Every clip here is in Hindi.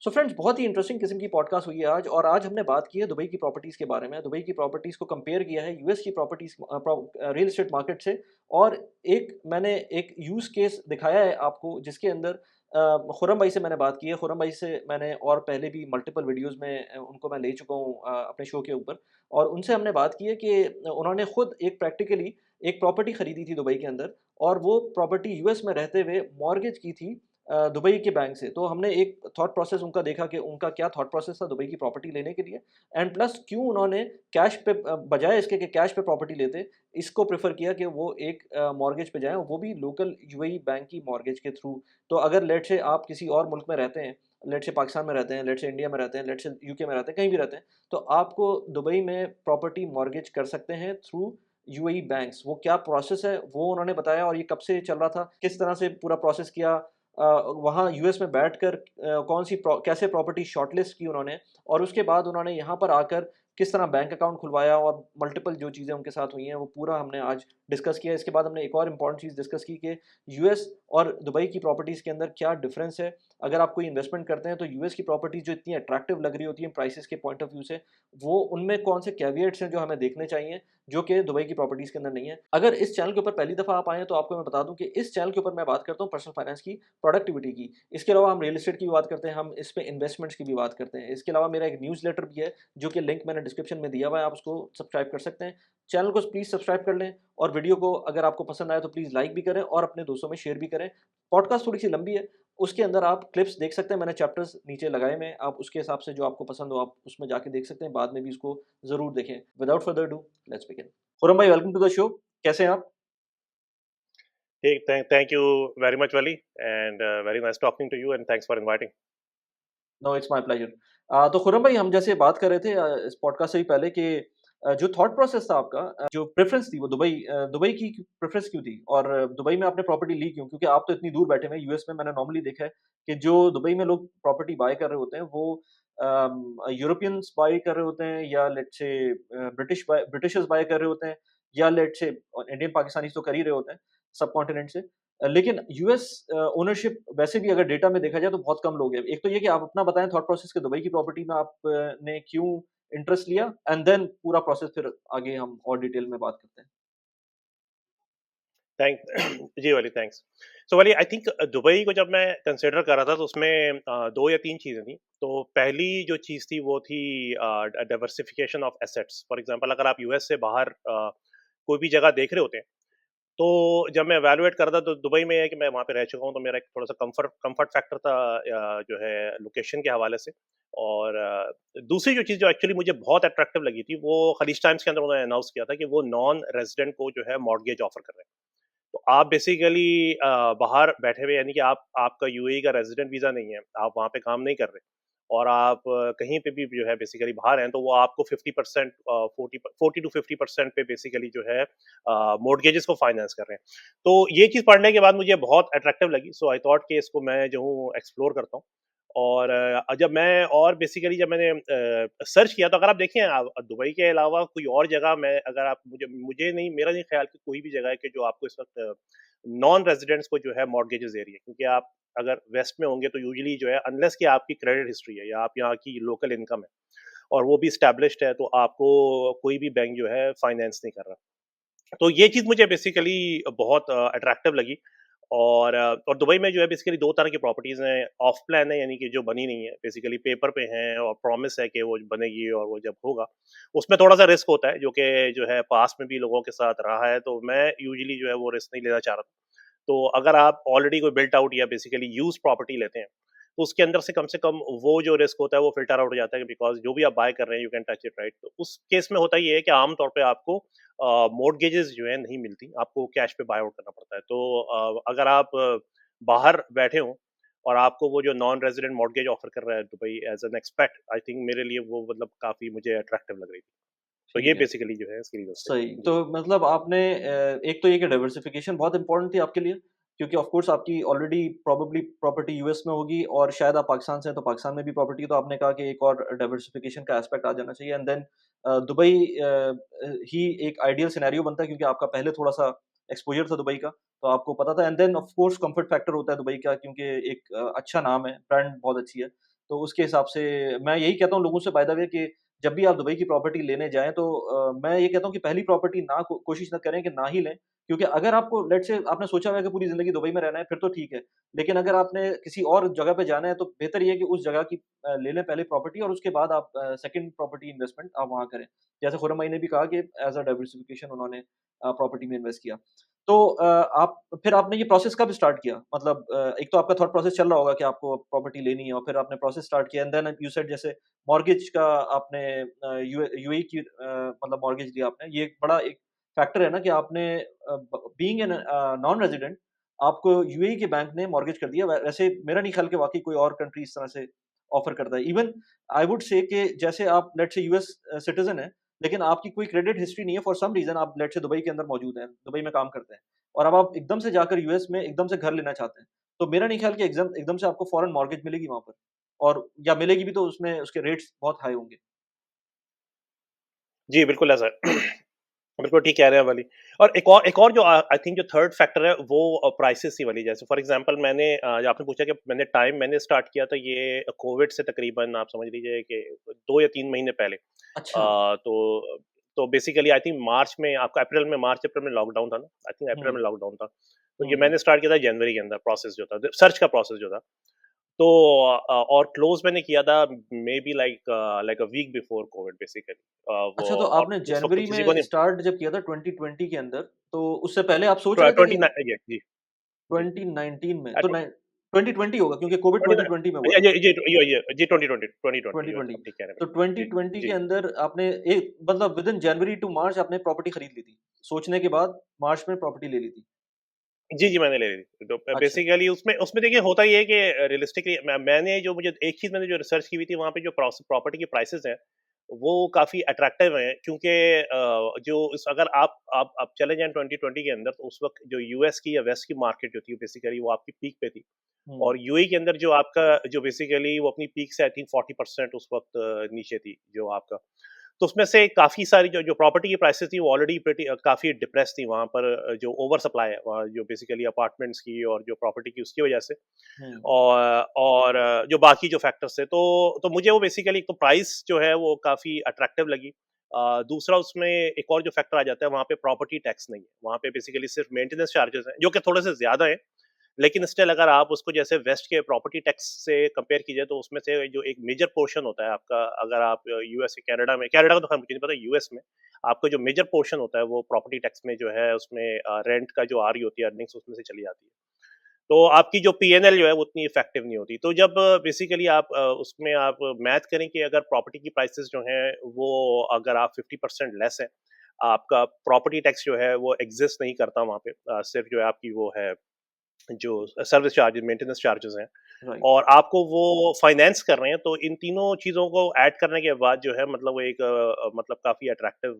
सो फ्रेंड्स, बहुत ही इंटरेस्टिंग किस्म की पॉडकास्ट हुई है आज। और आज हमने बात की है दुबई की प्रॉपर्टीज़ के बारे में। दुबई की प्रॉपर्टीज़ को कंपेयर किया है यूएस की प्रॉपर्टीज़ रियल एस्टेट मार्केट से। और मैंने एक यूज़ केस दिखाया है आपको, जिसके अंदर खुर्रम भाई से मैंने बात की है। खुर्रम भाई से मैंने और पहले भी मल्टीपल वीडियोज़ में उनको मैं ले चुका हूँ अपने शो के ऊपर। और उनसे हमने बात की है कि उन्होंने खुद एक प्रैक्टिकली एक प्रॉपर्टी खरीदी थी दुबई के अंदर, और वो प्रॉपर्टी यूएस में रहते हुए मॉर्गेज की थी दुबई के बैंक से। तो हमने एक थॉट प्रोसेस उनका देखा कि उनका क्या थॉट प्रोसेस था दुबई की प्रॉपर्टी लेने के लिए, एंड प्लस क्यों उन्होंने कैश पे बजाय इसके कि कैश पे प्रॉपर्टी लेते, इसको प्रेफ़र किया कि वो एक मॉर्गेज पे जाएँ, वो भी लोकल यूएई बैंक की मॉर्गेज के थ्रू। तो अगर लेट्स से आप किसी और मुल्क में रहते हैं, लेट्स से पाकिस्तान में रहते हैं, लेट्स से इंडिया में रहते हैं, लेट्स से यूके में रहते हैं, कहीं भी रहते हैं, तो आपको दुबई में प्रॉपर्टी मॉर्गेज कर सकते हैं थ्रू यूएई बैंक्स। वो क्या प्रोसेस है वो उन्होंने बताया, और ये कब से चल रहा था, किस तरह से पूरा प्रोसेस किया, वहाँ यूएस में बैठकर कैसे प्रॉपर्टी शॉर्टलिस्ट की उन्होंने, और उसके बाद उन्होंने यहाँ पर आकर किस तरह बैंक अकाउंट खुलवाया, और मल्टीपल जो चीज़ें उनके साथ हुई हैं वो पूरा हमने आज डिस्कस किया। इसके बाद हमने एक और इम्पॉर्टेंट चीज़ डिस्कस की कि यूएस और दुबई की प्रॉपर्टीज़ के अंदर क्या डिफरेंस है। अगर आप कोई इन्वेस्टमेंट करते हैं तो यूएस की प्रॉपर्टीज़ जो इतनी अट्रैक्टिव लग रही होती हैं प्राइसेस के पॉइंट ऑफ व्यू से, वो उनमें कौन से कैविएट्स हैं जो हमें देखने चाहिए, जो कि दुबई की प्रॉपर्टीज़ के अंदर नहीं है। अगर इस चैनल के ऊपर पहली दफ़ा आप आए हैं तो आपको मैं बता दूं कि इस चैनल के ऊपर मैं बात करता हूँ पर्सनल फाइनेंस की, प्रोडक्टिविटी की। इसके अलावा हम रियल एस्टेट की भी बात करते हैं, हम इस पे इन्वेस्टमेंट्स की भी बात करते हैं। इसके अलावा मेरा एक न्यूज़लेटर भी है, जो कि लिंक मैंने डिस्क्रिप्शन में दिया हुआ है, आप उसको सब्सक्राइब कर सकते हैं। चैनल को प्लीज़ सब्सक्राइब कर लें, और वीडियो को अगर आपको पसंद आए तो प्लीज़ लाइक भी करें और अपने दोस्तों में शेयर भी करें। पॉडकास्ट थोड़ी सी लंबी है, उसके अंदर आप क्लिप्स देख सकते हैं, मैंने चैप्टर्स नीचे लगाए हुए हैं, आप उसके हिसाब से जो आपको पसंद हो आप उसमें जाके देख सकते हैं, बाद में भी इसको ज़रूर देखें। Without further do, let's begin. Khurram भाई, वेलकम टू द शो। कैसे हैं आप? Hey, thank you very much, Wally, and very nice talking to you, and thanks for inviting. No, it's my pleasure. तो खुरम भाई, हम जैसे बात कर रहे थे इस पॉडकास्ट से भी पहले कि जो थॉट प्रोसेस था आपका, जो प्रेफ़रेंस थी वो दुबई की प्रेफ़रेंस क्यों थी? और दुबई में आपने प्रॉपर्टी ली क्यों? क्योंकि आप तो इतनी दूर बैठे हुए हैं, यूएस में मैंने नॉर्मली देखा है कि जो दुबई में लोग प्रॉपर्टी बाय कर रहे होते हैं वो यूरोपियंस बाय कर रहे होते हैं, या लेट्स से ब्रिटिशर्स बाय कर रहे होते हैं, या लेट्स से इंडियन पाकिस्तानीज़ तो कर ही रहे होते हैं सबकॉन्टिनेंट से। लेकिन यूएस ओनरशिप वैसे भी अगर डेटा में देखा जाए तो बहुत कम लोग हैं। एक तो ये कि आप अपना बताएँ थॉट प्रोसेस कि दुबई की प्रॉपर्टी में आप ने क्यों इंटरेस्ट लिया, एंड देन पूरा प्रोसेस फिर आगे हम और डिटेल में बात करते हैं। थैंक जी वाली थैंक्स। सो वाली आई थिंक दुबई को जब मैं कंसिडर कर रहा था तो उसमें दो या तीन चीज़ें थी। तो पहली जो चीज़ थी वो थी diversification of assets. For example अगर आप यूएस से बाहर कोई भी जगह देख रहे होते हैं, तो जब मैं इवैल्यूएट कर रहा था तो दुबई में है कि मैं वहाँ पे रह चुका हूँ, तो मेरा एक थोड़ा-सा कम्फर्ट फैक्टर था जो है लोकेशन के हवाले से। और दूसरी जो चीज़ जो एक्चुअली मुझे बहुत अट्रैक्टिव लगी थी, वो खलीज टाइम्स के अंदर उन्होंने अनाउंस किया था कि वो नॉन रेज़िडेंट को जो है मॉर्टगेज ऑफ़र कर रहे हैं। तो आप बेसिकली बाहर बैठे हुए, यानी कि आपका यूएई का रेज़िडेंट वीज़ा नहीं है, आप वहाँ पे काम नहीं कर रहे, और आप कहीं पे भी जो है बेसिकली बाहर हैं, तो वो आपको 50% 40 टू 50% पे बेसिकली जो है मॉर्टगेजेस को फाइनेंस कर रहे हैं। तो ये चीज़ पढ़ने के बाद मुझे बहुत अट्रैक्टिव लगी, सो आई थॉट कि इसको मैं जो हूँ एक्सप्लोर करता हूँ। और जब मैं और बेसिकली जब मैंने सर्च किया, तो अगर आप देखें दुबई के अलावा कोई और जगह मैं अगर आप मुझे नहीं, मेरा नहीं ख्याल कि कोई भी जगह है कि जो आपको इस वक्त नॉन रेजिडेंट्स को जो है मॉर्गेजेस दे रही है, क्योंकि आप अगर वेस्ट में होंगे तो यूजुअली जो है अनलेस कि आपकी क्रेडिट हिस्ट्री है या आप यहाँ की लोकल इनकम है और वो भी स्टैब्लिश्ड है, तो आपको कोई भी बैंक जो है फाइनेंस नहीं कर रहा। तो ये चीज़ मुझे बेसिकली बहुत अट्रैक्टिव लगी। और दुबई में जो है बेसिकली 2 तरह की प्रॉपर्टीज़ हैं, ऑफ प्लान है, यानी कि जो बनी नहीं है, बेसिकली पेपर पे हैं और प्रॉमिस है कि वो बनेगी और वो जब होगा, उसमें थोड़ा-सा रिस्क होता है, जो कि जो है पास्ट में भी लोगों के साथ रहा है, तो मैं यूजुअली जो है वो रिस्क नहीं लेना चाह रहा था। तो अगर आप ऑलरेडी कोई बिल्ट आउट या बेसिकली यूज़्ड प्रॉपर्टी लेते हैं, तो उसके अंदर से कम वो जो रिस्क होता है वो फ़िल्टर आउट हो जाता है, बिकॉज़ जो भी आप बाय कर रहे हैं you can touch it, right? तो उस केस में होता ये है कि आम तौर पे आपको मॉर्टगेजेस जो है नहीं मिलती, आपको कैश पे बाय आउट करना पड़ता है। तो अगर आप बाहर बैठे हो और आपको वो जो नॉन रेज़िडेंट मॉर्टगेज ऑफ़र कर रहा है Dubai as an expert, I think मेरे लिए वो मतलब काफ़ी मुझे अट्रैक्टिव लग रही थी। तो ये ठीक है, बेसिकली जो है इसकी रीज़न थे। सही। जी। तो मतलब आपने एक तो ये कि डाइवर्सिफ़िकेशन बहुत इम्पोर्टेंट थी आपके लिए, क्योंकि ऑफ़ कोर्स आपकी ऑलरेडी प्रोबेबली प्रॉपर्टी यूएस में होगी, और शायद आप पाकिस्तान से हैं, तो पाकिस्तान में भी प्रॉपर्टी है, तो आपने कहा कि एक और डाइवर्सिफ़िकेशन का एस्पेक्ट आ जाना चाहिए, एंड देन दुबई ही एक आइडियल सिनेरियो बनता है, क्योंकि आपका पहले थोड़ा-सा एक्सपोज़र था दुबई का, तो आपको पता था, and then of course comfort factor होता है दुबई का, क्योंकि एक अच्छा नाम है, ब्रांड बहुत अच्छी है। तो उसके हिसाब से मैं यही कहता हूँ लोगों से बाय द वे कि जब भी आप दुबई की प्रॉपर्टी लेने जाएँ तो मैं ये कहता हूँ कि पहली प्रॉपर्टी ना को कोशिश ना करें कि ना ही लें, क्योंकि अगर आपको लेट्स से आपने सोचा हुआ है कि पूरी ज़िंदगी दुबई में रहना है, फिर तो ठीक है। लेकिन अगर आपने किसी और जगह पे जाना है, तो बेहतर ये है कि उस जगह की ले लें पहले प्रॉपर्टी और उसके बाद आप सेकंड प्रॉपर्टी इन्वेस्टमेंट आप वहाँ करें। जैसे खुरम भाई ने भी कहा कि एज़ अ डाइवर्सिफिकेशन उन्होंने प्रॉपर्टी में इन्वेस्ट किया। तो आप फिर आपने ये प्रोसेस कब स्टार्ट किया? मतलब एक तो आपका थॉट प्रोसेस चल रहा होगा कि आपको प्रॉपर्टी लेनी है और फिर आपने प्रोसेस स्टार्ट किया एंड देन यू सेड जैसे मॉर्गेज का आपने यूएई की मतलब मॉर्गेज लिया आपने। ये एक बड़ा एक फैक्टर है ना कि आपने बीइंग एन नॉन रेजिडेंट आपको यूएई के बैंक ने मॉर्गेज कर दिया। वैसे मेरा नहीं ख्याल कि वाक़ई कोई और कंट्री इस तरह से ऑफ़र करता है। इवन आई वुड से कि जैसे आप लेट्स से यूएस सिटिज़न हैं, लेकिन आपकी कोई क्रेडिट हिस्ट्री नहीं है फॉर सम रीज़न आप लेट्स से दुबई के अंदर मौजूद हैं, दुबई में काम करते हैं और अब आप एकदम से जाकर यूएस में एकदम से घर लेना चाहते हैं। तो मेरा नहीं ख्याल कि एकदम एकदम से आपको फ़ौरन मॉर्गेज मिलेगी वहाँ पर और या मिलेगी भी तो उसमें उसके रेट्स बहुत हाई होंगे। जी, बिल्कुल ऐसा है। बिल्कुल ठीक कह रहे हैं वाली। और एक और जो आई थिंक जो थर्ड फैक्टर है वो प्राइसेस ही वाली। जैसे फॉर एग्जांपल जो आपने पूछा कि मैंने स्टार्ट किया था ये कोविड से तकरीबन आप समझ लीजिए कि 2 या 3 महीने पहले। अच्छा। तो बेसिकली आई थिंक मार्च अप्रैल में लॉकडाउन था ना? आई थिंक हुँ, अप्रैल में लॉकडाउन था। तो हुँ, ये हुँ। मैंने स्टार्ट किया था जनवरी के अंदर प्रोसेस जो था, सर्च का प्रोसेस जो था। तो और क्लोज़ मैंने किया था maybe like a week before Covid basically. वो अच्छा तो और आपने उस वक़्त तो जनवरी किसी को में नहीं। स्टार्ट जब किया था 2020 के अंदर, तो उससे पहले आप सोच ट्व रहे थे कि 29 जी, जी, जी। 2019 में तो ट्व 2020 होगा क्योंकि कोविड 29 2020 में हुआ। जी, जी, जी, जी, 2020 यू 2020 आप ठीक कह रहे हैं तो बिल्कुल। जी, 2020 के जी। अंदर आपने एक मतलब विदिन जनवरी टू मार्च आपने प्रॉपर्टी खरीद ली थी। सोचने के बाद मार्च में प्रॉपर्टी ले ली थी। जी, जी, मैंने ले ली थी। तो अच्छा। बेसिकली उसमें उसमें देखिए होता ये है कि रियलिस्टिकली मैंने जो मुझे एक चीज़ मैंने जो रिसर्च की हुई थी वहाँ पे जो प्रॉपर्टी के प्राइसेज़ हैं, वो काफ़ी अट्रैक्टिव हैं क्योंकि जो इस अगर आप चले जाएँ 2020 के अंदर तो उस वक़्त जो यूएस की या वेस्ट की मार्केट जो थी बेसिकली वो आपकी पीक पे थी। हुँ, और यूएई के अंदर जो आपका जो बेसिकली वो अपनी पीक से आई थिंक 40% उस वक़्त नीचे थी जो आपका। तो उसमें से काफ़ी सारी जो जो प्रॉपर्टी की प्राइसेज़ थी वो ऑलरेडी काफ़ी डिप्रेस्ड थी वहाँ पर। जो ओवर सप्लाई है वहाँ जो बेसिकली अपार्टमेंट्स की और जो प्रॉपर्टी की उसकी वजह से। हुँ, जो बाकी जो फैक्टर्स थे तो मुझे वो बेसिकली एक तो प्राइस जो है वो काफ़ी अट्रैक्टिव लगी। दूसरा उसमें एक और जो फैक्टर आ जाता है वहाँ पे प्रॉपर्टी टैक्स नहीं है। वहाँ पे बेसिकली सिर्फ मेंटेनेंस चार्जेज़ हैं जो कि थोड़े से ज़्यादा हैं। लेकिन स्टिल अगर आप उसको जैसे वेस्ट के प्रॉपर्टी टैक्स से कंपेयर कीजिए तो उसमें से जो एक मेजर पोर्शन होता है आपका अगर आप यूएस कनाडा का तो खैर मुझे नहीं पता यूएस में आपका जो मेजर पोर्शन होता है वो प्रॉपर्टी टैक्स में जो है उसमें रेंट का जो आ रही होती है अर्निंग्स उसमें से चली जाती है। तो आपकी जो पीएनएल जो है वो उतनी इफेक्टिव नहीं होती। तो जब बेसिकली आप उसमें आप मैथ करें कि अगर प्रॉपर्टी की प्राइसेस जो हैं वो अगर आप 50% लेस है, आपका प्रॉपर्टी टैक्स जो है वो एग्जिस्ट नहीं करता वहाँ पे। सिर्फ जो है आपकी वो है जो सर्विस चार्जेस, मेंटेनेंस चार्जेस हैं राइट। और आपको वो फाइनेंस कर रहे हैं, तो इन तीनों चीज़ों को ऐड करने के बाद जो है मतलब वो एक मतलब काफ़ी अट्रैक्टिव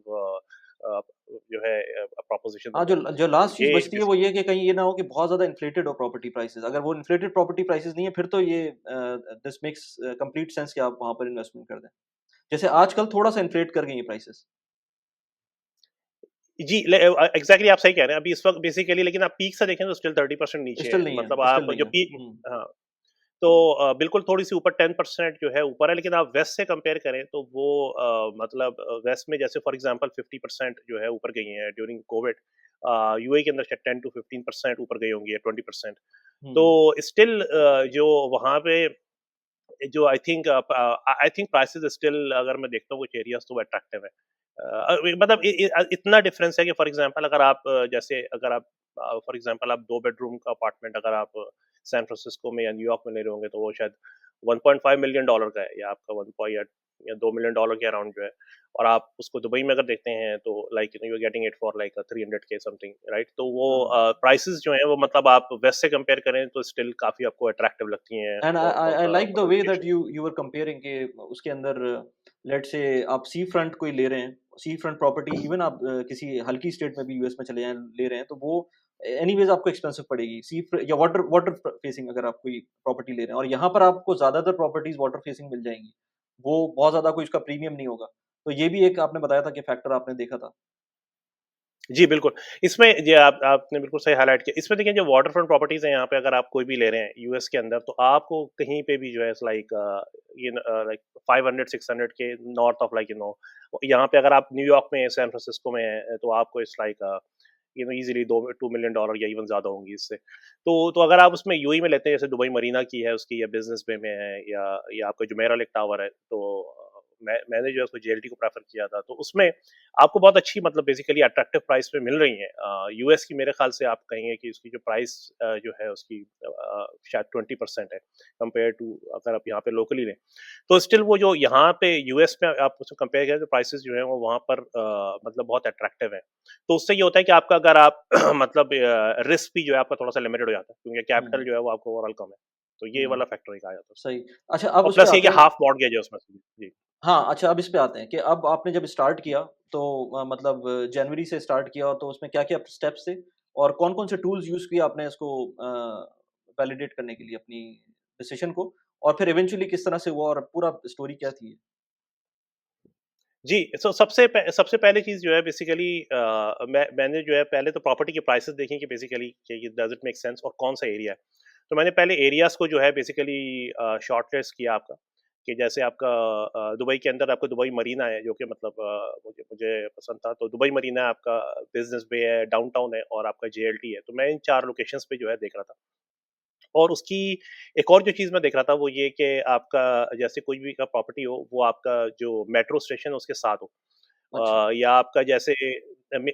जो है प्रोपोज़िशन हाँ, बन जो जाती है। जो लास्ट चीज़ ये एक बचती है चीज़। वो ये है कि कहीं ये ना हो कि बहुत ज़्यादा इन्फ्लेटेड हो प्रॉपर्टी प्राइसेज़। अगर वो इन्फ्लेटेड प्रॉपर्टी प्राइसेज़ नहीं है फिर तो ये दिस मेक्स कंप्लीट सेंस कि आप वहाँ पर इन्वेस्टमेंट कर दें। जैसे आजकल थोड़ा-सा इन्फ्लेट कर गई है प्राइसेज़। जी, एग्ज़ैक्टली आप सही कह रहे हैं। अभी इस वक़्त बेसिकली लेकिन आप पीक से देखें तो स्टिल 30% नीचे स्टिल है। नहीं है, मतलब स्टिल आप नहीं जो है। पीक। हुँ, हाँ। तो बिल्कुल थोड़ी-सी ऊपर 10% जो है ऊपर है, लेकिन आप वेस्ट से कंपेयर करें तो वो मतलब वेस्ट में जैसे फॉर एग्ज़ाम्पल 50% जो है ऊपर गई हैं ड्यूरिंग कोविड। यूएई के अंदर शायद 10 टू 15% ऊपर गई होंगी या 20%। तो हुँ, स्टिल जो वहाँ पे जो आई थिंक प्राइसेज़ स्टिल अगर मैं देखता हूँ कुछ एरियाज़ तो वो अट्रैक्टिव है। मतलब इतना डिफरेंस है कि फॉर एग्ज़ाम्पल अगर आप जैसे अगर आप फॉर एग्ज़ाम्पल आप 2 बेडरूम का अपार्टमेंट अगर आप सैन फ्रांसिस्को में या न्यूयॉर्क में ले रहे होंगे तो वो शायद $1.5 मिलियन डॉलर का है या आपका 1 पॉइ या $2 मिलियन डॉलर के अराउंड जो है। और आप उसको दुबई में अगर देखते हैं तो like you are getting it for like 300 के समथिंग राइट? तो वो हाँ। प्राइसेज़ जो हैं वो मतलब आप वेस्ट से कंपेयर करें तो स्टिल काफ़ी आपको अट्रैक्टिव लगती हैं and I for like the for way location. That you were comparing कि उसके अंदर लेट्स से आप सी फ्रंट कोई ले रहे हैं, सी फ्रंट प्रॉपर्टी इवन आप किसी हल्की स्टेट में भी यूएस में चले जाएँ ले रहे हैं तो वो एनीवेज़ आपको एक्सपेंसिव पड़ेगी। या वाटर वाटर फेसिंग अगर आप कोई प्रॉपर्टी ले रहे हैं और यहाँ पर आपको ज़्यादातर प्रॉपर्टीज़ वाटर फेसिंग मिल जाएँगी। वो बहुत ज़्यादा कोई उसका प्रीमियम नहीं होगा। तो ये भी एक आपने बताया था कि फैक्टर आपने देखा था। जी, बिल्कुल। इसमें ये आपने बिल्कुल सही हाइलाइट किया। इसमें देखिए जो वाटर फ्रंट प्रॉपर्टीज़ हैं यहाँ पे अगर आप कोई भी ले रहे हैं यूएस के अंदर, तो आपको कहीं पे भी जो है लाइक लाइक 500-600 के नॉर्थ ऑफ लाइक यहाँ पे अगर आप न्यूयॉर्क में, सैन फ्रांसिस्को में हैं, तो आपको it's like easily 2 million dollar या इवन ज़्यादा होंगी इससे। तो अगर आप उसमें यूएई में लेते हैं, जैसे दुबई मरीना की है उसकी, या बिज़नेस बे में है, या आपका जुमेरह लेक टावर है, तो मैंने जो है उसको जेएलटी को प्रेफ़र किया था। तो उसमें आपको बहुत अच्छी मतलब बेसिकली अट्रैक्टिव प्राइस पे मिल रही हैं। यूएस की मेरे ख़्याल से आप कहेंगे कि उसकी जो प्राइस जो है उसकी शायद 20% है कंपेयर टू अगर आप यहाँ पे लोकली लें। तो स्टिल वो जो यहाँ पे यूएस में आप उसको कंपेयर करें तो प्राइसेज़ जो हैं वो वहाँ पर मतलब बहुत अट्रैक्टिव हैं। तो उससे ये होता है कि आपका अगर आप मतलब रिस्क भी जो है आपका थोड़ा-सा लिमिटेड हो जाता है क्योंकि कैपिटल हुँ, जो है वो आपका ओवरऑल कम है। तो ये हुँ, वाला फैक्टर एक आ जाता है उसमें। सही। अच्छा, अब और उस पे प्लस ये कि आते हैं। हाफ मॉर्टगेज है उसमें से। जी। हाँ, अच्छा, अब इस पे आते हैं कि अब आपने जब स्टार्ट किया तो मतलब जनवरी से स्टार्ट किया तो उसमें क्या-क्या स्टेप्स थे? और कौन-कौन से टूल्स यूज़ किए आपने इसको वैलिडेट करने के लिए अपनी डिसीज़न को? और फिर इवेंचुअली किस तरह से हुआ और पूरा स्टोरी क्या थी? जी, सो सबसे पहली चीज़ जो है बेसिकली मैंने जो है पहले तो प्रॉपर्टी के प्राइसेज़ देखे कि बेसिकली कि डज़ इट मेक सेंस और कौन-सा एरिया है। तो मैंने पहले एरियाज़ को जो है बेसिकली शॉर्टलिस्ट किया आपका, कि जैसे आपका दुबई के अंदर आपका दुबई मरीना है जो कि मतलब मुझे मुझे पसंद था। तो दुबई मरीना है आपका, बिज़नेस बे है, डाउनटाउन है और आपका जेएलटी है। तो मैं इन 4 लोकेशंस पे जो है देख रहा था। और उसकी एक और जो चीज़ मैं देख रहा था वो ये कि आपका जैसे कोई भी का प्रॉपर्टी हो, वो आपका जो मेट्रो स्टेशन है उसके साथ हो। अच्छा, या आपका जैसे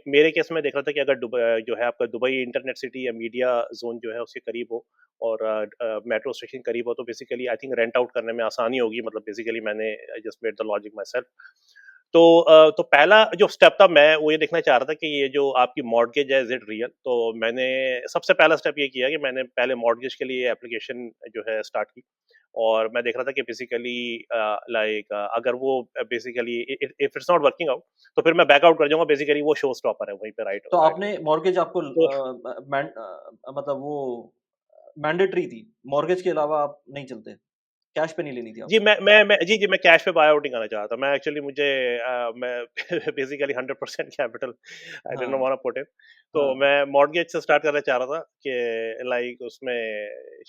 मेरे केस में देख रहा था कि अगर जो है आपका दुबई इंटरनेट सिटी या मीडिया ज़ोन जो है उसके करीब हो और मेट्रो स्टेशन करीब हो, तो basically I think rent out करने में आसानी होगी। मतलब बेसिकली मैंने just made the logic my self. तो पहला जो स्टेप था मैं वो ये देखना चाह रहा था कि ये जो आपकी मॉर्टगेज है इज़ इट रियल? तो मैंने सबसे पहला स्टेप ये किया कि मैंने पहले मॉर्टगेज के लिए एप्लीकेशन जो है स्टार्ट की। और मैं देख रहा था कि बेसिकली लाइक अगर वो basically if it's not working out, तो फिर मैं बैक आउट कर जाऊँगा। बेसिकली वो शो स्टॉपर है वहीं पे, राइट तो राइट आपने अवे। मॉर्गेज आपको तो मतलब वो मैंडेटरी थी, मॉर्गेज के अलावा आप नहीं चलते, कैश पे नहीं लेनी थी जी, आपको? मैं जी, मैं कैश पे बाय आउट नहीं करना चाह रहा था। मैं एक्चुअली मुझे मैं basically 100% capital I did not हाँ, वांट टू पुट इन। तो हाँ। मैं मॉर्टगेज से स्टार्ट करना चाह रहा था कि लाइक उसमें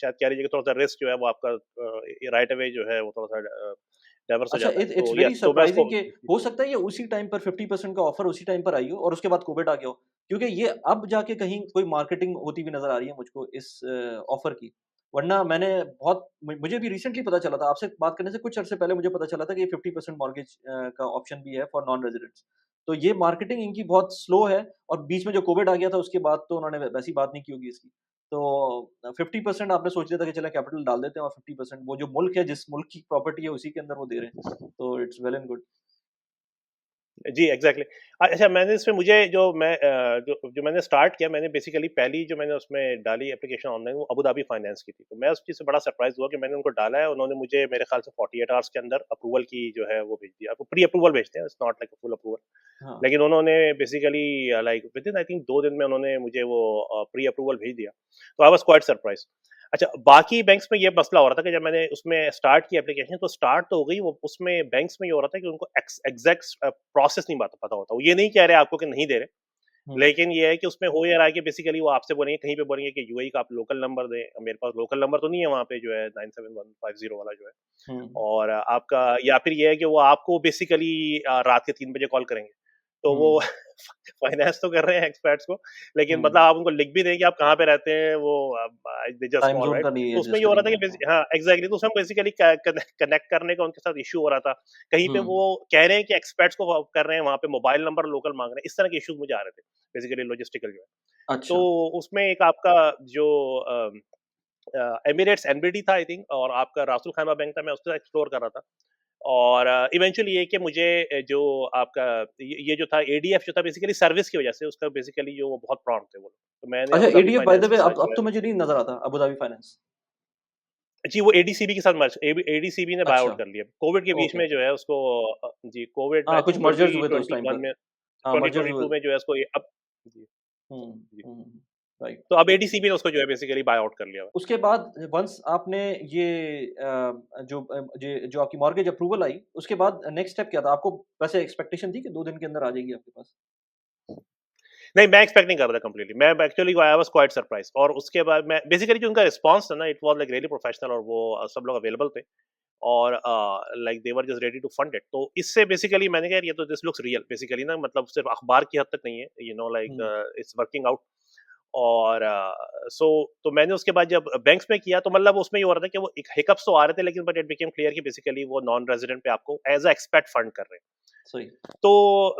शायद कह लीजिए कि थोड़ा-सा रिस्क जो है वो आपका राइट अवे जो है वो थोड़ा-सा डाइवर्स हो अच्छा, जाता है। इट्स तो वेरी यस, तो मैं सरप्राइज़िंग उसको कि हो सकता है ये उसी टाइम पर 50% का ऑफ़र उसी टाइम पर आई हो और उसके बाद कोविड आ गया हो। क्योंकि ये अब जाके कहीं कोई मार्केटिंग होती हुई नज़र आ रही है मुझको इस ऑफ़र की। वरना मैंने बहुत मुझे भी रिसेंटली पता चला था, आपसे बात करने से कुछ अरसे पहले मुझे पता चला था कि ये 50% मॉर्गेज का ऑप्शन भी है फॉर नॉन रेज़िडेंट्स। तो ये मार्केटिंग इनकी बहुत स्लो है और बीच में जो कोविड आ गया था उसके बाद तो उन्होंने वैसी बात नहीं की होगी इसकी। तो 50% आपने सोच लिया था कि चलो कैपिटल डाल देते हैं और 50% वो जो मुल्क है, जिस मुल्क की प्रॉपर्टी है उसी के अंदर वो दे रहे हैं। तो इट्स वेल एंड गुड। जी, एग्ज़ैक्टली। अच्छा, मैंने इसमें मुझे जो मैं जो मैंने स्टार्ट किया, मैंने बेसिकली पहली जो मैंने उसमें डाली एप्लीकेशन ऑनलाइन, वो अबू धाबी फाइनेंस की थी। तो मैं उस चीज़ से बड़ा सरप्राइज़ हुआ कि मैंने उनको डाला है, उन्होंने मुझे मेरे ख़्याल से 48 आवर्स के अंदर अप्रूवल की जो है वो भेज दिया। वो प्री अप्रूवल भेजते हैं, it's not like a full approval. हाँ, लेकिन उन्होंने basically like within I think 2 दिन में उन्होंने मुझे वो प्री अप्रूवल भेज दिया। तो आई वाज़ क्वाइट सरप्राइज़्ड। अच्छा, बाकी बैंक्स में ये मसला हो रहा था कि जब मैंने उसमें स्टार्ट की एप्लीकेशन, तो स्टार्ट तो हो गई, वो उसमें बैंक्स में ये हो रहा था कि उनको एग्जैक्ट प्रोसेस नहीं पता होता। वो ये नहीं कह रहे आपको कि नहीं दे रहे, हुँ, लेकिन ये है कि उसमें हो ये रहा है कि बेसिकली वो आपसे बोलेंगे, कहीं पे बोलेंगे कि यूएई का आप लोकल नंबर दें। मेरे पास लोकल नंबर तो नहीं है वहाँ पे जो है 97150 वाला जो है। हुँ, और आपका या फिर ये है कि वो आपको बेसिकली रात के 3 बजे कॉल करेंगे। तो वो हुँ, फाइनेंस तो कर रहे हैं एक्सपर्ट्स को, लेकिन मतलब हुँ। आप उनको लिख भी दें कि आप कहाँ पे रहते हैं, वो they just time call, zone right? का नहीं तो उसमें एडजस्ट ये हो रहा था करेंगे। कि हाँ। हाँ, एग्ज़ैक्टली, तो उसमें बेसिकली क कनेक्ट कनेक्ट करने का उनके साथ इश्यू हो रहा था। कहीं पे वो हुँ, कह रहे हैं कि एक्सपर्ट्स को वो कर रहे हैं, वहाँ पे मोबाइल नंबर लोकल माँग रहे हैं। इस तरह के इश्यूज़ मुझे आ रहे थे, बेसिकली लॉजिस्टिकल जो है। तो अच्छा। उसमें एक आपका जो एमिरेट्स एनबीडी था आई थिंक, और आपका रासुल खैमा बैंक था, मैं उसको एक्सप्लोर कर रहा था। और इवेंचुअली ये कि मुझे जो आपका ये जो था एडीएफ जो था, बेसिकली सर्विस की वजह से उसका बेसिकली जो वो बहुत प्रॉम्प्ट थे वो लोग। तो मैंने अच्छा, Abu Dhabi ADF by the finance way के साथ अब जो है तो मुझे नहीं नज़र आता अबू धाबी फाइनेंस। जी, वो एडीसीबी के साथ मर्ज एडीसीबी ने बाय अच्छा, आउट कर लिया। कोविड के बीच ओके। में जो है उसको जी, कोविड में हाँ, आई कुछ थिंक मर्जर्स हुए थे उस टाइम 2021 पर। में, हाँ, मर्जर्स हुए। 2022 में जो है उसको ये अब जी, हुँ, जी। हुँ, राइट। तो अब एडीसीबी ने उसको जो है बेसिकली बाय आउट कर लिया हुआ उसके बाद वन्स आपने ये जो आपकी मॉर्गेज अप्रूवल आई, उसके बाद नेक्स्ट स्टेप क्या था? आपको वैसे एक्सपेक्टेशन थी कि 2 दिन के अंदर आ जाएगी आपके पास? है। नहीं, मैं एक्सपेक्ट नहीं कर रहा था कंप्लीटली। मैं actually I was quite surprised, और उसके बाद मैं बेसिकली जो उनका रिस्पॉन्स था ना, it was like really professional, और वो सब लोग अवेलेबल थे, और like they were just ready to fund it. तो इससे बेसिकली मैंने कहा, यार ये तो दिस लुक्स रियल बेसिकली ना, मतलब सिर्फ अखबार की हद तक नहीं है, like hmm, it's working out. और सो तो मैंने उसके बाद जब बैंक्स में किया, तो मतलब उसमें ये हो रहा था कि वो एक हिकअप्स तो आ रहे थे, लेकिन बट इट बिकेम क्लियर कि बेसिकली वो नॉन रेजिडेंट पे आपको एज अ एक्सपेट फंड कर रहे हैं। सही। तो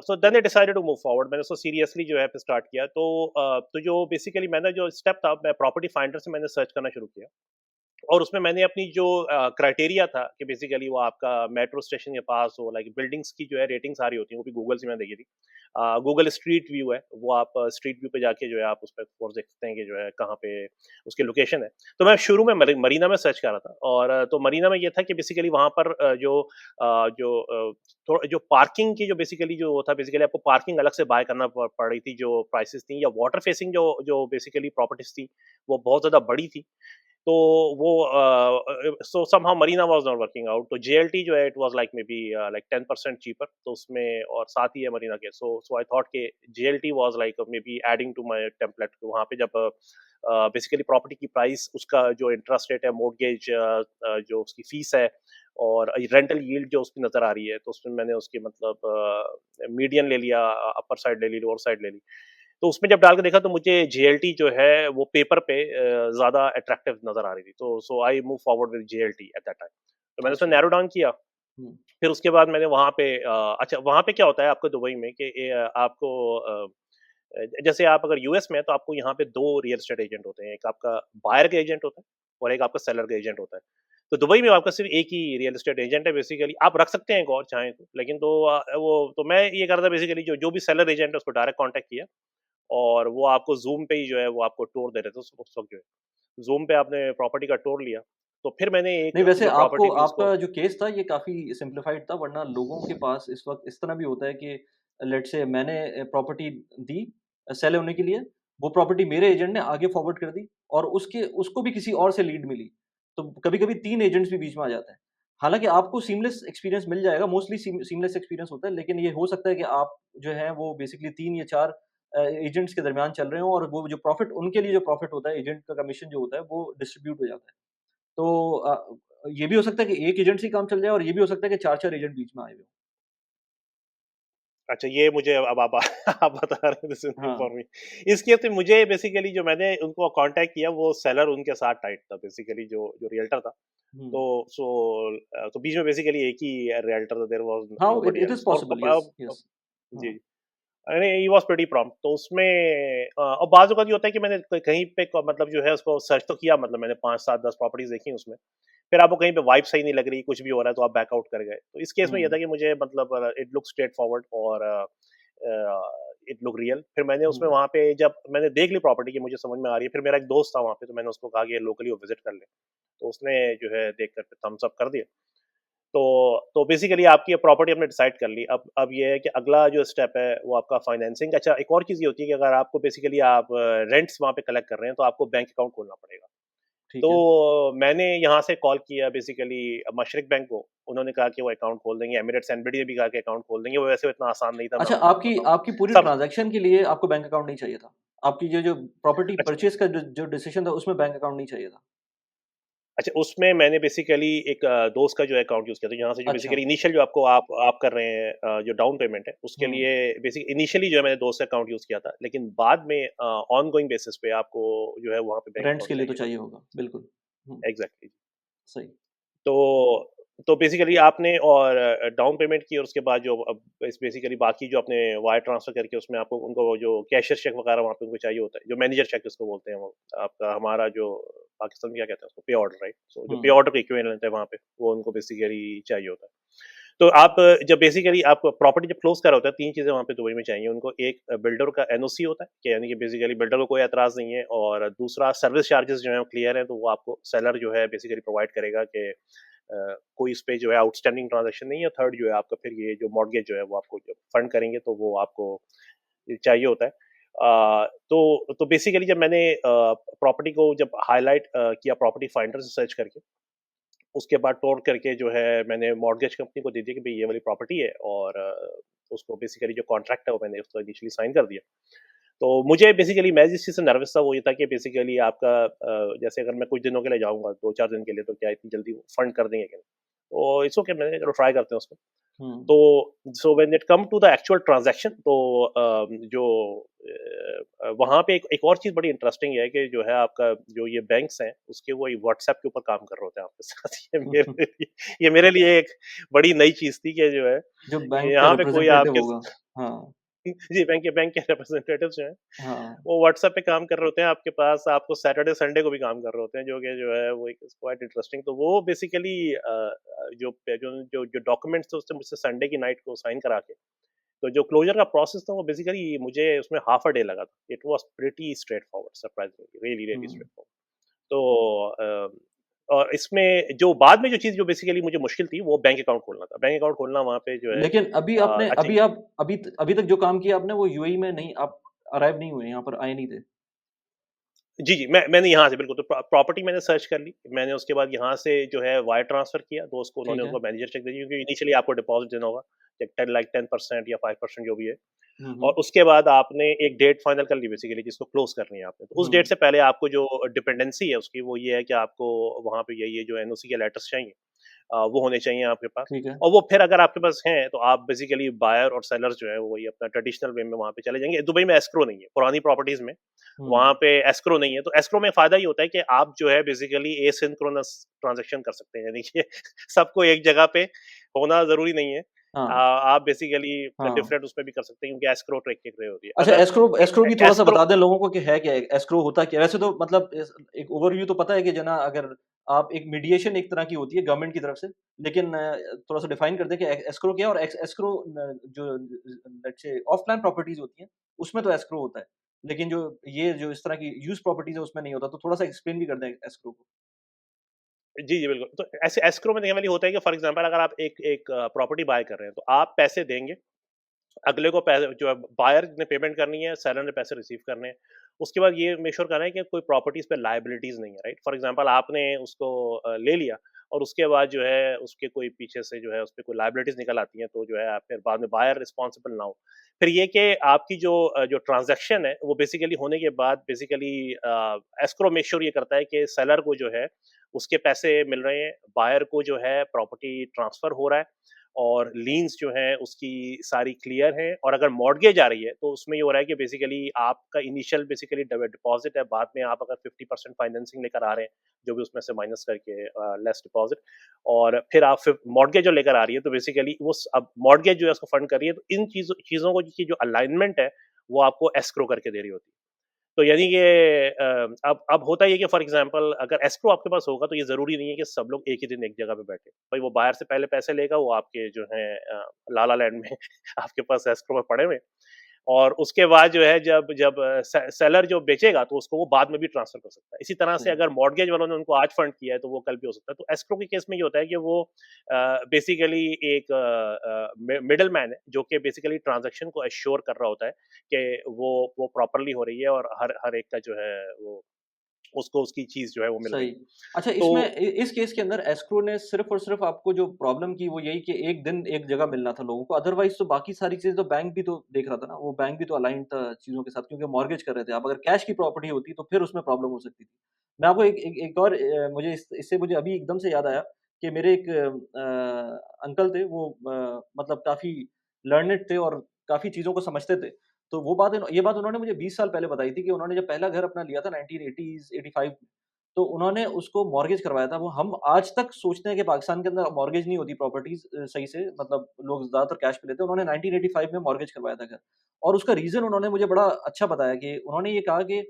so then I decided to move forward. मैंने उसको सीरियसली जो है फिर स्टार्ट किया। तो जो बेसिकली मैंने जो स्टेप था, मैं प्रॉपर्टी फाइंडर से मैंने सर्च करना शुरू किया, और उसमें मैंने अपनी जो क्राइटेरिया था कि बेसिकली वो आपका मेट्रो स्टेशन के पास हो, लाइक बिल्डिंग्स की जो है रेटिंग्स आ रही होती हैं, वो भी गूगल से मैंने देखी थी। गूगल स्ट्रीट व्यू है, वो आप स्ट्रीट व्यू पे जाके जो है आप उस पे फोर्स देख सकते हैं कि जो है कहाँ पे उसकी लोकेशन है। तो मैं शुरू में मरीना में सर्च कर रहा था, और तो मरीना में ये था कि बेसिकली वहाँ पर थोड़ा जो पार्किंग की जो बेसिकली जो था, बेसिकली आपको पार्किंग अलग से बाय करना पड़ रही थी, जो प्राइसेस थी, या वाटर फेसिंग जो जो बेसिकली प्रॉपर्टीज थी, वो बहुत ज़्यादा बड़ी थी। तो वो so somehow Marina was not working out, तो जेएलटी जो है it was like maybe like 10% cheaper, तो उसमें और साथ ही है मरीना के, सो आई थॉट कि JLT was like maybe adding to my template. वहाँ पे जब बेसिकली प्रॉपर्टी की प्राइस, उसका जो इंटरेस्ट रेट है, मॉर्गेज जो उसकी फीस है, और रेंटल यील्ड जो उसकी नज़र आ रही है, तो उसमें मैंने उसकी मतलब मीडियन ले लिया, अपर साइड ले ली, लोअर साइड ले ली। तो उसमें जब डाल के देखा, तो मुझे जेएलटी जो है वो पेपर पे ज़्यादा अट्रैक्टिव नज़र आ रही थी। तो so I move forward with JLT at that time. तो मैंने उसे अच्छा। नैरो डाउन किया। हुँ, फिर उसके बाद मैंने वहाँ पे अच्छा, वहाँ पे क्या होता है आपको दुबई में कि आपको जैसे आप अगर यूएस में हैं, तो आपको यहाँ पे 2 रियल एस्टेट एजेंट होते हैं। एक आपका बायर का एजेंट होता है, और एक आपका सेलर का एजेंट होता है। तो दुबई में आपका सिर्फ़ एक ही रियल एस्टेट एजेंट है बेसिकली। आप रख सकते हैं एक और चाहें तो, लेकिन तो मैं ये कर रहा था बेसिकली, जो जो भी सेलर एजेंट है उसको डायरेक्ट कॉन्टैक्ट किया, और वो आपको ज़ूम पे ही जो है वो आपको टूर दे रहे थे उस वक़्त जो है। ज़ूम पे आपने प्रॉपर्टी का टूर लिया, तो फिर मैंने एक नहीं वैसे जो आपको प्रॉपर्टी थी उसको। आपका जो केस था ये काफ़ी सिम्प्लिफाइड था वरना लोगों के पास इस वक़्त इस तरह भी होता है कि लेट्स से मैंने प्रॉपर्टी दी सेल होने के लिए, वो प्रॉपर्टी मेरे एजेंट ने आगे फॉरवर्ड कर दी और उसके उसको भी किसी और से लीड मिली। तो कभी-कभी 3 एजेंट्स भी बीच में आ जाते हैं। हालाँकि आपको सीमलेस एक्सपीरियंस मिल जाएगा, मोस्टली सीमलेस एक्सपीरियंस होता है, लेकिन ये हो सकता है कि आप जो है वो बेसिकली 3 या 4 एजेंट्स के दरमियान चल रहे हों और वो जो प्रॉफिट उनके लिए जो प्रॉफिट होता है, एजेंट का कमीशन जो होता है, वो डिस्ट्रीब्यूट हो जाता है। तो ये भी हो सकता है कि एक एजेंट से ही काम चल जाए और ये भी हो सकता है कि 4-4 एजेंट बीच में आए हुए हों। अच्छा, ये मुझे अब आप आप बता रहे हैं, दिस इज़ न्यू हाँ। For me. इस केस में मुझे बेसिकली जो मैंने उनको कॉन्टैक्ट किया, वो सेलर उनके साथ टाइट था बेसिकली, जो जो रियल्टर था। हुँ। तो तो बीच में बेसिकली एक ही रियल्टर था, देयर वाज़ हाँ, नोबडी इट इज़ एल्स। और पॉसिबल यस, अब यस। जी। हाँ। अरे ही वाज़ प्रीटी प्रॉम्प्ट। तो उसमें और बाज़ औक़ात ये होता है कि मैंने कहीं पे मतलब जो है उसको सर्च तो किया, मतलब मैंने 5, 7, 10 प्रॉपर्टीज़ देखी उसमें। फिर आपको कहीं पे वाइब सही नहीं लग रही, कुछ भी हो रहा है, तो आप बैक आउट कर गए। तो इस केस में ये हुँ, था कि मुझे मतलब इट लुक्स स्ट्रेट फॉरवर्ड, और इट लुक रियल। फिर मैंने उसमें हुँ। वहाँ पे जब मैंने देख ली प्रॉपर्टी, की मुझे समझ में आ रही है, फिर मेरा एक दोस्त था वहाँ पे, तो मैंने उसको कहा कि लोकली वो विज़िट कर ले। तो उसने जो है देख कर के थम्स अप कर दिया। तो बेसिकली आपकी प्रॉपर्टी आपने डिसाइड कर ली। अब ये है कि अगला जो स्टेप है वो आपका फाइनेंसिंग। अच्छा, एक और चीज़ ये होती है कि अगर आपको बेसिकली आप रेंट्स वहाँ पे कलेक्ट कर रहे हैं, तो आपको बैंक अकाउंट खोलना पड़ेगा। ठीक है। तो मैंने यहाँ से कॉल किया बेसिकली मशरिक बैंक को। उन्होंने कहा कि वो अकाउंट खोल देंगे। एमिरेट्स एनबीडी ने भी कहा कि अकाउंट खोल देंगे। वो वैसे इतना आसान नहीं था, मैं अच्छा आपको आपकी बताऊँ। आपकी पूरी सब ट्रांज़ैक्शन के लिए आपको बैंक अकाउंट नहीं चाहिए था? आपकी ये जो प्रॉपर्टी अच्छा। परचेज़ का जो जो डिसीज़न था उसमें बैंक अकाउंट नहीं चाहिए था? अच्छा, उसमें मैंने बेसिकली एक दोस्त का जो है अकाउंट यूज़ किया था, जहाँ से जो अच्छा। बेसिकली इनिशियल जो आपको आप कर रहे हैं, जो डाउन पेमेंट है, उसके हुँ। लिए बेसिक इनिशियली जो है मैंने दोस्त का अकाउंट यूज़ किया था, लेकिन बाद में ऑनगोइंग बेसिस पे आपको जो है वहाँ पे बैंक रेंट्स अकाउंट के लिए तो चाहिए चाहिए होता होगा, बिल्कुल। हुँ, है। एग्ज़ैक्टली। सही। तो तो बेसिकली आपने और डाउन पेमेंट की, और उसके बाद जो अब इस बेसिकली बाकी जो आपने वायर ट्रांसफर करके उसमें आपको उनको वो जो कैशियर चेक वगैरह वहाँ पे उनको चाहिए होता है, जो मैनेजर चेक जिसको बोलते हैं, वो आपका हमारा जो पाकिस्तान में क्या कहते हैं उसको, पे ऑर्डर, राइट? सो जो पे हुँ, ऑर्डर का इक्विवेलेंट है वहाँ पे, वो उनको बेसिकली चाहिए होता है। तो आप जब बेसिकली आप प्रॉपर्टी जब क्लोज़ कर रहे होते हैं, 3 चीज़ें वहाँ पे दुबई में चाहिए उनको। एक बिल्डर का एनओसी होता है, कि यानी कि बेसिकली बिल्डर को कोई एतराज़ नहीं है, और दूसरा सर्विस चार्जेज़ जो हैं वो क्लियर है, तो वो आपको सेलर जो है बेसिकली प्रोवाइड करेगा कि कोई इस पे जो है आउटस्टैंडिंग ट्रांज़ैक्शन नहीं है। थर्ड जो है आपका फिर ये जो मॉर्टगेज जो है वो आपको जब फंड करेंगे, तो वो आपको ये चाहिए होता है। तो बेसिकली जब मैंने प्रॉपर्टी को जब हाइलाइट किया प्रॉपर्टी फाइंडर से सर्च करके, उसके बाद टोर करके जो है मैंने मॉर्टगेज कंपनी को दे दिया कि भई ये वाली प्रॉपर्टी है, और उसको बेसिकली जो कॉन्ट्रैक्ट है वो मैंने उसको इनिशियली साइन कर दिया। तो मुझे बेसिकली मैं जिस चीज़ से नर्वस था वो ये था कि बेसिकली आपका जैसे अगर मैं कुछ दिनों के लिए जाऊँगा 2-4 दिन के लिए तो क्या इतनी जल्दी वो फंड कर देंगे क्या? तो इट्स ओके मैंने चलो ट्राई करते हैं उसको। हुँ। तो so when it come to the actual transaction तो जो वहाँ पे एक और चीज़ बड़ी इंटरेस्टिंग है कि जो है आपका जो ये बैंक्स हैं उसके वो व्हाट्सएप के ऊपर काम कर रहे होते हैं आपके साथ। ये मेरे लिए एक बड़ी नई चीज़ थी कि जो है जो बैंक का यहाँ पे कोई रिप्रेजेंटेटिव आपके होगा। हाँ, जी, बैंक के रिप्रेजेंटेटिव्स जो हैं, हाँ। वो व्हाट्सएप पे काम कर रहे होते हैं आपके पास, आपको सैटरडे, संडे को भी काम कर रहे होते हैं, जो कि जो है वो एक क्वाइट इंटरेस्टिंग तो वो बेसिकली जो डॉक्यूमेंट्स थे उससे मुझसे संडे की नाइट को साइन करा के, तो जो क्लोज़र का प्रोसेस था वो बेसिकली मुझे उसमें हाल्फ अ डे लगा था। It was pretty straight forward surprisingly, really hmm. Straight forward. तो और इसमें जो बाद में जो चीज़ जो बेसिकली मुझे मुश्किल थी, वो बैंक अकाउंट खोलना था। बैंक अकाउंट खोलना वहाँ पे जो है लेकिन अभी आपने आई थिंक अभी आप अभी तक जो काम किया आपने वो यूएई में नहीं आप अराइव नहीं हुए, यहाँ पर आए नहीं थे? जी, जी, मैंने यहाँ से बिल्कुल तो प्रॉपर्टी मैंने सर्च कर ली। मैंने उसके बाद यहाँ से जो है वायर ट्रांसफ़र किया, तो उसको उन्होंने ठीक है। उनको मैनेजर चेक दे दिया क्योंकि इनिशियली आपको डिपॉज़िट देना होगा, या 10% या 5% जो भी है। हुँ, और हुँ। उसके बाद आपने एक डेट फाइनल कर ली बेसिकली जिसको क्लोज़ करनी है आपने। तो उस डेट हुँ, से पहले आपको जो डिपेंडेंसी है उसकी वो ये है कि आपको वहाँ पे ये जो एनओसी के लेटर्स चाहिए वो होने चाहिए आपके पास। ठीक है। और वो फिर अगर आपके पास हैं तो आप बेसिकली बायर और सेलर जो है वो वही अपना ट्रेडिशनल वे में वहाँ पे चले जाएँगे। दुबई में एस्क्रो नहीं है, पुरानी प्रॉपर्टीज़ में हुँ। वहाँ पे एस्क्रो नहीं है। तो एस्क्रो में फ़ायदा ये होता है कि आप जो है बेसिकली एसिंक्रोनस ट्रांज़ैक्शन कर सकते हैं। यानी कि सबको एक जगह पे होना ज़रूरी नहीं है। हाँ, आप बेसिकली हाँ। डिफरेंट उसमें भी कर सकते हैं क्योंकि एस्क्रो ट्रिक एक वे होती है। अच्छा अगर एस्क्रो भी थोड़ा-सा एस्क्रो बता दें लोगों को कि है क्या? एस्क्रो होता क्या है? वैसे तो मतलब एक ओवरव्यू तो पता है कि जना अगर आप एक मीडिएशन एक तरह की होती है गवर्नमेंट की तरफ से, लेकिन थोड़ा-सा डिफाइन कर दें कि एस्क्रो क्या है और एस्क्रो जो लेट्स से ऑफ-प्लान प्रॉपर्टीज़ होती हैं, उसमें तो एस्क्रो होता है। लेकिन जो इस तरह की यूज़ प्रॉपर्टीज़ है उसमें नहीं होता, तो थोड़ा-सा एक्सप्लेन भी कर दें एस्क्रो को। जी, जी, बिल्कुल। तो ऐसे एस्क्रो में देखने वाली होता है कि फॉर एग्ज़ाम्पल अगर आप एक प्रॉपर्टी बाय कर रहे हैं, तो आप पैसे देंगे अगले को जो है बायर ने पेमेंट करनी है, सेलर ने पैसे रिसीव करने हैं। उसके बाद ये मेक श्योर करना है कि कोई प्रॉपर्टीज़ पे लायबिलिटीज़ नहीं है, राइट? फॉर एग्ज़ाम्पल आपने उसको ले लिया और उसके बाद जो है उसके कोई पीछे से जो है उसपे कोई लायबिलिटीज़ निकल आती हैं, तो जो है आप फिर बाद में बायर रिस्पॉन्सिबल ना हो। फिर ये कि आपकी जो ट्रांज़ैक्शन है, वो बेसिकली होने के बाद बेसिकली एस्क्रो मेक श्योर ये करता है कि सेलर को जो है उसके पैसे मिल रहे हैं, बायर को जो है प्रॉपर्टी ट्रांसफ़र हो रहा है और लीन्स जो हैं उसकी सारी क्लियर हैं और अगर मॉर्टगेज आ रही है तो उसमें ये हो रहा है कि बेसिकली आपका इनिशियल बेसिकली डिपॉजिट है बाद में आप अगर 50% फाइनेंसिंग लेकर आ रहे हैं जो भी उसमें से माइनस करके लेस डिपॉजिट और फिर आप फिर मॉर्टगेज जो लेकर आ रही है तो बेसिकली वो अब मॉर्टगेज जो है उसको फंड कर रही है तो इन चीज़ों को की जो अलाइनमेंट है वो आपको एस्क्रो करके दे रही होती है तो यानी कि अब होता ये है कि फॉर एग्ज़ाम्पल अगर एस्क्रो आपके पास होगा तो ये ज़रूरी नहीं है कि सब लोग एक ही दिन एक जगह पे बैठे। भाई वो बाहर से पहले पैसे लेगा, वो आपके जो हैं लाला लैंड में आपके पास एस्क्रो में पड़े हुए हैं और उसके बाद जो है जब जब सेलर जो बेचेगा तो उसको वो बाद में भी ट्रांसफ़र कर सकता है। इसी तरह से सही। अगर मॉर्टगेज वालों ने उनको आज फंड किया है तो वो कल भी हो सकता है। तो एस्क्रो के केस में ये होता है कि वो बेसिकली एक मिडलमैन है जो कि बेसिकली ट्रांज़ैक्शन को एश्योर कर रहा होता है कि वो प्रॉपर्ली हो रही है और हर हर एक का जो है वो उसको उसकी चीज़ जो है वो मिल रही सही। है। अच्छा तो इसमें इस केस के अंदर एस्क्रो ने सिर्फ़ और सिर्फ़ आपको जो प्रॉब्लम की वो यही कि एक दिन एक जगह मिलना था लोगों को, अदरवाइज़ तो बाकी सारी चीज़ें तो बैंक भी तो देख रहा था ना, वो बैंक भी तो अलाइन्ड था चीज़ों के साथ क्योंकि मॉर्गेज कर रहे थे। आप अगर कैश की प्रॉपर्टी होती तो फिर उसमें प्रॉब्लम हो सकती थी। मैं आपको एक और मुझे इससे मुझे अभी एकदम से याद आया कि मेरे एक अंकल थे वो मतलब काफ़ी लर्नेड थे और काफ़ी चीज़ों को समझते थे। तो ये बात उन्होंने मुझे 20 साल पहले बताई थी कि उन्होंने जब पहला घर अपना लिया था 1980s 85 तो उन्होंने उसको मॉर्गेज करवाया था। वो हम आज तक सोचते हैं कि पाकिस्तान के अंदर मॉर्गेज नहीं होती प्रॉपर्टीज़ सही से मतलब लोग ज़्यादातर कैश पे लेते हैं। उन्होंने 1985 में मॉर्गेज करवाया था घर और उसका रीज़न उन्होंने मुझे बड़ा अच्छा बताया कि उन्होंने ये कहा कि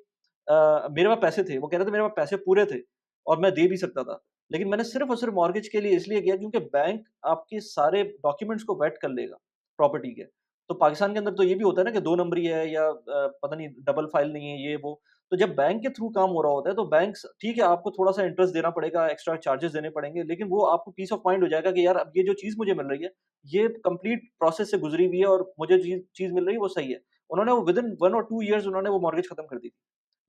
मेरे पास पैसे थे। वो कह रहे थे मेरे पास पैसे पूरे थे और मैं दे भी सकता था। लेकिन मैंने सिर्फ़ और सिर्फ़ मॉर्गेज के लिए इसलिए किया क्योंकि बैंक आपके सारे डॉक्यूमेंट्स को वेट कर लेगा प्रॉपर्टी के। तो पाकिस्तान के अंदर तो ये भी होता है ना कि 2 नंबरी है या पता नहीं डबल फाइल नहीं है ये वो। तो जब बैंक के थ्रू काम हो रहा होता है तो बैंक्स ठीक है आपको थोड़ा-सा इंटरेस्ट देना पड़ेगा, एक्स्ट्रा चार्जेज़ देने पड़ेंगे, लेकिन वो आपको पीस ऑफ माइंड हो जाएगा कि यार अब ये जो चीज़ मुझे मिल रही है, ये कंप्लीट प्रोसेस से गुज़री हुई है और मुझे चीज़ चीज़ मिल रही है वो सही है। उन्होंने वो विदिन 1 और 2 इयर्स उन्होंने वो मॉर्गेज खत्म कर दी थी।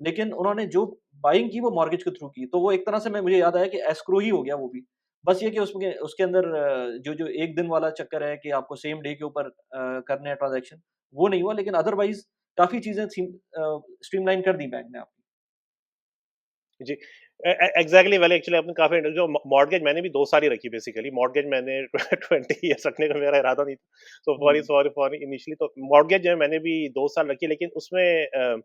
लेकिन उन्होंने जो बाइंग की वो मॉर्गेज के थ्रू की, तो वो एक तरह से मैं मुझे याद आया कि एस्क्रो ही हो गया वो भी। बस ये कि उसमें उसके अंदर जो 1 दिन वाला चक्कर है कि आपको सेम डे के ऊपर करने हैं ट्रांज़ैक्शन, वो नहीं हुआ लेकिन अदरवाइज़ काफ़ी चीज़ें स्ट्रीमलाइन कर दी बैंक ने आपकी। जी। एग्ज़ैक्टली वेल एक्चुअली आपने काफ़ी जो मॉर्टगेज मैंने भी 2 साल ही रखी बेसिकली। मॉर्टगेज मैंने 20 ईयर्स रखने का मेरा इरादा नहीं था। So sorry hmm, sorry for initially तो मॉर्टगेज जो है मैंने भी 2 साल रखी लेकिन उसमें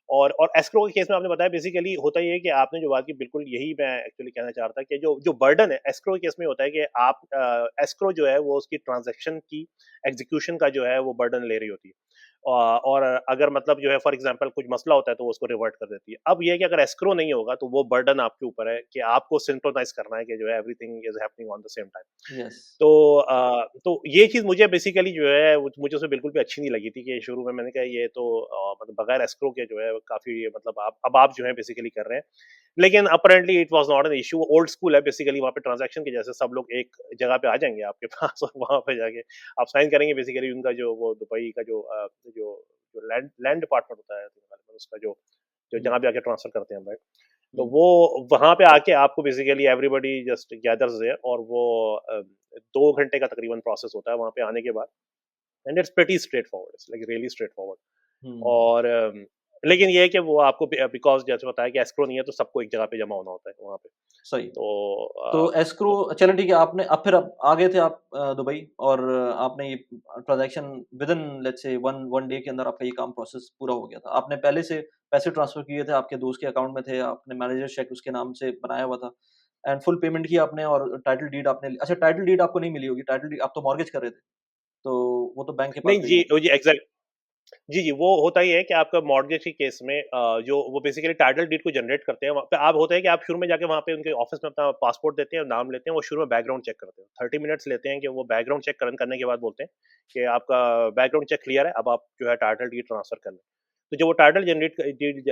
और एस्क्रो के केस में आपने बताया बेसिकली होता ये है कि आपने जो बात की बिल्कुल यही मैं एक्चुअली कहना चाह रहा था कि जो जो बर्डन है एस्क्रो के केस में होता है कि आप एस्क्रो जो है वो उसकी ट्रांज़ैक्शन की एग्ज़ीक्यूशन का जो है वो बर्डन ले रही होती है। और अगर मतलब जो है फॉर एग्जांपल कुछ मसला होता है तो वो उसको रिवर्ट कर देती है। अब ये है कि अगर एस्क्रो नहीं होगा तो वो बर्डन आपके ऊपर है कि आपको सिंक्रोनाइज़ करना है कि जो है everything is happening on the same time. Yes. तो ये चीज़ मुझे बेसिकली जो है मुझे उसमें बिल्कुल भी अच्छी नहीं लगी थी कि शुरू में मैंने कहा ये तो मतलब बगैर एस्क्रो के जो है काफ़ी मतलब आप जो है बेसिकली कर रहे हैं। लेकिन apparently it was not an issue old school है बेसिकली वहाँ पे ट्रांज़ैक्शन की जैसे सब लोग एक जगह पे आ जाएँगे आपके पास और वहाँ पे जाके आप साइन करेंगे बेसिकली उनका जो वो दुबई का जो जो लैंड लैंड डिपार्टमेंट होता है उसका जो जो हुँ, जहाँ पे आके ट्रांसफ़र करते हैं हम राइट? तो हुँ, वो वहाँ पे आके आपको basically everybody just gathers there और वो 2 घंटे का तकरीबन प्रोसेस होता है वहाँ पे आने के बाद and it's pretty straightforward it's like really straightforward. हुँ, और लेकिन ये है कि वो आपको बिकॉज़ जैसे बताया कि एस्क्रो नहीं है तो सबको एक जगह पे जमा होना होता है वहाँ पे। सही। तो तो एस्क्रो तो चलें ठीक है, आपने अब फिर अब आ गए थे आप दुबई और आपने ये transaction within let's say 1 day के अंदर आपका ये काम प्रोसेस पूरा हो गया था। आपने पहले से पैसे ट्रांसफ़र किए थे, आपके दोस्त के अकाउंट में थे, आपने मैनेजर चेक उसके नाम से बनाया हुआ था एंड फुल पेमेंट की आपने और टाइटल डीड आपने अच्छा टाइटल डीड आपको नहीं मिली होगी, टाइटल डीड आप तो मॉर्गेज कर रहे थे, तो वो तो बैंक के पास नहीं गई जी, होगी। जी एग्ज़ैक्ट जी, जी, वो होता ही है कि आपका मॉर्टगेज के केस में जो वो बेसिकली टाइटल डीड को जनरेट करते हैं, वहाँ पे आप होता है कि आप शुरू में जाके वहाँ पे उनके ऑफ़िस में अपना पासपोर्ट देते हैं, नाम लेते हैं, वो शुरू में बैकग्राउंड चेक करते हैं। 30 मिनट्स लेते हैं कि वो बैकग्राउंड चेक करने के बाद बोलते हैं कि आपका बैकग्राउंड चेक क्लियर है, अब आप जो है टाइटल डीड ट्रांसफ़र कर लें। तो जब वो टाइटल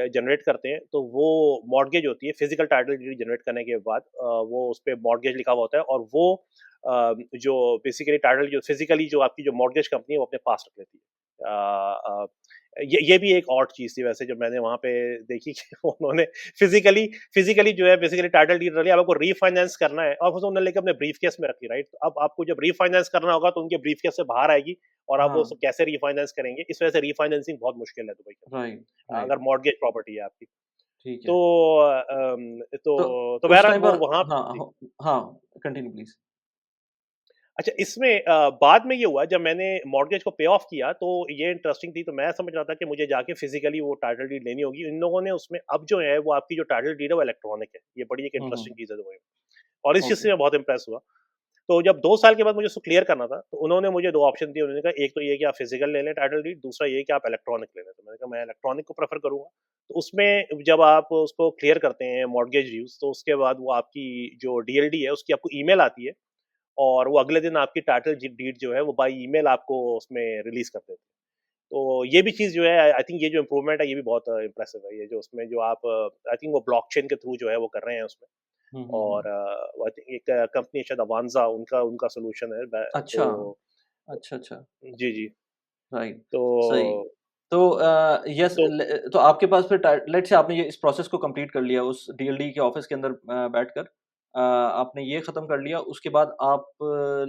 जनरेट करते हैं, तो वो मॉर्टगेज होती है, फिज़िकल टाइटल डीड जनरेट करने के बाद वो उसपे मॉर्टगेज लिखा हुआ होता है और वो जो बेसिकली टाइटल जो फिज़िकली जो आपकी जो मॉर्टगेज कंपनी है, वो अपने पास रख लेती है। ये भी एक ऑड चीज़ थी वैसे जो मैंने वहाँ पे देखी कि उन्होंने फिज़िकली फिज़िकली जो है बेसिकली टाइटल डीड रख लिया, अब आपको रीफाइनेंस करना है और उन्होंने लेके अपने ब्रीफ़केस में रखी, राइट? तो अब आपको जब रीफाइनेंस करना होगा तो उनके ब्रीफ़केस से बाहर आएगी और आप वो हाँ, उसको कैसे रीफाइनेंस करेंगे? इस वजह से रीफाइनेंसिंग बहुत मुश्किल है दुबई के राइट, अंदर, राइट, अगर मॉर्टगेज प्रॉपर्टी है आपकी। ठीक तो है। तो तो उस बहरहाल टाइम वो पर वहाँ हाँ, जी। हाँ, कंटिन्यू प्लीज़। अच्छा इसमें बाद में ये हुआ जब मैंने मॉर्टगेज को पे ऑफ किया तो ये इंटरेस्टिंग थी तो मैं समझ रहा था कि मुझे जाके फिजिकली वो टाइटल डीड लेनी होगी इन लोगों ने उसमें अब जो है वो आपकी जो टाइटल डीड है वो इलेक्ट्रॉनिक है ये बड़ी एक हुँ, इंटरेस्टिंग हुँ, चीज़ है दुबई में और इस चीज़ ओके, से मैं बहुत इंप्रेस हुआ तो जब 2 साल के बाद मुझे उसको क्लियर करना था तो उन्होंने मुझे 2 ऑप्शन दिए उन्होंने कहा एक तो ये कि आप फिजिकल ले लें टाइटल डीड दूसरा ये कि आप इलेक्ट्रॉनिक ले लें तो मैंने कहा मैं इलेक्ट्रॉनिक को प्रेफर करूंगा तो उसमें जब आप उसको क्लियर करते हैं मॉर्टगेज ड्यूज तो उसके बाद वो आपकी जो डीएलडी है उसकी आपको ईमेल आती है और वो अगले दिन आपकी टाइटल डीड जो है वो बाय ईमेल आपको उसमें रिलीज कर देते हैं। तो ये भी चीज़ जो है आई थिंक ये जो इम्प्रूवमेंट है ये भी बहुत इम्प्रेसिव है। ये जो उसमें जो आप आई थिंक वो ब्लॉकचेन के थ्रू जो है वो कर रहे हैं उसमें हुँ, हुँ, और हुँ। आई थिंक एक कंपनी शायद अवांजा उनका उनका सॉल्यूशन है अच्छा, तो अच्छा, अच्छा, जी, जी। राइट, तो सही। तो यस तो तो आपके पास फिर लेट्स से आपने ये इस प्रोसेस को कंप्लीट कर लिया उस डीएलडी के ऑफिस के अंदर बैठकर आपने ये खत्म कर लिया, उसके बाद आप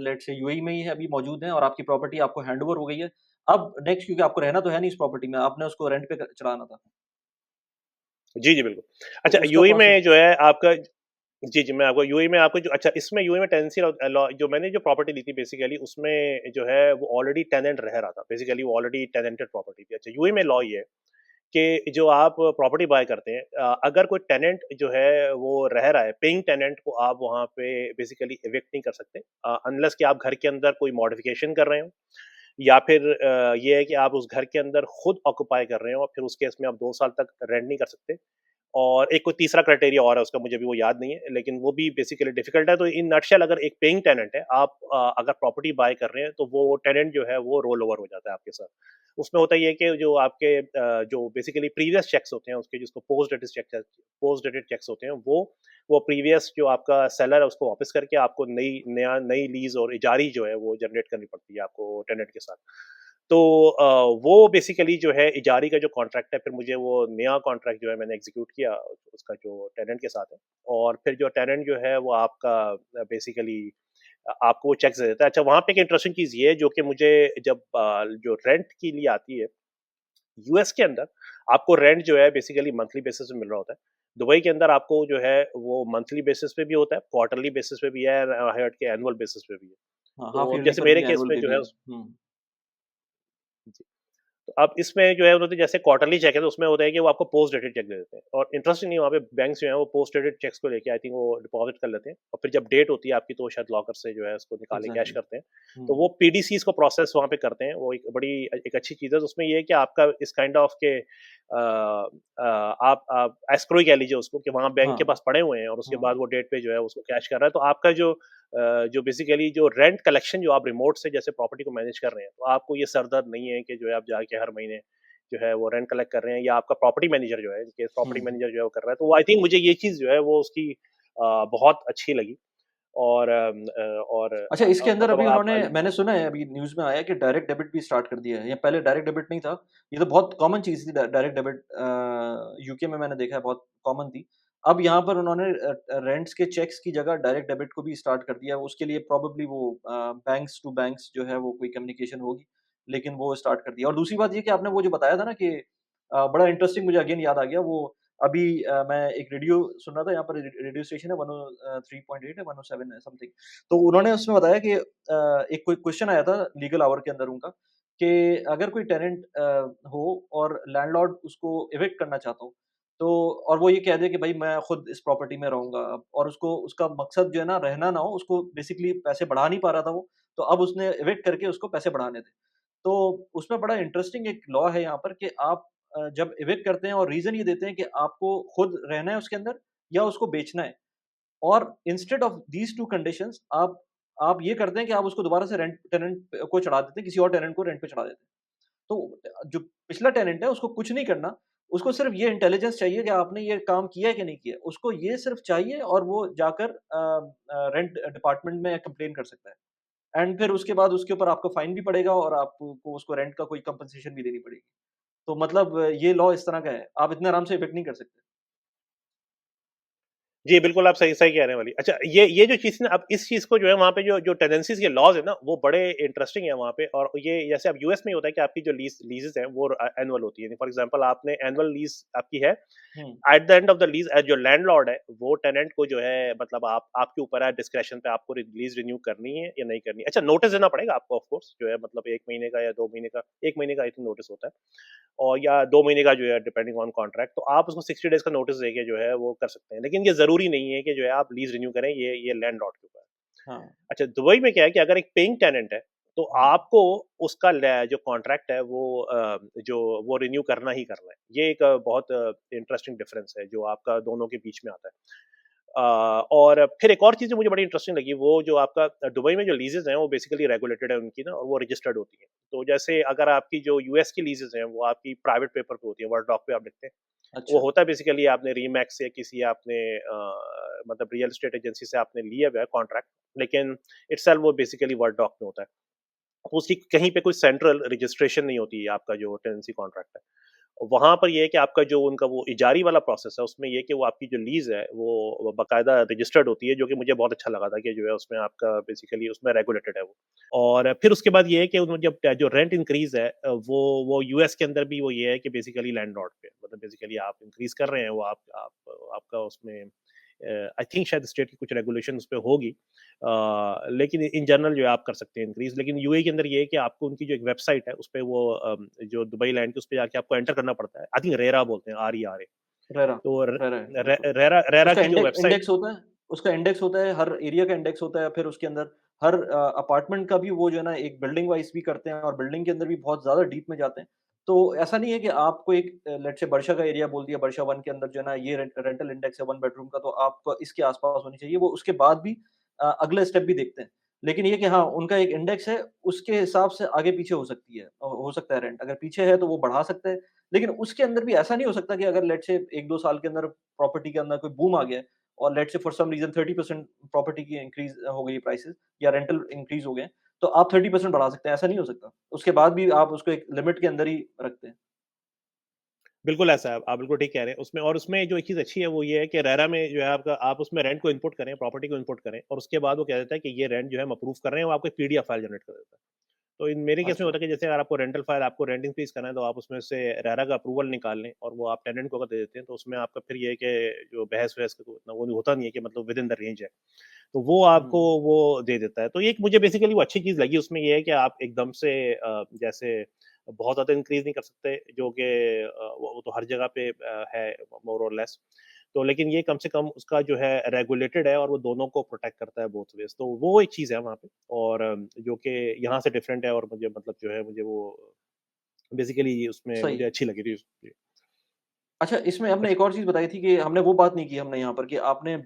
लेट्स से यूएई में ही है अभी मौजूद हैं और आपकी प्रॉपर्टी आपको हैंडओवर हो गई है। अब नेक्स्ट क्योंकि आपको रहना तो है नहीं इस प्रॉपर्टी में, आपने उसको रेंट पे चढ़ाना था। जी, जी, बिल्कुल। तो अच्छा उसका यूएई प्रोसेस में जो है आपका जी, जी, मैं आपको यूएई में आपको जो अच्छा इसमें यूएई में टेनेंसी लॉ जो मैंने जो प्रॉपर्टी ली थी बेसिकली उसमें जो है वो ऑलरेडी टेनेंट रह रहा था। बेसिकली वो ऑलरेडी टेनेंटेड प्रॉपर्टी थी। अच्छा यूएई में लॉ ये है कि जो आप प्रॉपर्टी बाय करते हैं अगर कोई टेनेंट जो है वो रह रहा है, पेइंग टेनेंट को आप वहाँ पे बेसिकली इविक्ट नहीं कर सकते अनलेस कि आप घर के अंदर कोई मॉडिफिकेशन कर रहे हो या फिर ये है कि आप उस घर के अंदर खुद ऑक्यूपाई कर रहे हो और फिर उस केस में आप 2 साल तक रेंट नहीं कर सकते। और एक कोई तीसरा क्राइटेरिया और है उसका मुझे भी वो याद नहीं है, लेकिन वो भी बेसिकली डिफिकल्ट है। तो इन नटशेल अगर एक पेइंग टेनेंट है, आप अगर प्रॉपर्टी बाय कर रहे हैं, तो वो टेनेंट जो है वो रोल ओवर हो जाता है आपके साथ। उसमें होता ये है कि जो आपके जो बेसिकली प्रीवियस चेक्स होते हैं उसके जिसको पोस्ट डेटेड चेक्स होते हैं, वो प्रीवियस जो आपका सेलर है उसको वापस करके आपको नई लीज़ और इजारी जो है वो जनरेट करनी पड़ती है आपको टेनेंट के साथ। तो वो बेसिकली जो है इजारी का जो कॉन्ट्रैक्ट है फिर मुझे वो नया कॉन्ट्रैक्ट जो है मैंने एग्जीक्यूट किया उसका जो टेनेंट के साथ है और फिर जो टेनेंट जो है वो आपका बेसिकली आपको वो चेक्स दे देता है। अच्छा वहाँ पे एक इंटरेस्टिंग चीज़ ये है जो कि मुझे जब जो रेंट के लिए आती है यूएस के अंदर आपको रेंट जो है बेसिकली मंथली बेसिस पे मिल रहा होता है। दुबई के अंदर आपको जो है वो मंथली बेसिस पे भी होता है, क्वार्टरली बेसिस पे भी है, हट के एनुअल बेसिस पे भी है। हाँ, हाफ तो ईयरली जैसे पर भी मेरे है, केस एनुअल में पे जो भी है है। हुँ। तो अब इसमें जो है उन्होंने जैसे क्वार्टरली चेक है तो उसमें होता है कि वो आपको पोस्ट डेटेड चेक दे देते हैं और इंटरेस्टिंग नहीं वहाँ पे बैंक्स जो है वो पोस्ट डेटेड चेक्स को लेके आई थिंक वो डिपॉजिट कर लेते हैं और फिर जब डेट होती है आपकी तो शायद लॉकर से जो है उसको निकाले कैश एग्ज़ैक्टली। करते हैं। तो हुँ। वो पीडीसीज को प्रोसेस वहाँ पे करते हैं, वो एक बड़ी एक अच्छी चीज़ है। तो उसमें ये है कि आपका इस काइंड ऑफ के आप एस्क्रो ही कह लीजिए उसको कि वहाँ बैंक हाँ। के पास पड़े हुए हैं और उसके हाँ। बाद वो डेट पे जो है उसको कैश कर रहा है। तो आपका जो बेसिकली जो रेंट कलेक्शन जो आप रिमोट से जैसे प्रॉपर्टी को मैनेज कर रहे हैं, तो आपको ये सरदर्द नहीं है कि जो है आप जाके हर महीने जो है वो रेंट कलेक्ट कर रहे हैं या आपका प्रॉपर्टी मैनेजर जो है, इनकेस प्रॉपर्टी हुँ। मैनेजर जो है वो कर रहा है। तो आई थिंक मुझे ये चीज़ जो है वो उसकी बहुत अच्छी लगी और अच्छा, इसके अंदर मतलब अभी आप उन्होंने मैंने सुना है अभी न्यूज़ में आया है कि डायरेक्ट डेबिट भी स्टार्ट कर दिया है। ये पहले डायरेक्ट डेबिट नहीं था। ये तो बहुत कॉमन चीज़ थी डायरेक्ट डेबिट यूके में मैंने देखा है बहुत कॉमन थी। अब यहाँ पर उन्होंने रेंट्स के चेक्स की जगह डायरेक्ट डेबिट को भी स्टार्ट कर दिया है। उसके लिए प्रोबेबली वो बैंक्स टू बैंक्स जो है वो कोई कम्युनिकेशन होगी, लेकिन वो स्टार्ट कर दिया। और दूसरी बात ये कि आपने वो जो बताया था ना कि बड़ा इंटरेस्टिंग मुझे अगेन याद आ गया वो अभी मैं एक रेडियो सुन रहा था यहाँ पर रेडियो स्टेशन है 103.8 है 107 है समथिंग। तो उन्होंने उसमें बताया कि एक कोई क्वेश्चन आया था लीगल आवर के अंदर उनका कि अगर कोई टेनेंट हो और लैंडलॉर्ड उसको इविक्ट करना चाहता हो, तो और वो ये कह दे कि भाई मैं खुद इस प्रॉपर्टी में रहूँगा अब और उसको उसका मकसद जो है ना रहना ना हो, उसको बेसिकली पैसे बढ़ा नहीं पा रहा था वो, तो अब उसने इविक्ट करके उसको पैसे बढ़ाने थे। तो उसमें बड़ा इंटरेस्टिंग एक लॉ है यहाँ पर कि आप जब इविक्ट करते हैं और रीज़न ये देते हैं कि आपको खुद रहना है उसके अंदर या उसको बेचना है। और इंस्टेड ऑफ दीज़ 2 कंडीशंस आप ये करते हैं कि आप उसको दोबारा से रेंट टेनेंट को चढ़ा देते हैं, किसी और टेनेंट को रेंट पे चढ़ा देते हैं। तो जो पिछला टेनेंट है उसको कुछ नहीं करना, उसको सिर्फ़ ये इंटेलिजेंस चाहिए कि आपने ये काम किया है कि नहीं किया है। उसको ये सिर्फ़ चाहिए और वो जाकर रेंट डिपार्टमेंट में कंप्लेन कर सकता है। एंड फिर उसके बाद उसके ऊपर आपको फाइन भी पड़ेगा और आपको उसको रेंट का कोई कंपनसेशन भी देनी पड़ेगी। तो मतलब ये लॉ इस तरह का है, आप इतने आराम से इविक्ट नहीं कर सकते। जी, बिल्कुल आप सही सही कह रहे हैं वाली। अच्छा ये जो चीज़ ना अब इस चीज़ को जो है वहाँ पे जो जो टेनेंसीज़ के लॉज़ है ना, वो बड़े इंटरेस्टिंग है वहाँ पे और ये जैसे अब यूएस में होता है कि आपकी जो लीज़ेज़ हैं वो एनुअल होती है। फॉर एग्ज़ाम्पल आपने एनुअल लीज़ आपकी है, हुँ। At the end of the lease जो लैंडलॉर्ड है, वो टेनेंट को जो है मतलब आपके ऊपर है डिस्क्रेशन पे आपको लीज़ रिन्यू करनी है या नहीं करनी है। अच्छा नोटिस देना पड़ेगा आपको ऑफ कोर्स जो है मतलब 1 महीने का या 2 महीने का 1 महीने का आई थिंक नोटिस होता है। और या 2 महीने का जो है डिपेंडिंग ऑन कॉन्ट्रैक्ट तो आप उसको 60 डेज़ का नोटिस देके जो है वो कर सकते हैं। लेकिन ये ज़रूरी नहीं है कि जो है आप लीज़ रिन्यू करें, ये लैंडलॉर्ड के ऊपर है। हाँ। अच्छा दुबई में क्या है कि अगर एक पेइंग टेनेंट है, तो हुँ। आपको उसका जो कॉन्ट्रैक्ट है वो रिन्यू करना ही करना है। ये एक बहुत इंटरेस्टिंग डिफरेंस है जो आपका दोनों के बीच में आता है। और फिर एक और चीज़ जो मुझे बड़ी इंटरेस्टिंग लगी वो जो आपका दुबई में जो लीज़ेज़ हैं वो बेसिकली रेगुलेटेड है उनकी ना और वो रजिस्टर्ड होती हैं। तो जैसे अगर आपकी जो यूएस की लीज़ेज़ हैं वो आपकी प्राइवेट पेपर पे होती है, वर्ड डॉक पे आप लिखते हैं। वो अच्छा। होता है बेसिकली आपने रीमैक्स से किसी आपने मतलब रियल एस्टेट एजेंसी से आपने लिया हुआ है कॉन्ट्रैक्ट, लेकिन इटसेल्फ वो बेसिकली वर्ड डॉक में होता है। उसकी कहीं पे कोई सेंट्रल रजिस्ट्रेशन नहीं होती है आपका जो टेनेंसी कॉन्ट्रैक्ट है। वहाँ पर ये है कि आपका जो उनका वो इजारी वाला प्रोसेस है, उसमें ये है कि वो आपकी जो लीज़ है, वो बाकायदा रजिस्टर्ड होती है, जो कि मुझे बहुत अच्छा लगा था कि जो है उसमें आपका बेसिकली उसमें रेगुलेटेड है वो। और फिर उसके बाद ये है कि उन्होंने जब जो रेंट इंक्रीज़ है वो यूएस के अंदर भी वो ये है कि बेसिकली लैंडलॉर्ड पे मतलब बेसिकली आप इंक्रीज़ कर रहे हैं, वो आपका उसमें आई थिंक शायद स्टेट की कुछ रेगुलेशन उस पे होगी। लेकिन इन जनरल जो है आप कर सकते हैं इंक्रीज़ लेकिन यूएई के अंदर ये है कि आपको उनकी जो एक वेबसाइट है, उसपे वो जो दुबई लैंड की उस पे जाके आपको एंटर करना पड़ता है। आई थिंक रेरा बोलते हैं, आर-ई-आर-ए रेरा, तो रेरा है, रे बिल्कुल। रेरा रेरा उसका की जो वेबसाइट इंडेक्स होता है, हर एरिया का इंडेक्स होता है, फिर उसके अंदर हर अपार्टमेंट का भी वो जो है ना एक बिल्डिंग वाइज़ भी करते हैं और बिल्डिंग के अंदर भी बहुत ज़्यादा डीप में जाते हैं। तो ऐसा नहीं है कि आपको एक लेट्स से बर्शा का एरिया बोल दिया, बर्शा 1 के अंदर जो है ना ये रेंटल इंडेक्स है 1 बेडरूम का तो आपको इसके आस-पास होनी चाहिए। वो उसके बाद भी अगले स्टेप भी देखते हैं। लेकिन ये कि हाँ, उनका एक इंडेक्स है, उसके हिसाब से आगे-पीछे हो सकती है हो सकता है रेंट। अगर पीछे है तो वो बढ़ा सकते हैं, लेकिन उसके अंदर भी ऐसा नहीं हो सकता कि अगर लेट्स से 1-2 साल के अंदर प्रॉपर्टी के अंदर कोई बूम आ गया है और let's say for some reason 30% property की इंक्रीज़ हो गई है प्राइसेज़ या रेंटल इंक्रीज़ हो गए हैं, तो आप 30% बढ़ा सकते हैं, ऐसा नहीं हो सकता। उसके बाद भी आप उसको एक लिमिट के अंदर ही रखते हैं। बिल्कुल ऐसा है, आप बिल्कुल ठीक कह रहे हैं। उसमें और उसमें जो एक चीज़ अच्छी है वो ये है कि रेरा में जो है आपका आप उसमें रेंट को इनपुट करें, प्रॉपर्टी को इनपुट करें और उसके बाद वो कह देता है कि ये रेंट जो है हम अप्रूव कर रहे हैं, वो आपको एक पीडीएफ फाइल जनरेट कर देता है। तो इन मेरे केस में अच्छा। होता है कि जैसे अगर आपको रेंटल फाइल आपको रेंट इंक्रीज़ करना है, तो आप उसमें से रेरा का अप्रूवल निकाल लें और वो आप टेनेंट को अगर दे देते हैं, तो उसमें आपका फिर ये है कि जो बहस-वहस का उतना वो होता नहीं है कि मतलब विदिन द रेंज है। तो वो आपको हुँ। वो दे देता है। तो एक मुझे बेसिकली वो अच्छी चीज़ लगी उसमें ये है कि आप एकदम से जैसे बहुत ज़्यादा इंक्रीज़ नहीं कर सकते जो कि वो तो हर जगह पे है मोर और लेस। तो लेकिन ये कम से कम उसका जो है रेगुलेटेड है और वो दोनों को प्रोटेक्ट करता है बोथ वेज़। तो वो एक चीज़ है वहाँ पे और जो कि यहाँ से डिफरेंट है और मुझे मतलब जो है मुझे वो बेसिकली उसमें सही मुझे है। अच्छी लगी थी। जी। अच्छा, इसमें आपने एक और चीज़ बताई थी कि हमने वो बात नहीं की हमने यहाँ पर कि आपने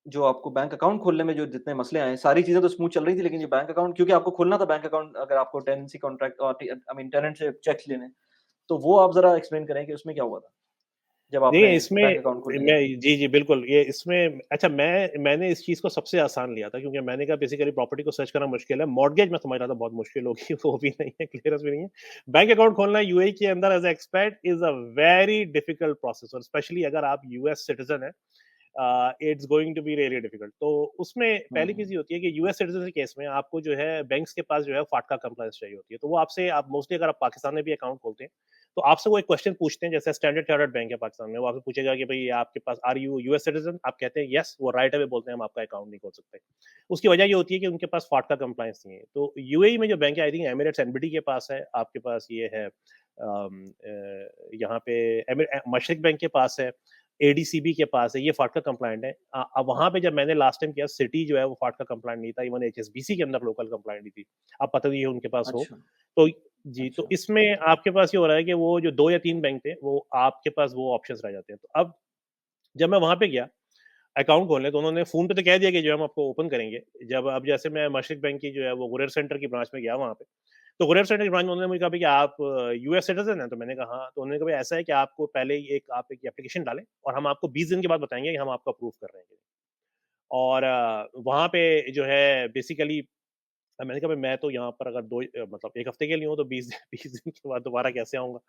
जो आपको बैंक अकाउंट खोलने में जो जितने मसले आए, सारी चीज़ें तो स्मूथ चल रही थी, लेकिन ये बैंक अकाउंट क्योंकि आपको खोलना था बैंक अकाउंट अगर आपको टेनेंसी कॉन्ट्रैक्ट और आई मीन टेनेंट से चेक्स लेने, तो वो आप ज़रा एक्सप्लेन करें कि उसमें क्या हुआ था? जब आपने देखिए, इसमें बैंक अकाउंट खोलने मैं गए? जी, जी, बिल्कुल, ये इसमें अच्छा मैंने इस चीज़ को सबसे आसान लिया था क्योंकि मैंने कहा बेसिकली प्रॉपर्टी को सर्च करना मुश्किल है, मॉर्टगेज मैं समझ रहा था बहुत मुश्किल होगी, वो भी नहीं है, क्लियरेंस भी नहीं है। बैंक अकाउंट खोलना यूएई के अंदर as a expat is a very difficult process और स्पेशली अगर आप यूएस सिटिज़न हैं it's going to be really difficult. तो उसमें हुँ, पहली चीज़ हुँ। ये होती है कि यूएस सिटीज़न के केस में आपको जो है बैंक्स के पास जो है फाटका कंप्लायंस चाहिए होती है। तो वो आपसे आप मोस्टली अगर आप पाकिस्तान में भी अकाउंट खोलते हैं, तो आपसे वो एक क्वेश्चन पूछते हैं जैसे स्टैंडर्ड चार्टर्ड बैंक है पाकिस्तान में, वो आपसे पूछेगा कि भई आपके पास आर यू यूएस सिटीज़न? आप कहते हैं येस, वो राइट अवे बोलते हैं हम आपका अकाउंट नहीं खोल सकते। उसकी वजह ये होती है कि उनके पास फाटका कंप्लायंस नहीं है। तो यूएई में जो बैंक है आई थिंक एमिरेट्स एनबीडी के पास है, आपके पास ये है यहाँ पे मशरिक बैंक के पास है, एडीसीबी के पास है, ये फाटका कंप्लायंट है। अब वहाँ पे जब मैंने लास्ट टाइम किया सिटी जो है वो फाटका कंप्लायंट नहीं था, इवन एचएसबीसी के अंदर लोकल कंप्लायंट नहीं थी। अब पता नहीं है उनके पास हो। अच्छा, तो जी, तो अच्छा। इसमें आपके पास ये हो रहा है कि वो जो 2 या 3 बैंक थे, वो आपके पास वो ऑप्शंस रह जाते हैं। तो अब जब मैं वहाँ पे गया अकाउंट खोलने तो उन्होंने फ़ोन पे तो कह दिया कि जो है हम आपको ओपन करेंगे। जब अब जैसे मैं मशरिक बैंक की जो है वो गुरेर सेंटर की ब्रांच में गया वहाँ पे, तो गुरेर सेंटर की ब्रांच में उन्होंने मुझे कहा भई कि आप यूएस सिटिज़न हैं? तो मैंने कहा हाँ। तो उन्होंने कहा भई ऐसा है कि आपको पहले ही आप एक एप्लीकेशन डालें और हम आपको 20 दिन के बाद बताएँगे कि हम आपको अप्रूव कर रहे हैं। और वहाँ पे जो है बेसिकली मैंने कहा भाई मैं तो यहाँ पर अगर मतलब 1 हफ्ते के लिए हूँ तो 20 20 दिन के बाद दोबारा कैसे आऊँगा?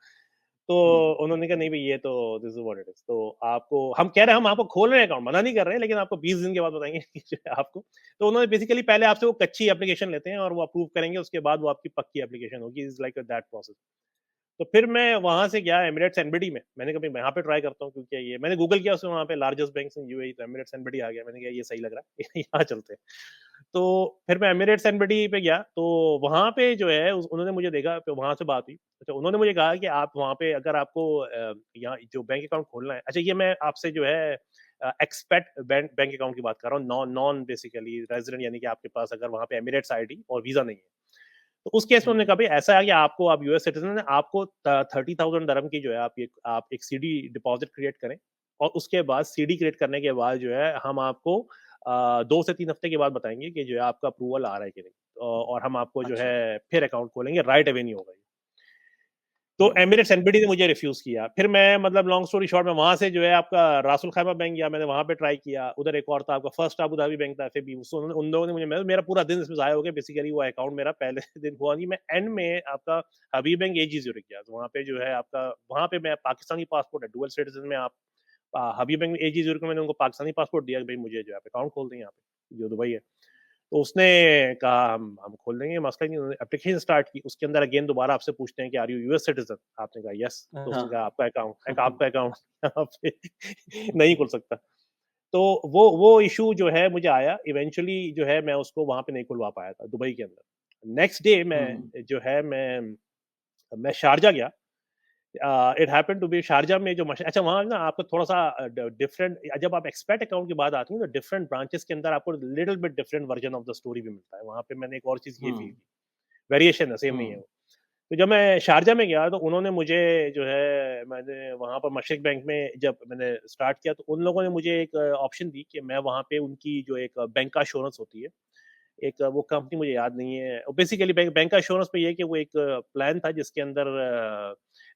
तो हुँ, उन्होंने कहा नहीं भई ये तो this is what it is. तो आपको हम कह रहे हैं हम आपको खोल रहे हैं अकाउंट, मना नहीं कर रहे हैं लेकिन आपको 20 दिन के बाद बताएँगे कि जो है आपको तो उन्होंने बेसिकली पहले आपसे वो कच्ची एप्लीकेशन लेते हैं और वो अप्रूव करेंगे उसके बाद वो आपकी पक्की एप्लीकेशन होगी इज़ लाइक दैट प्रोसेस। तो फिर मैं वहाँ से गया एमिरेट्स एनबीडी में। मैंने कहा भई मैं यहाँ पे ट्राई करता हूँ क्योंकि ये मैंने गूगल किया उसमें वहाँ पे लार्जेस्ट बैंक्स इन यूएई तो एमिरेट्स एनबीडी आ गया। मैंने कहा ये सही लग रहा है यहाँ चलते हैं। तो फिर मैं एमिरेट्स एनबीडी पे गया तो वहाँ पे जो है उन्होंने मुझे देखा तो वहाँ से बात हुई। अच्छा उन्होंने मुझे कहा कि आप वहाँ पे अगर आपको यहाँ जो बैंक अकाउंट खोलना है अच्छा ये मैं आपसे जो है एक्सपेट बैंक बैंक अकाउंट की बात कर रहा हूँ नॉन नॉन बेसिकली रेज़िडेंट यानी कि आपके पास अगर वहाँ पे एमिरेट्स आईडी और वीज़ा नहीं है। तो उस केस में हुँ, उन्होंने हुँ। कहा भई ऐसा है कि आपको आप यूएस सिटीज़न हैं, आपको 30,000 दिरहम की जो है आप एक सीडी डिपॉज़िट क्रिएट करें और उसके बाद सीडी क्रिएट करने के बाद जो है हम आपको 2 से 3 हफ्ते के बाद बताएँगे कि जो है आपका अप्रूवल आ रहा है कि नहीं। और हम आपको जो अच्छा। है फिर अकाउंट खोलेंगे, राइट अवे नहीं होगा ये। तो हुँ, एमिरेट्स एनबीडी ने मुझे रिफ्यूज़ किया। फिर मैं मतलब लॉन्ग स्टोरी शॉर्ट में वहाँ से जो है आपका रासुल खैमा बैंक गया, मैंने वहाँ पे ट्राई किया। उधर एक और था आपका फर्स्ट अबू धाबी बैंक था एफएबी सो उन लोगों ने मुझे मेरा पूरा दिन इसमें ज़ाया हो गया बेसिकली वो अकाउंट मेरा पहले दिन हुआ नहीं। मैं एंड में आपका हबीब बैंक एजी ज़ूरिक गया। तो वहाँ पे जो है आपका वहाँ पे मैं पाकिस्तानी पासपोर्ट है, डुअल सिटीज़न में आप हबीब बैंक एजी ज़ूरिक में मैंने उनको पाकिस्तानी पासपोर्ट दिया कि भई मुझे जो है अकाउंट खोल दें यहाँ पे, जो दुबई है। तो उसने कहा हम खोल देंगे मसला ही नहीं उन्होंने एप्लीकेशन स्टार्ट की उसके अंदर अगेन दोबारा आपसे पूछते हैं कि आर यू यूएस सिटीजन आपने कहा यस तो उसने कहा हाँ। आपका अकाउंट यहाँ पे नहीं खुल सकता तो वो इशू जो है मुझे आया इवेंचुअली जो है मैं उसको वहां पे नहीं खुलवा पाया था दुबई के अंदर नेक्स्ट डे मैं हुँ, जो है मैं शारजा गया it happened to be Sharjah में जो अच्छा वहाँ ना आपको थोड़ा-सा डिफरेंट जब आप एक्सपेट अकाउंट की बात आती है तो डिफरेंट ब्रांचेस के अंदर आपको little bit different version of the story भी मिलता है। वहाँ पे मैंने एक और चीज़ ये फ़ील हुँ, की, वेरिएशन है, सेम नहीं है हुँ। वो। तो जब मैं शारजा में गया तो उन्होंने मुझे जो है मैंने वहाँ पर मशरिक बैंक में जब मैंने स्टार्ट किया तो उन लोगों ने मुझे एक ऑप्शन दी कि मैं वहाँ पे उनकी जो एक बैंक का एश्योरेंस होती है एक वो कंपनी मुझे याद नहीं है। बेसिकली बैंक का एश्योरेंस में ये है कि वो एक प्लान था जिसके अंदर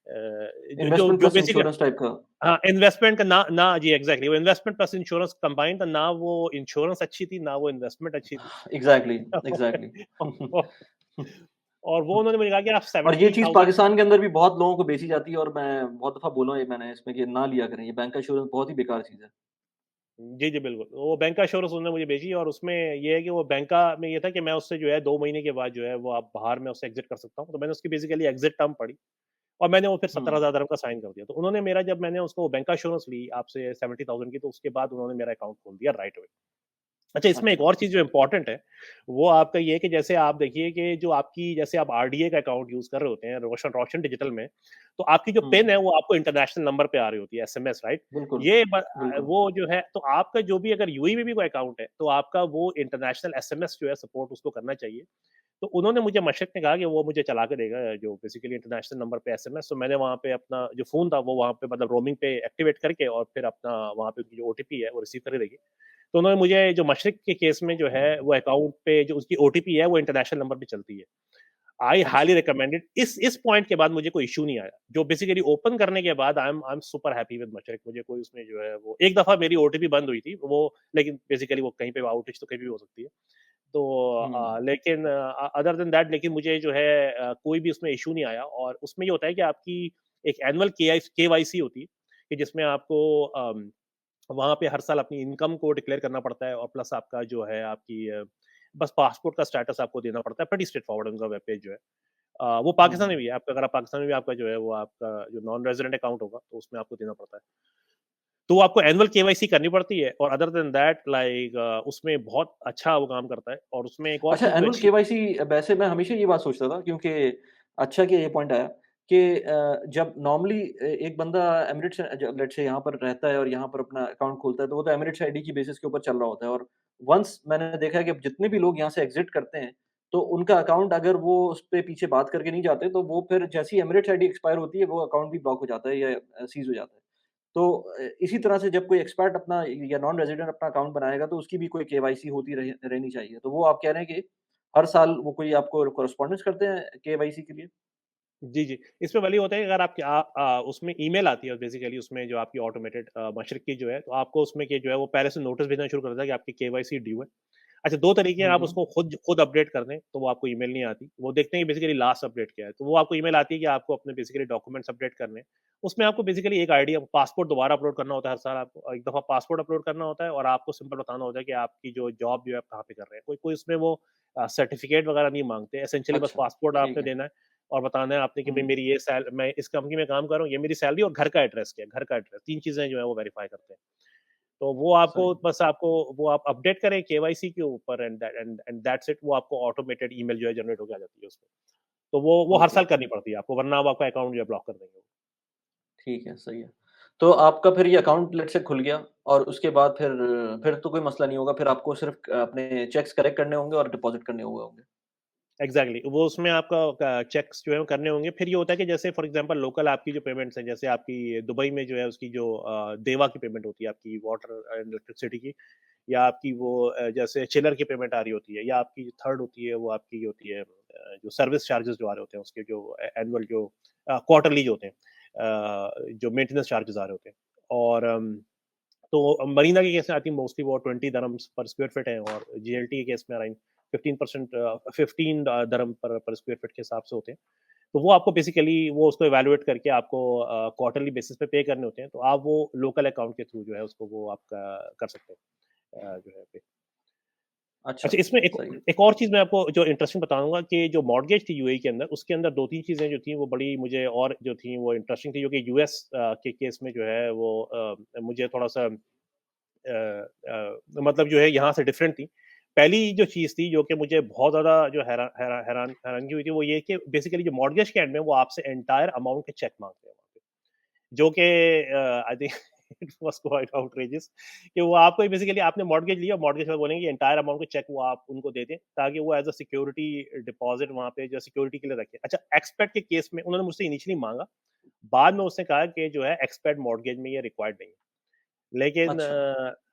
जो जो इन्वेस्टमेंट जो प्लस बेसिकली इंश्योरेंस टाइप का। हाँ, इन्वेस्टमेंट का ना ना जी एग्ज़ैक्टली वो इन्वेस्टमेंट प्लस इंश्योरेंस कंबाइंड था, ना वो इंश्योरेंस अच्छी थी, ना वो इन्वेस्टमेंट अच्छी थी। Exactly, exactly. और वो उन्होंने मुझे कहा कि आप और ये चीज़ 70,000 पाकिस्तान के अंदर भी बहुत लोगों को बेची जाती है और मैं बहुत दफ़ा बोला है मैंने इसमें कि ना लिया करें, ये बैंक का इंश्योरेंस बहुत ही बेकार चीज़ है। जी, जी, बिल्कुल। वो बैंक का एश्योरेंस उन्होंने मुझे भेजी और उसमें ये है कि वो बैंक का में ये था कि मैं उससे जो है 2 महीने के बाद जो है वो आप बाहर मैं उससे एग्ज़िट कर सकता हूँ। तो मैंने उसकी बेसिकली एग्ज़िट टर्म पढ़ी और मैंने वो फिर हुँ, 17,000 dirham का साइन कर दिया। तो उन्होंने मेरा जब मैंने उसको बैंक का एश्योरेंस ली आपसे 70,000 की, तो उसके बाद उन्होंने मेरा अकाउंट खोल दिया राइट अवे। अच्छा, इसमें एक अच्छा। और चीज़ जो इम्पोर्टेंट है, वो आपका ये है कि जैसे आप देखिए कि जो आपकी जैसे आप आरडीए का अकाउंट यूज़ कर रहे होते हैं रोशन रोशन डिजिटल में, तो आपकी जो पिन हुँ, है वो आपको इंटरनेशनल नंबर पे आ रही होती है, एसएमएस, राइट? बिल्कुल, ये बिल्कुल। वो जो है तो आपका जो भी अगर यूएई में भी कोई अकाउंट है, तो आपका वो इंटरनेशनल एसएमएस जो है सपोर्ट उसको करना चाहिए। तो उन्होंने मुझे मशरक़ ने कहा कि वो मुझे चला के देगा जो बेसिकली इंटरनेशनल नंबर पे एसएमएस, तो मैंने वहाँ पे अपना जो फ़ोन था वो वहाँ पे मतलब रोमिंग पे एक्टिवेट करके और फिर अपना वहाँ पे उनकी जो ओटीपी है वो रिसीव करके देगी। तो उन्होंने मुझे जो मशरिक के केस में जो है वो अकाउंट पे जो उसकी ओटीपी है वो इंटरनेशनल नंबर पे चलती है। आई हाइली अच्छा। रिकमेंडेड इस पॉइंट के बाद मुझे कोई इश्यू नहीं आया। जो बेसिकली ओपन करने के बाद I am super happy with Mashreq मुझे कोई उसमें जो है वो एक दफ़ा मेरी ओटीपी बंद हुई थी वो लेकिन बेसिकली वो कहीं पे आउटेज तो कहीं भी हो सकती है। तो हुँ, लेकिन अदर देन दैट लेकिन मुझे जो है कोई भी उसमें इश्यू नहीं आया और उसमें ये होता है कि आपकी एक एनुअल केवाईसी होती है कि जिसमें आपको वहाँ पे हर साल अपनी इनकम को डिक्लेयर करना पड़ता है और प्लस आपका जो है आपकी बस पासपोर्ट का स्टेटस आपको देना पड़ता है, प्रीटी स्ट्रेट फॉरवर्ड उनका वेब पेज जो है। वो पाकिस्तान में हुँ। भी है, आपका अगर आप पाकिस्तान में भी आपका जो है वो आपका जो नॉन रेज़िडेंट अकाउंट होगा, तो उसमें आपको देना पड़ता है। तो वो आपको एनुअल केवाईसी करनी पड़ती है और अदर देन दैट लाइक उसमें बहुत अच्छा वो काम करता है और उसमें एक और अच्छा, चीज़ जो एनुअल अच्छी केवाईसी वैसे मैं हमेशा ये बात सोचता था क्योंकि अच्छा कि ये पॉइंट आया कि जब नॉर्मली एक बंदा एमिरेट्स लेट्स से यहाँ पर रहता है और यहाँ पर अपना अकाउंट खोलता है, तो वो तो एमिरेट्स आईडी की बेसिस के ऊपर चल रहा होता है और वन्स मैंने देखा है कि जितने भी लोग यहाँ से एग्ज़िट करते हैं, तो उनका अकाउंट अगर वो उस पे पीछे बात करके नहीं जाते, तो वो फिर जैसे ही एमिरेट्स आईडी एक्सपायर होती है, वो अकाउंट भी ब्लॉक हो जाता है या सीज़ हो जाता है। तो इसी तरह से जब कोई एक्सपर्ट अपना या नॉन रेज़िडेंट अपना अकाउंट बनाएगा, तो उसकी भी कोई केवाईसी होती रहनी चाहिए। तो वो आप कह रहे हैं कि हर साल वो कोई आपको कॉरेस्पॉन्डेंस करते हैं केवाईसी के लिए? जी, जी। इसमें वही होता है कि अगर आपके उसमें ईमेल आती है बेसिकली उसमें जो आपकी ऑटोमेटेड मशरिक की जो है, तो आपको उसमें कि जो है वो पहले से नोटिस भेजना शुरू कर देता है कि आपकी केवाईसी ड्यू है। अच्छा 2 तरीके हैं हुँ, आप हुँ। उसको खुद खुद अपडेट कर दें, तो वो आपको ईमेल नहीं आती। वो देखते हैं कि बेसिकली लास्ट अपडेट क्या है, तो वो आपको ईमेल आती है कि आपको अपने बेसिकली डॉक्यूमेंट्स अपडेट करने हैं। उसमें आपको बेसिकली एक आईडी पासपोर्ट दोबारा अपलोड करना होता है हर साल आपको और एक दफ़ा पासपोर्ट अपलोड करना होता है और आपको सिंपल बताना होता है कि आपकी जो जॉब जो है आप कहाँ पे कर रहे हैं। कोई कोई उसमें वो सर्टिफिकेट वगैरह नहीं माँगते, एसेंशियली बस अच्छा, पासपोर्ट ठीक आपने है। देना है और बताना है आपने कि भई हुँ, मेरी ये मैं इस कंपनी में काम कर रहा हूँ, ये मेरी सैलरी और घर का एड्रेस क्या है, घर का एड्रेस 3 चीज़ें जो है वो वेरीफाई करते हैं। तो वो आपको सही। बस आपको वो आप अपडेट करें केवाईसी के ऊपर एंड दैट्स इट वो आपको ऑटोमेटेड ईमेल जो है जनरेट होके आ जाती है उसमें। तो वो हर ओके, साल करनी पड़ती है आपको वरना वो आपका अकाउंट जो है ब्लॉक कर देंगे वो। ठीक है, सही है। तो आपका फिर ये अकाउंट लेट्स से खुल गया और उसके बाद फिर तो कोई मसला नहीं होगा, फिर आपको सिर्फ़ अपने चेक्स कलेक्ट करने होंगे और डिपॉज़िट करने हुए होंगे। एग्ज़ैक्टली वो उसमें आपका चेक्स जो है वो करने होंगे। फिर ये होता है कि जैसे फॉर एग्ज़ाम्पल लोकल आपकी जो पेमेंट्स हैं, जैसे आपकी दुबई में जो है उसकी जो देवा की पेमेंट होती है आपकी वाटर एंड इलेक्ट्रिसिटी की या आपकी वो जैसे चिलर की पेमेंट आ रही होती है या आपकी थर्ड होती है वो आपकी ये होती है जो सर्विस चार्जेज़ जो आ रहे होते हैं उसके जो एनुअल जो क्वार्टरली जो होते हैं जो मेंटेनेंस चार्जेज़ आ रहे होते हैं। और तो मरीना के केस में आई थिंक मोस्टली वो 20 दिरहम्स पर स्क्वायर फीट है और जीएलटी के केस में अराउंड 15% 15 दिरहम पर स्क्वायर फीट के हिसाब से होते हैं। तो वो आपको बेसिकली वो उसको इवैल्यूएट करके आपको क्वार्टरली बेसिस पे पे करने होते हैं। तो आप वो लोकल अकाउंट के थ्रू जो है उसको वो आपका कर सकते हैं जो है पे। अच्छा, अच्छा इसमें एक सही है। एक और चीज़ मैं आपको जो इंटरेस्टिंग बताऊँगा कि जो मॉर्टगेज थी यूएई के अंदर, उसके अंदर 2-3 चीज़ें जो थी वो बड़ी मुझे और जो थी वो इंटरेस्टिंग थी, जो कि यूएस के केस में जो है वो मुझे थोड़ा-सा मतलब जो है यहाँ से डिफरेंट थी। पहली जो चीज़ थी जो कि मुझे बहुत ज़्यादा जो हैरानगी हुई थी वो ये कि बेसिकली जो मॉर्टगेज के एंड में वो आपसे एंटायर अमाउंट के चेक माँगते हैं वहाँ पे। जो कि I think it was quite outrageous कि वो आपको बेसिकली आपने मॉर्टगेज लिया, मॉर्टगेज में बोलेंगे एंटायर अमाउंट का चेक वो आप उनको दे दें, ताकि वो एज़ अ सिक्योरिटी डिपॉज़िट वहाँ पे जो सिक्योरिटी के लिए रखें। अच्छा एक्सपेक्ट के केस में उन्होंने मुझसे इनिशियली माँगा, बाद में उसने कहा कि जो है एक्सपेक्ट मॉर्टगेज में ये रिक्वायर्ड नहीं है। लेकिन अच्छा,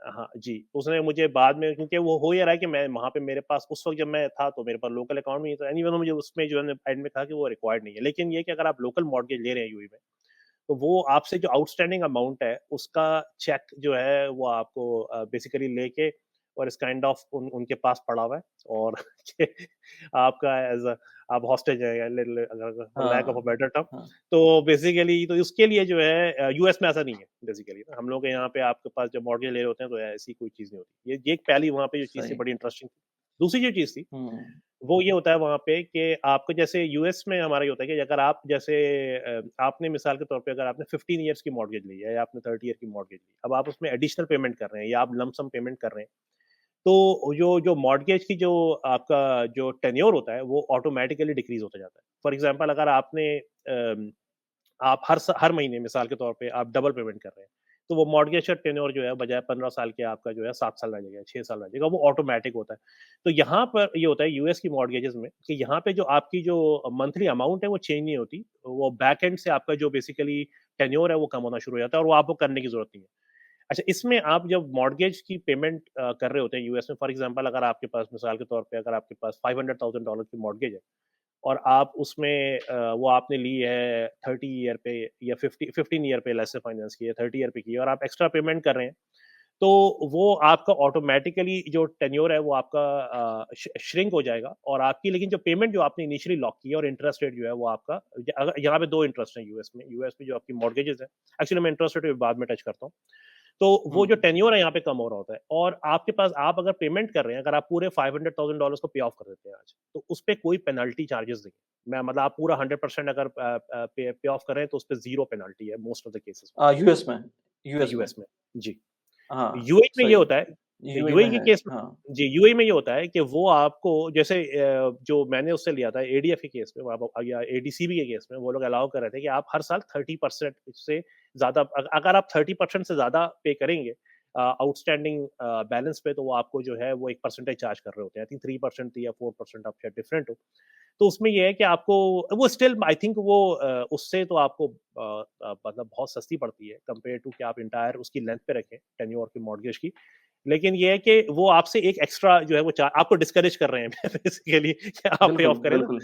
हाँ जी, उसने मुझे बाद में क्योंकि वो हो ये रहा है कि मैं वहाँ पे मेरे पास उस वक़्त जब मैं था तो मेरे पास लोकल अकाउंट नहीं था। एनीवे उन्होंने मुझे उसमें जो है एंड में कहा कि वो रिक्वायर्ड नहीं है। लेकिन ये है कि अगर आप लोकल मॉर्टगेज ले रहे हैं यूएई में, तो वो आपसे जो आउटस्टैंडिंग अमाउंट है, उसका चेक जो है वो आपको बेसिकली लेके और इस काइंड ऑफ उनके पास पड़ा हुआ है और कि आपका एज़ अ आप हॉस्टेज है अगर फॉर लैक ऑफ अ हाँ, बेटर टर्म। हाँ, तो बेसिकली तो उसके लिए जो है यूएस में ऐसा नहीं है बेसिकली हम लोग के यहाँ पे आपके पास जब मॉर्गेज ले रहे होते हैं तो ऐसी कोई चीज़ नहीं होती। ये एक पहली वहाँ पे जो चीज़ थी सही। बड़ी इंटरेस्टिंग थी। दूसरी जो चीज़ थी हुँ, वो ये होता है वहाँ पे कि आपको जैसे यूएस में हमारा ये होता है कि अगर आप जैसे आपने मिसाल के तौर पे अगर आपने 15 इयर्स की मॉर्गेज ली है या आपने 30 ईयर की मॉर्गेज ली, अब आप उसमें एडिशनल पेमेंट कर रहे हैं या आप लंप सम पेमेंट कर रहे हैं, तो जो जो मॉर्गेज की जो आपका जो टेन्योर होता है, वो ऑटोमैटिकली डिक्रीज़ होता जाता है। फॉर एग्ज़ाम्पल अगर आपने आप हर महीने मिसाल के तौर पे आप डबल पेमेंट कर रहे हैं, तो वो मॉर्गेज का टेन्योर जो है बजाय 15 साल के आपका जो है 7 साल रह जाएगा, 6 साल रह जाएगा, वो ऑटोमैटिक होता है। तो यहाँ पर ये होता है यूएस की मॉर्गेजेज़ में कि यहाँ पे जो आपकी जो मंथली अमाउंट है वो चेंज नहीं होती, वो बैक एंड से आपका जो बेसिकली टेन्योर है वो कम होना शुरू हो जाता है और वो आपको करने की ज़रूरत नहीं है। अच्छा, इसमें आप जब मॉर्गेज की पेमेंट कर रहे होते हैं यूएस में फॉर एग्ज़ाम्पल अगर आपके पास मिसाल के तौर पे अगर आपके पास $500,000 की मॉर्गेज है और आप उसमें वो आपने ली है 30 ईयर पे या 15 ईयर पे लेट्स से फाइनेंस की है, 30 ईयर पे की है और आप एक्स्ट्रा पेमेंट कर रहे हैं, तो वो आपका ऑटोमैटिकली जो टेन्योर है वो आपका श्रिंक हो जाएगा और आपकी लेकिन जो पेमेंट जो आपने इनिशियली लॉक की है और इंटरेस्ट रेट जो है वो आपका अगर यहाँ पे 2 इंटरेस्ट हैं यूएस में जो आपकी मॉर्गेजेज़ हैं, एक्चुअली मैं इंटरेस्ट रेट बाद में टच करता हूँ। तो वो जो हुँ, टेन्योर है यहाँ पे कम हो रहा होता है और आपके पास आप अगर पेमेंट कर रहे हैं, अगर आप पूरे $500,000 को पे ऑफ कर देते हैं आज, तो उसपे कोई पेनल्टी चार्जेस नहीं है। मैं मतलब आप पूरा 100% अगर पे पे ऑफ कर रहे हैं तो उसपे ज़ीरो पेनल्टी है most of the cases US में में, यूएस में। यूएस में। जी। हाँ, यूएई में ये सही। होता है यूएई में यूएई के है। केस में हाँ, जी, यूएई में ये होता है कि वो आपको जैसे जो मैंने उससे लिया था एडीएफ के केस में आप या एडीसीबी के केस में वो लोग अलाउ कर रहे थे कि आप हर साल 30% से ज़्यादा अगर आप 30% से ज़्यादा पे करेंगे आउटस्टैंडिंग बैलेंस पे तो वो आपको जो है वो एक परसेंटेज चार्ज कर रहे होते हैं। आई थिंक 3% थी या 4% आप शायद डिफरेंट हो। तो उसमें ये है कि आपको वो स्टिल आई थिंक वो उससे तो आपको मतलब बहुत सस्ती पड़ती है कंपेयर टू कि आप एंटायर उसकी लेंथ पे रखें टेन्योर की मॉर्गेज की। लेकिन ये है कि वो आपसे एक एक्स्ट्रा जो है वो चा आपको डिस्करेज कर रहे हैं बेसिकली कि आप पे बिल्कुल, ऑफ करें ना। बिल्कुल।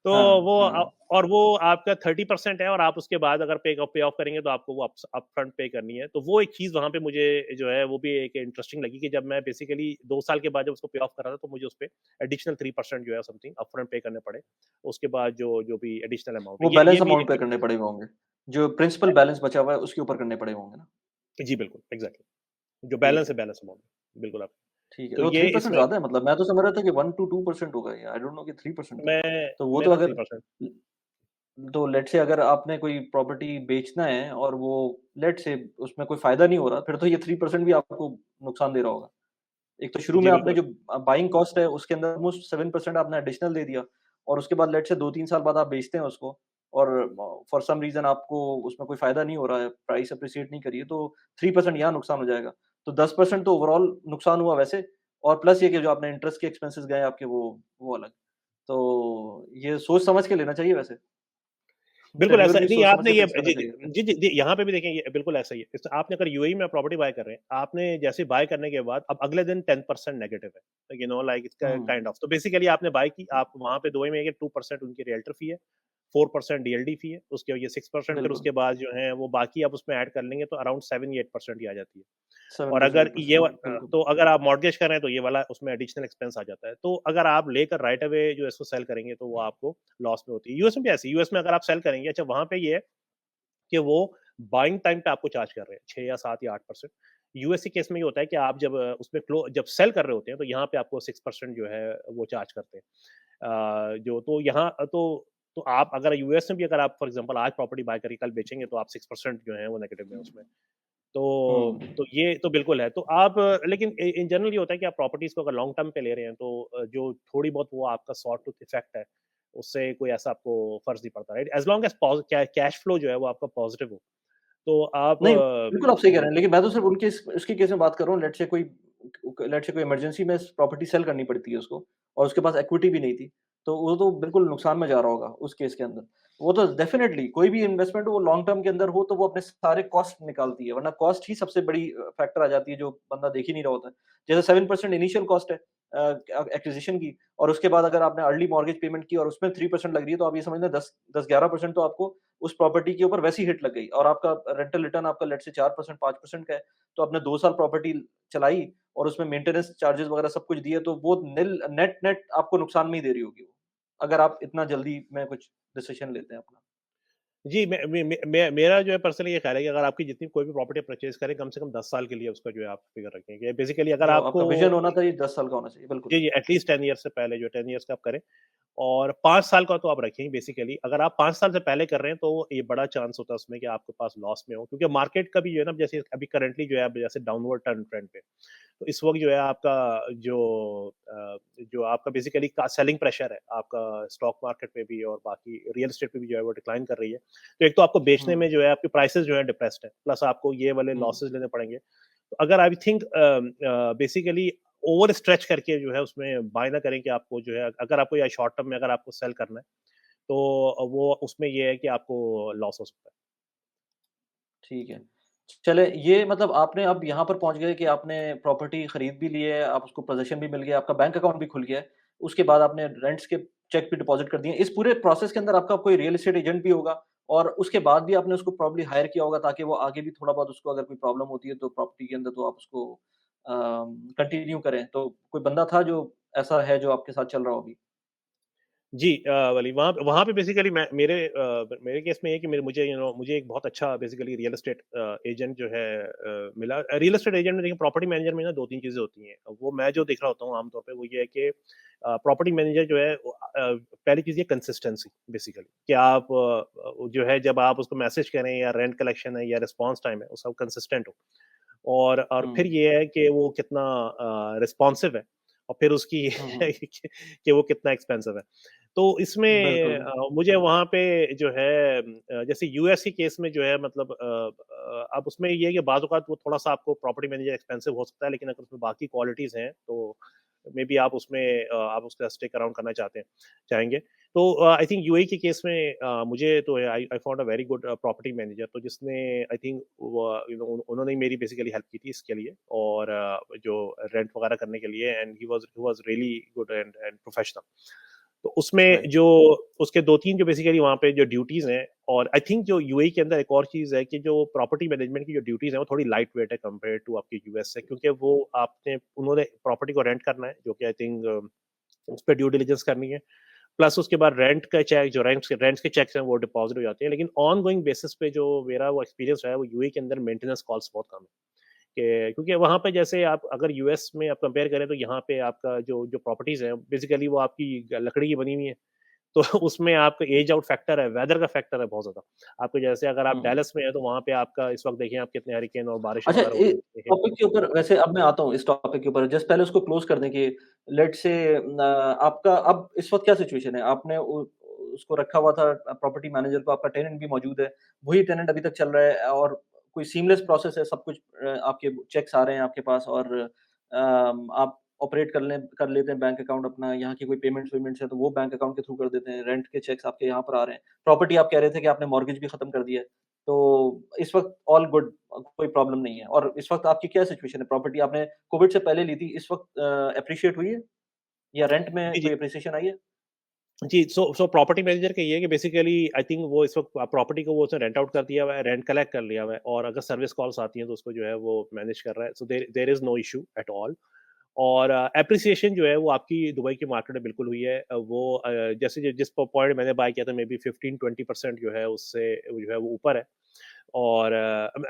तो हाँ, वो हाँ। और वो आपका 30% है और आप उसके बाद अगर पे ऑफ करेंगे तो आपको वो अपफ्रंट पे करनी है। तो वो एक चीज़ वहाँ पे मुझे जो है वो भी एक इंटरेस्टिंग लगी कि जब मैं बेसिकली 2 साल के बाद जब उसको पे ऑफ कर रहा था तो मुझे उसपे एडिशनल 3% जो है समथिंग अपफ्रंट पे करने पड़े। उसके बाद जो जो भी एडिशनल अमाउंट वो है ये बैलेंस भी अमाउंट पे एक करने पड़े हुए होंगे। जो प्रिंसिपल बैलेंस बचा हुआ है उसके ऊपर करने पड़े होंगे ना? जी बिल्कुल, एग्ज़ैक्टली जो ठीक बैलेंस है है, बैलेंस अमाउंट बिल्कुल आप ठीक है। तो तो ये 3% इसमें ज़्यादा है मतलब मैं तो समझ रहा था कि 1 टू 2% होगा ये, आई डोंट नो कि 3% है। मैं तो वो तो मेरा अगर 3% तो लेट्स से अगर आपने कोई प्रॉपर्टी बेचना है और वो लेट्स से उसमें कोई फ़ायदा नहीं हो रहा, फिर तो ये 3% भी आपको नुकसान दे रहा होगा। एक तो शुरू जी में आपने बिल्कुल। जो बाइंग कॉस्ट है उसके अंदर ऑलमोस्ट 7% आपने एडिशनल दे दिया और उसके बाद लेट्स से 2-3 साल बाद आप बेचते हैं उसको और फॉर सम रीज़न आपको उसमें कोई फ़ायदा नहीं हो रहा है, प्राइस एप्रिशिएट नहीं कर रही है, तो 3% यहाँ नुकसान हो जाएगा। तो 10% तो ओवरऑल नुकसान हुआ वैसे और प्लस ये कि जो आपने इंटरेस्ट के एक्सपेंसेस गए आपके वो अलग। तो ये सोच समझ के लेना चाहिए वैसे। बिल्कुल टेन्योर ऐसा भी नहीं सोच समझ आपने के ये फिक्स करना जी, चाहिए। जी, जी, जी, यहाँ पे भी देखें ये बिल्कुल ऐसा ही है। इस आपने अगर यूएई में प्रॉपर्टी बाय कर रहे हैं, आपने जैसे बाय करने के बाद अब अगले दिन 10% नेगेटिव है। You know like it's hmm, kind of तो बेसिकली आपने बाय की, आप वहाँ पे दुबई में है कि 2% उनकी रियल्टर फी है, 4% डीएलडी फी है, उसके ये 6% फिर बिल्कुल। उसके बाद जो है वो बाकी आप उसमें ऐड कर लेंगे तो अराउंड 7 या 8% ही आ जाती है। और 7% अगर 8% हाँ, बिल्कुल। तो अगर आप मॉर्टगेज कर रहे हैं तो ये वाला उसमें एडिशनल एक्सपेंस आ जाता है। तो अगर आप लेकर राइट अवे जो इसको सेल करेंगे तो वो आपको लॉस में होती है। यूएस में भी ऐसे ही यूएस में अगर आप सेल करेंगे अच्छा वहाँ पे ये है कि वो बाइंग टाइम पे आपको चार्ज कर रहे हैं 6 या 7 या 8%। यूएस के केस में ये होता है कि आप जब उसमें जब सेल कर रहे होते हैं तो यहाँ पे आपको 6% जो है वो चार्ज करते हैं। जो तो यहाँ तो आप अगर यूएस में भी अगर आप फॉर एग्जांपल आज प्रॉपर्टी बाय करके कल बेचेंगे तो आप 6% जो है वो नेगेटिव में उसमें। हुँ। तो ये तो बिल्कुल है। तो आप लेकिन इन जनरल ये होता है कि आप प्रॉपर्टीज़ को अगर लॉन्ग टर्म पे ले रहे हैं तो जो थोड़ी बहुत वो आपका सॉ टूथ इफेक्ट है, उससे कोई ऐसा आपको फ़र्क नहीं पड़ता, right? As long as cash flow जो है वो आपका पॉज़िटिव हो, तो आप नहीं, बिल्कुल आप सही कह रहे जी, हैं, लेकिन मैं तो सिर्फ़ उनके इस उसके केस में बात कर रहा हूँ, लेट्स से कोई इमरजेंसी में प्रॉपर्टी सेल करनी पड़ती है उसको और उसके पास इक्विटी भी नहीं थी, तो वो तो बिल्कुल नुकसान में जा रहा होगा उस केस के अंदर। वो तो डेफिनेटली कोई भी इन्वेस्टमेंट वो लॉन्ग टर्म के अंदर हो तो वो अपने सारे कॉस्ट निकालती है, वरना कॉस्ट ही सबसे बड़ी फैक्टर आ जाती है जो बंदा देख ही नहीं रहा होता है। जैसे 7% इनिशियल कॉस्ट है एक्विजिशन की, और उसके बाद अगर आपने अर्ली मॉर्गेज पेमेंट की और उसमें 3% लग रही है, तो आप ये समझ लें 10-11% तो आपको उस प्रॉपर्टी के ऊपर वैसी हिट लग गई, और आपका रेंटल रिटर्न आपका लेट से 4% 5% का है, तो आपने 2 साल प्रॉपर्टी चलाई और उसमें मेंटेनेंस चार्जेस वगैरह सब कुछ दिए, तो वो निल नेट नेट आपको नुकसान में ही दे रही होगी वो, अगर आप इतना जल्दी में कुछ डिसीजन लेते हैं अपना। जी, मेरा जो है पर्सनली ये ख़्याल है कि अगर आपकी जितनी कोई भी प्रॉपर्टी परचेज़ करें, कम से कम 10 साल के लिए उसका जो है आप फ़िगर रखें कि बेसिकली अगर जो आपको आपका विज़न होना था, ये 10 साल का होना चाहिए, बिल्कुल। जी, जी, एटलीस्ट 10 ईयर्स से पहले जो 10 ईयर्स का आप करें और 5 साल का तो आप रखें ही बेसिकली। अगर आप 5 साल से पहले कर रहे हैं, तो ये बड़ा चांस होता है उसमें कि आपके पास लॉस में हो, क्योंकि मार्केट का भी जो है ना, जैसे अभी करंटली जो है, अब जैसे डाउनवर्ड ट्रेंड पे, तो इस वक़्त जो है आपका जो जो आपका बेसिकली का सेलिंग प्रेशर है, आपका स्टॉक मार्केट पे भी और बाकी रियल एस्टेट पे भी जो है वो डिक्लाइन कर रही है। तो एक तो आपको बेचने हुँ, में जो है आपके प्राइसेज़ जो है डिप्रेस्ड है, प्लस आपको ये वाले हुँ। लॉसेस लेने पड़ेंगे। तो अगर I think basically over stretch करके जो है उसमें बाय ना करें कि आपको जो है, अगर आपको या शॉर्ट टर्म में अगर आपको सेल करना है, तो वो उसमें ये है कि आपको लॉस हो सकता है। ठीक है। चले ये मतलब आपने अब यहाँ पर पहुँच गए कि आपने प्रॉपर्टी खरीद भी ली है, आप उसको पोज़ेशन भी मिल गया, आपका बैंक अकाउंट भी खुल गया है। उसके बाद आपने रेंट्स के चेक भी डिपॉज़िट कर दिए। इस पूरे प्रोसेस के अंदर आपका कोई रियल एस्टेट एजेंट भी होगा, और उसके बाद भी आपने उसको प्रोबब्ली हायर किया होगा, ताकि वो आगे भी थोड़ा बहुत उसको अगर कोई प्रॉब्लम होती है तो प्रॉपर्टी के अंदर, तो आप उसको कंटिन्यू करें। तो कोई बंदा था जो ऐसा है जो आपके साथ चल रहा हो अभी? जी, वही वहाँ वहाँ पे बेसिकली मेरे केस में ये है कि मुझे एक बहुत अच्छा बेसिकली रियल एस्टेट एजेंट जो है मिला। रियल एस्टेट एजेंट में देखिए, प्रॉपर्टी मैनेजर में ना 2-3 चीज़ें होती हैं। वो मैं जो देख रहा होता हूँ आमतौर पे वो ये है कि प्रॉपर्टी मैनेजर जो है पहली चीज़ ये कंसिस्टेंसी बेसिकली कि आप जो है जब आप उसको मैसेज करें या रेंट कलेक्शन है या रिस्पॉन्स टाइम है, वो सब कंसिस्टेंट हो। और फिर हुँ, ये है कि वो कितना रिस्पॉन्सिव है, और फिर उसकी हुँ, हुँ। कि वो कितना एक्सपेंसिव है। तो इसमें बिल्कुल। मुझे वहाँ पे जो है जैसे यूएस के केस में जो है मतलब अब उसमें ये है कि बाज़ औक़ात वो थोड़ा-सा आपको प्रॉपर्टी मैनेजर एक्सपेंसिव हो सकता है, लेकिन अगर उसमें बाकी क्वालिटीज़ हैं, तो मेबी आप उसमें आप उसका स्टिक अराउंड करना चाहेंगे। तो आई थिंक यूएई के केस में मुझे तो I I found a very good property manager, तो जिसने आई थिंक उन्होंने ही मेरी बेसिकली हेल्प की थी इसके लिए, और जो रेंट वगैरह करने के लिए, and he was really good and professional. तो उसमें राइट। जो उसके 2-3 जो बेसिकली वहाँ पे जो ड्यूटीज़ हैं, और आई थिंक जो यूएई के अंदर एक और चीज़ है कि जो प्रॉपर्टी मैनेजमेंट की जो ड्यूटीज़ हैं, वो थोड़ी लाइट वेट है कंपेयर टू आपके यूएस से, क्योंकि वो आपने उन्होंने प्रॉपर्टी को रेंट करना है, जो कि आई थिंक उस पे ड्यू डिलिजेंस करनी है। प्लस उसके बाद रेंट का चेक, जो रेंट्स के चेक्स हैं वो डिपॉज़िट हो जाते हैं। लेकिन ऑन गोइंग बेसिस पे जो मेरा वो एक्सपीरियंस रहा है, वो यूएई के अंदर मेंटेनेंस कॉस्ट बहुत कम है। कि क्योंकि वहाँ पे जैसे आप अगर यूएस में आप कंपेयर करें, तो यहाँ पे आपका जो जो प्रॉपर्टीज़ हैं बेसिकली वो आपकी लकड़ी की बनी हुई है। तो उसमें आपका एज आउट फैक्टर है, वेदर का फैक्टर है बहुत ज़्यादा। आपको जैसे अगर आप हुँ, हुँ। डैलस में हैं, तो वहाँ पे आपका इस वक़्त देखिए आप कितने हरिकेन और बारिशें अच्छा, वगैरह हो रही हैं। टॉपिक के ऊपर वैसे अब मैं आता हूँ इस टॉपिक के ऊपर, जस्ट पहले उसको क्लोज़ कर दें कि लेट्स से आपका अब इस वक़्त क्या सिचुएशन है? आपने उ उसको रखा हुआ था प्रॉपर्टी मैनेजर को, आपका टेनेंट भी मौजूद है, वही टेनेंट अभी तक चल रहा है, और कोई सीमलेस प्रोसेस है, सब कुछ आपके चेक्स आ रहे हैं आपके पास, और आप ऑपरेट कर लेते हैं बैंक अकाउंट अपना, यहाँ की कोई पेमेंट्स-वेमेंट्स है तो वो बैंक अकाउंट के थ्रू कर देते हैं, रेंट के चेक्स आपके यहाँ पर आ रहे हैं। प्रॉपर्टी आप कह रहे थे कि आपने मॉर्गेज भी खत्म कर दिया है। तो इस वक़्त ऑल गुड, कोई प्रॉब्लम नहीं है, और इस वक़्त आपकी क्या सिचुएशन है? प्रॉपर्टी आपने कोविड से पहले ली थी, इस वक़्त एप्रिशिएट हुई है या रेंट में जी, कोई जी। एप्रिसिएशन आई है? जी, सो प्रॉपर्टी मैनेजर का ये है कि बेसिकली आई थिंक वो इस वक़्त प्रॉपर्टी को वो उसने रेंट आउट कर दिया हुआ है, रेंट कलेक्ट कर लिया हुआ है, और अगर सर्विस कॉल्स आती हैं तो उसको जो है वो मैनेज कर रहा है। So there there is no issue at all. और एप्रिसिएशन जो है वो आपकी दुबई की मार्केट में बिल्कुल हुई है। वो जैसे जिस पॉइंट मैंने बाय किया था, मे बी 15-20% जो है उससे वो जो है वो ऊपर है। और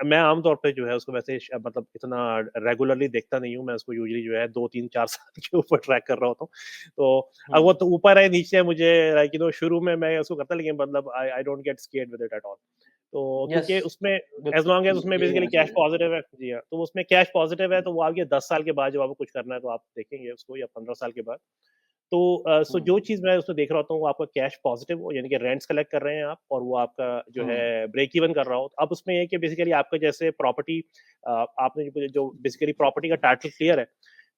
मैं आम तौर पे जो है उसको वैसे मतलब इतना रेगुलरली देखता नहीं हूँ, मैं उसको यूजुअली जो है 2-3-4 साल के ऊपर ट्रैक कर रहा होता हूँ। तो अब वो हुँ। तो ऊपर है, नीचे है, मुझे लाइक शुरू में मैं उसको करता, लेकिन मतलब I I don't get scared with it at all. तो यस, क्योंकि उसमें एज़ लॉन्ग एज़ बिल्कुल उसमें यही बेसिकली होना कैश चाहिए। पॉज़िटिव है, जी हाँ, तो उसमें कैश पॉज़िटिव है, हुँ, तो वो आगे 10 साल के बाद जब आपको कुछ करना है, तो आप देखेंगे उसको, या 15 साल के बाद। तो सो हुँ, जो चीज़ मैं उसमें देख रहा होता हूँ, वो आपका कैश पॉज़िटिव हो, यानी कि रेंट्स कलेक्ट कर रहे हैं आप, और वो आपका जो है हुँ, ब्रेक इवन कर रहा हो। अब उसमें ये है कि बेसिकली आपका जैसे प्रॉपर्टी आपने जो जो बेसिकली प्रॉपर्टी का टाइटल क्लियर है,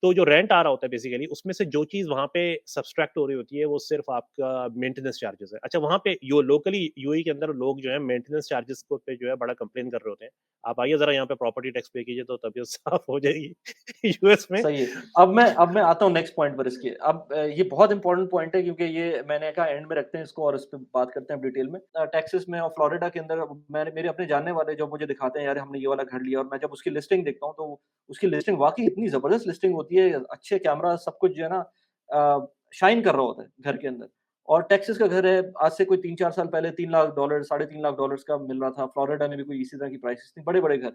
तो जो रेंट आ रहा होता है बेसिकली उसमें से जो चीज़ वहाँ पे सब्सट्रैक्ट हो रही होती है वो सिर्फ आपका मेंटेनेंस चार्जेस है। अच्छा वहाँ पे यो लोकली यूएई के अंदर लोग जो है मेंटेनेंस चार्जेस को पे जो है बड़ा कंप्लेन कर रहे होते हैं। आप आइए ज़रा यहाँ पे प्रॉपर्टी टैक्स पे कीजिए तो तबीयत साफ हो जाएगी यूएस में। सही है। अब मैं आता हूँ नेक्स्ट पॉइंट पर इसके। अब ये बहुत इंपॉर्टेंट पॉइंट है क्योंकि ये मैंने कहा एंड में रखते हैं इसको और इस पे बात करते हैं अब डिटेल में। टेक्सास में और फ्लोरिडा के अंदर मैंने मेरे अपने जानने वाले जब मुझे दिखाते हैं यार हमने ये वाला घर लिया और मैं जब उसकी लिस्टिंग देखता हूँ तो उसकी लिस्टिंग वाक़ई इतनी ज़बरदस्त लिस्टिंग होती है, अच्छे कैमरा सब कुछ जो है ना शाइन कर रहा होता है घर के अंदर। और टेक्सास का घर है आज से कोई 3-4 साल पहले $3 लाख साढ़े $3 लाख का मिल रहा था। फ्लोरिडा में भी कोई इसी तरह की प्राइसेज़ थी, बड़े-बड़े घर।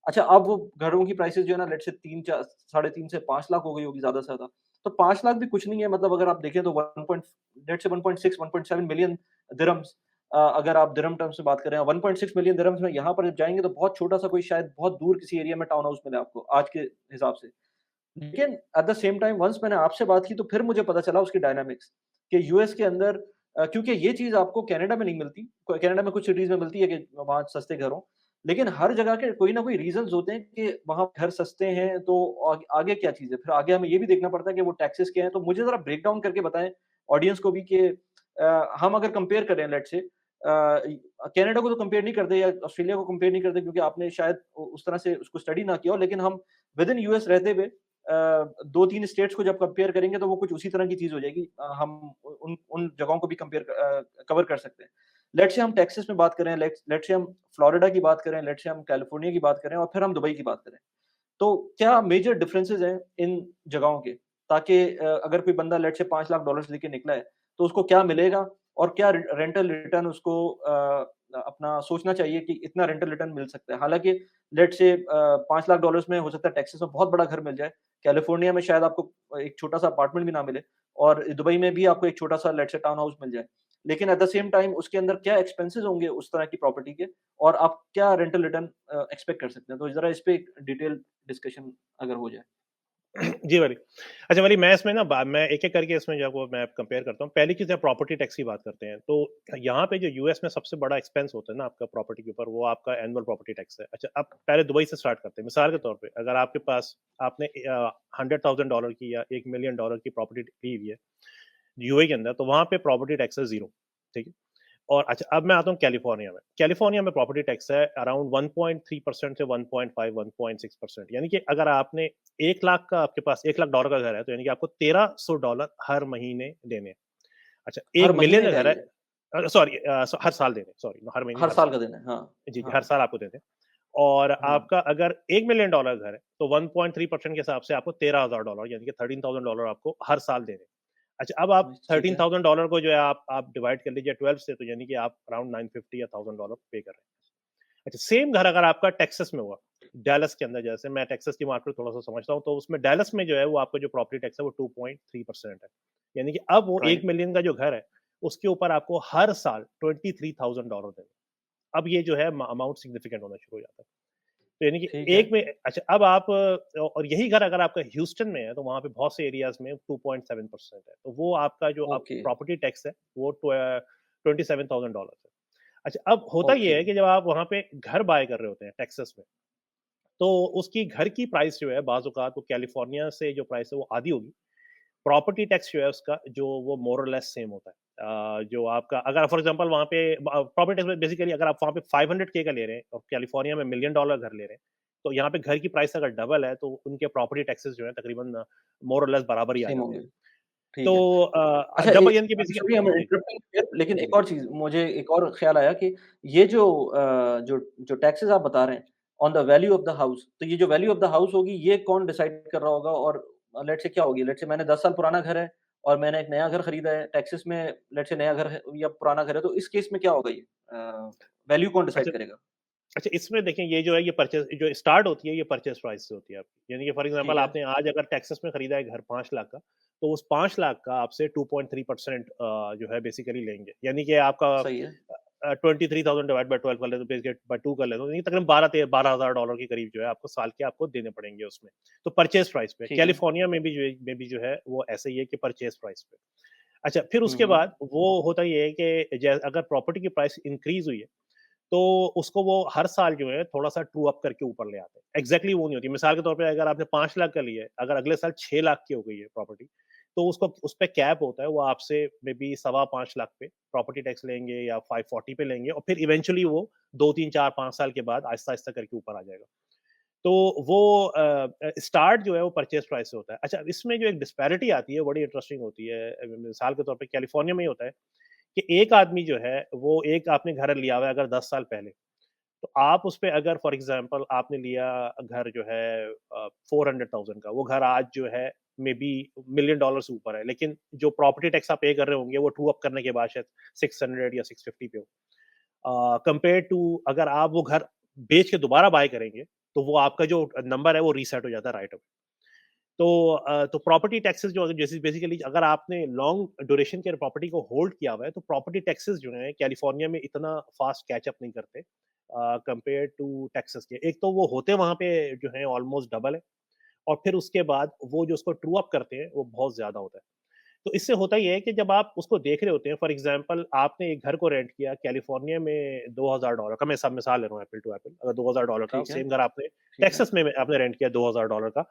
अच्छा, अब वो घरों की प्राइसेज़ जो है ना लेट्स से 3 साढ़े 3 से 5 लाख हो गई होगी ज़्यादा से ज़्यादा। तो 5 लाख भी कुछ नहीं है मतलब अगर आप देखें तो 1 point let's say 1.6 1.7 million dirhams अगर आप दिरहम टर्म्स में बात करें 1.6 मिलियन दिरहम्स में यहाँ पर जब जाएँगे तो बहुत छोटा-सा कोई शायद बहुत दूर किसी एरिया में टाउन हाउस मिले आपको आज के हिसाब से। लेकिन at the same time once मैंने आपसे बात की तो फिर मुझे पता चला उसकी डायनामिक्स कि यूएस के अंदर क्योंकि ये चीज़ आपको कनाडा में नहीं मिलती। कनाडा में कुछ सिटीज़ में मिलती है कि वहाँ सस्ते घर हों। लेकिन हर जगह के कोई ना कोई रीज़न्स होते हैं कि वहाँ घर सस्ते हैं तो आगे क्या चीज़ है? फिर आगे हमें ये भी देखना पड़ता है कि वो टैक्सेस क्या हैं? तो मुझे ज़रा ब्रेक डाउन करके बताएँ ऑडियंस को भी कि हम अगर कंपेयर करें लेट्स से कनाडा को तो कंपेयर नहीं करते या ऑस्ट्रेलिया को कंपेयर नहीं करते क्योंकि आपने शायद उस तरह से उसको स्टडी ना किया हो। लेकिन हम विद इन यूएस रहते हुए 2-3 स्टेट्स को जब कंपेयर करेंगे तो वो कुछ उसी तरह की चीज़ हो जाएगी। हम उन उन जगहों को भी कवर कर सकते हैं। लेट्स से हम टेक्सास में बात करें, लेट्स से हम फ्लोरिडा की बात करें, लेट्स से हम कैलिफोर्निया की बात करें और फिर हम दुबई की बात करें। तो क्या मेजर डिफरेंसेस हैं इन जगहों के? ताकि अगर कोई बंदा लेट्स से $5 लाख लेके निकला है, तो उसको क्या मिलेगा और क्या रेंटल रिटर्न उसको अपना सोचना चाहिए कि इतना रेंटल रिटर्न मिल सकता है। हालाँकि लेट्स से $5 लाख में हो सकता है टेक्सास में बहुत बड़ा घर मिल जाए, कैलिफोर्निया में शायद आपको एक छोटा-सा अपार्टमेंट भी ना मिले और दुबई में भी आपको एक छोटा-सा लेट्स से टाउन हाउस मिल जाए। लेकिन एट द सेम टाइम उसके अंदर क्या एक्सपेंसेस होंगे उस तरह की प्रॉपर्टी के और आप क्या रेंटल रिटर्न एक्सपेक्ट कर सकते हैं? तो ज़रा इस पे एक डिटेल डिस्कशन अगर हो जाए। जी वाली। अच्छा वाली मैं इसमें ना मैं एक-एक करके इसमें जो है वो मैं कंपेयर करता हूँ। पहली चीज़ है प्रॉपर्टी टैक्स की बात करते हैं। तो यहाँ पे जो यूएस में सबसे बड़ा एक्सपेंस होता है ना आपका प्रॉपर्टी के ऊपर वो आपका एनुअल प्रॉपर्टी टैक्स है। अच्छा अब पहले दुबई से स्टार्ट करते हैं। मिसाल के तौर पे अगर आपके पास आपने $100,000 की या $1,000,000 की प्रॉपर्टी ली हुई है यूएई के अंदर तो वहाँ पे प्रॉपर्टी टैक्स है 0 ठीक है? और अच्छा अब मैं आता हूँ कैलिफोर्निया में। कैलिफोर्निया में प्रॉपर्टी टैक्स है अराउंड 1.3% से 1.5 1.6% यानी कि अगर आपने 1 लाख का आपके पास $1 लाख का घर है तो यानी कि आपको $1300 हर महीने देने हैं। अच्छा 1 हर मिलियन महीने का का घर है ये, सॉरी हर साल देने सॉरी हर महीने हर हर साल साल। का देना है। हाँ, जी, जी, हर हाँ, साल आपको देते हैं। और हाँ। आपका अगर $1 मिलियन घर है तो 1.3% के हिसाब से आपको $13,000 यानी कि $13,000 आपको हर साल देने हैं। अच्छा, अब आप ठीक है। $13,000 को जो है आप डिवाइड कर लीजिए 12 से तो यानी कि आप अराउंड 950 या $1,000 पे कर रहे हैं। अच्छा, सेम घर अगर आपका टेक्सास में हुआ, डैलस के अंदर जैसे मैं टेक्सास की मार्केट थोड़ा-सा समझता हूँ, तो उसमें डैलस में जो है वो आपका जो प्रॉपर्टी टैक्स है वो 2.3% है। यानी कि अब वो 1 राइट, मिलियन का जो घर है, उसके ऊपर आपको हर साल $23,000 देने हैं। अब ये जो है अमाउंट सिग्निफिकेंट होना शुरू हो जाता है। तो यानी कि ठीक है। एक में अच्छा अब आप और यही घर अगर आपका ह्यूस्टन में है तो वहाँ पे बहुत से एरियाज़ में 2.7% है। तो वो आपका जो अब ओके, प्रॉपर्टी टैक्स है वो $27,000 है। अच्छा अब होता ये ओके, है कि जब आप वहाँ पे घर बाय कर रहे होते हैं टेक्सास में, तो उसकी घर की प्राइस जो है बाज़ औक़ात वो कैलिफ़ोर्निया से जो प्राइस है वो आधी होगी। प्रॉपर्टी टैक्स जो है उसका जो वो मोर और लेस सेम होता है। जो आपका अगर फॉर एग्ज़ाम्पल वहाँ पे प्रॉपर्टी टैक्स में बेसिकली अगर आप वहाँ पे 500K का ले रहे हैं और कैलिफ़ोर्निया में $1,000,000 घर ले रहे हैं, तो यहाँ पे घर की प्राइस अगर डबल है तो उनके प्रॉपर्टी टैक्सेस जो है तकरीबन मोर और लेस बराबर ही आ सेम जाते होंगे, हैं। ठीक तो है। अच्छा डबल एक यानी कि सॉरी आई बेसिकली एम जी, इंटरप्टिंग हियर लेकिन जी। एक और चीज़ मुझे एक और ख़्याल आया कि ये जो जो जो टैक्सेस आप बता रहे हैं on the value of the house, तो ये जो वैल्यू ऑफ द हाउस होगी ये कौन डिसाइड कर रहा होगा और लेट्स से क्या होगी? लेट्स से मैंने 10 साल पुराना घर है और मैंने एक नया घर खरीदा है, टैक्सेस में लेट्स से नया घर है या पुराना घर है, तो इस केस में क्या होगा ये? वैल्यू कौन डिसाइड अच्छा करेगा? अच्छा, इसमें देखिए ये जो है ये परचेज़ जो स्टार्ट होती है ये परचेज़ प्राइस से होती है आपकी। यानी कि फॉर ठीक एग्ज़ाम्पल है, आपने आज अगर टेक्सास में खरीदा है घर 5 लाख का, तो उस 5 लाख का आपसे 2.3% जो है बेसिकली लेंगे। यानी कि आपका सही है। 23,000 डिवाइड बाय 12 कर ले तो बेसिकली बाय 2 कर ले तो ये तकरीबन 12,000 के करीब जो है आपको साल के आपको देने पड़ेंगे उसमें। तो परचेज़ प्राइस पे ठीक है। कैलिफ़ोर्निया में भी जो है वो ऐसे ही है कि परचेज़ प्राइस पे। अच्छा, फिर हुँ, उसके हुँ। बाद वो होता ये है कि जै अगर प्रॉपर्टी की प्राइस इंक्रीज़ हुई है तो उसको वो हर साल जो है थोड़ा-सा ट्रू अप करके ऊपर ले आते हैं। एग्ज़ैक्टली वो नहीं होती। मिसाल के तौर पे अगर आपने 5 लाख का लिया है, अगर अगले साल 6 लाख की हो गई है प्रॉपर्टी, तो उसको उस पे कैप होता है, वो आपसे मे बी सवा 5 लाख पे प्रॉपर्टी टैक्स लेंगे या 540 पे लेंगे और फिर इवेंचुअली वो 2, 3, 4, 5 साल के बाद आहिस्ता-आहिस्ता करके ऊपर आ जाएगा। तो वो स्टार्ट जो है वो परचेज़ प्राइस से होता है। अच्छा, इसमें जो एक डिस्पैरिटी आती है, बड़ी इंटरेस्टिंग होती है। मिसाल के तौर पे कैलिफ़ोर्निया में ही होता है कि एक आदमी जो है, वो एक आपने घर लिया हुआ है अगर 10 साल पहले, तो आप उसपे अगर फॉर एग्ज़ाम्पल आपने लिया घर जो है 400,000 का, वो घर आज जो है मे बी मिलियन डॉलर से ऊपर है, लेकिन जो प्रॉपर्टी टैक्स आप पे कर रहे होंगे वो ट्रू अप करने के बाद शायद 600 या 650 पे हो। कंपेयर टू अगर आप वो घर बेच के दोबारा बाय करेंगे, तो वो आपका जो नंबर है वो रीसेट हो जाता है राइट अवे। तो प्रॉपर्टी टैक्सेस जो जैसे बेसिकली अगर आपने लॉन्ग ड्यूरेशन के प्रॉपर्टी को होल्ड किया हुआ है, तो प्रॉपर्टी टैक्सेस जो है कैलिफोर्निया में इतना फास्ट कैच अप नहीं करते कंपेयर टू टेक्सास के। एक तो वो होते वहाँ पे जो है ऑलमोस्ट डबल है, और फिर उसके बाद वो जो उसको ट्रू अप करते हैं वो बहुत ज़्यादा होता है। तो इससे होता ये है कि जब आप उसको देख रहे होते हैं, फॉर एग्जांपल आपने एक घर को रेंट किया कैलिफोर्निया में $2,000 का, मैं सब मिसाल ले रहा हूँ एप्पल टू एप्पल, अगर $2,000 का ठीक है, सेम घर आपने ठीक है, टेक्सास में आपने रेंट किया $2,000 का,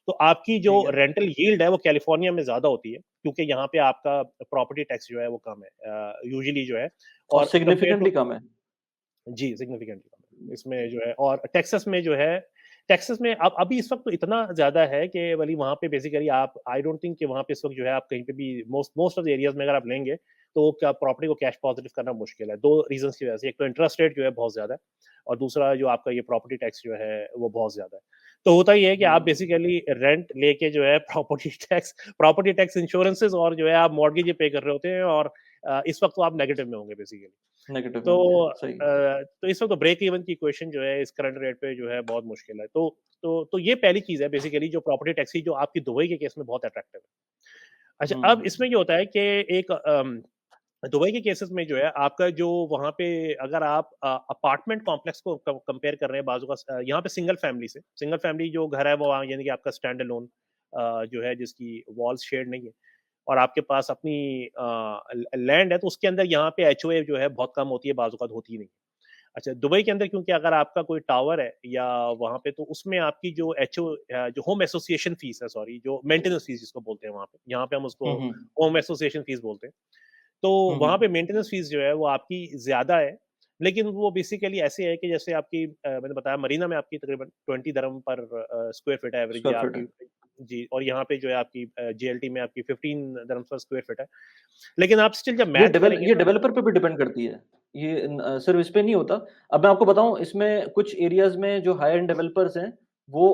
तो आपकी जो ठीक है। रेंटल यील्ड है वो कैलिफोर्निया में ज़्यादा होती है, क्योंकि यहाँ पे आपका प्रॉपर्टी टैक्स जो है वो कम है यूजुअली जो है, और और कंपेयर सिग्निफिकेंटली टू कम है। जी, सिग्निफिकेंटली कम है। इसमें जो है, और टेक्सास में जो है, टेक्सास में अब अभी इस वक़्त तो इतना ज़्यादा है कि वली वहाँ पे बेसिकली आप आई डोंट थिंक कि वहाँ पे इस वक़्त जो है आप कहीं पे भी most most of the areas में अगर आप लेंगे, तो क्या प्रॉपर्टी को कैश पॉज़िटिव करना मुश्किल है। 2 रीज़न्स की वजह से, एक तो इंटरेस्ट रेट जो है बहुत ज़्यादा है, और दूसरा जो आपका ये प्रॉपर्टी टैक्स जो है वो बहुत ज़्यादा है। तो होता ये है कि आप हुँ, बेसिकली रेंट लेके जो है प्रॉपर्टी टैक्स इंश्योरेंसेस और जो है आप मॉर्टगेज पे कर रहे होते हैं, और इस वक़्त तो आप नेगेटिव में होंगे बेसिकली। नेगेटिव में तो होंगे, सही है। तो इस वक़्त तो ब्रेक इवन की इक्वेशन जो है इस करंट रेट पे जो है बहुत मुश्किल है। तो ये पहली चीज़ है बेसिकली जो प्रॉपर्टी टैक्स की, जो आपकी दुबई के केस में बहुत अट्रैक्टिव है। अच्छा, अब हुँ, इसमें क्या होता है कि एक दुबई के केसेस में जो है आपका जो वहाँ पे अगर आप अपार्टमेंट कॉम्प्लेक्स को कंपेयर कर रहे हैं बाजू का, यहाँ पे सिंगल फैमिली जो घर है वो यानी कि आपका स्टैंड अलोन जो है, जिसकी वॉल्स शेड नहीं है, और आपके पास अपनी लैंड है, तो उसके अंदर यहाँ पे एचओए जो है बहुत कम होती है, बाजू का होती ही नहीं। अच्छा, दुबई के अंदर क्योंकि अगर आपका कोई टावर है या वहाँ पे, तो उसमें आपकी जो जो होम एसोसिएशन फीस है, सॉरी, जो मेंटेनेंस फीस जिसको बोलते हैं वहाँ पे, यहाँ पे हम उसको हुँ, हुँ, होम एसोसिएशन फीस बोलते हैं। तो हुँ, वहाँ हुँ। पे मेंटेनेंस फीस जो है वो आपकी ज़्यादा है, लेकिन वो बेसिकली ऐसे है कि जैसे आपकी मैंने बताया मरीना में आपकी तकरीबन 20 दिरहम पर स्क्वायर फीट है एवरेज, स्क्वायर या फीट है। आपकी जी, और यहाँ पे जो है आपकी जेएलटी में आपकी 15 दिरहम्स पर स्क्वायर फीट है। लेकिन आप स्टिल जब मैच करेंगे ये ना। डेवलपर पे भी डिपेंड करती है। सिर्फ़ इस पे नहीं होता। अब मैं आपको बताऊँ इसमें कुछ एरियाज़ में जो हाई एंड डेवलपर्स हैं, वो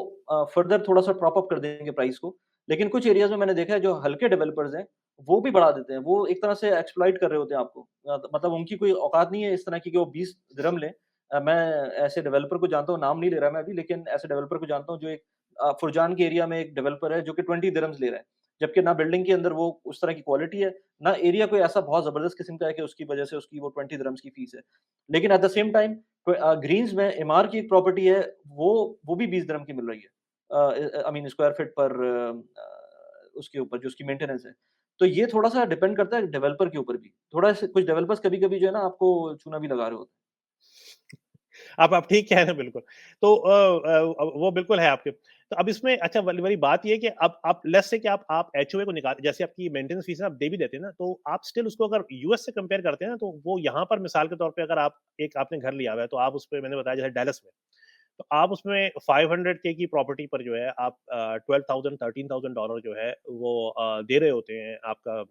फर्दर थोड़ा-सा टॉप अप कर देंगे प्राइस को। लेकिन कुछ एरियाज़ में मैंने देखा है जो हल्के डेवलपर्स हैं, वो भी बढ़ा देते हैं। वो एक तरह से एक्सप्लॉइट कर रहे होते हैं आपको। मतलब उनकी कोई औकात नहीं है इस तरह की कि वो 20 दिरहम लें। मैं ऐसे डेवलपर को जानता हूँ, नाम नहीं ले रहा मैं अभी, लेकिन ऐसे डेवलपर को जानता हूँ जो एक फुरजान के एरिया में एक डेवलपर है जो कि 20 दिरहम्स ले रहा है। जबकि ना बिल्डिंग के अंदर वो उस तरह की क्वालिटी है, ना एरिया कोई ऐसा बहुत ज़बरदस्त किस्म का है कि उसकी वजह से उसकी वो 20 दिरहम्स की फीस है। लेकिन at the same time Greens में एमआर की एक प्रॉपर्टी है, वो भी 20 दिरहम की मिल रही है। आई मीन स्क्वायर फीट पर उसके ऊपर जो उसकी मेंटेनेंस है। तो ये थोड़ा-सा डिपेंड करता है डेवलपर के ऊपर भी। थोड़ा ऐसे कुछ डेवलपर्स कभी-कभी जो है ना आपको चूना भी लगा रहे होते हैं। आप ठीक कह रहे हैं बिल्कुल। तो वो बिल्कुल है आपके। तो अब इसमें अच्छा वाली वाली बात ये है कि अब आप लेट्स से कि आप एचओए को निकाल, जैसे आपकी मेंटेनेंस फीस है आप दे भी देते हैं ना, तो आप स्टिल उसको अगर यूएस से कंपेयर करते हैं ना, तो वो यहाँ पर मिसाल के तौर पे अगर आप एक आपने घर लिया हुआ है, तो आप उसपे मैंने बताया जैसे डैलस में, तो आप उसमें 500 के की प्रॉपर्टी पर जो है आप 12,000 $13,000 जो है वो दे रहे होते हैं आपका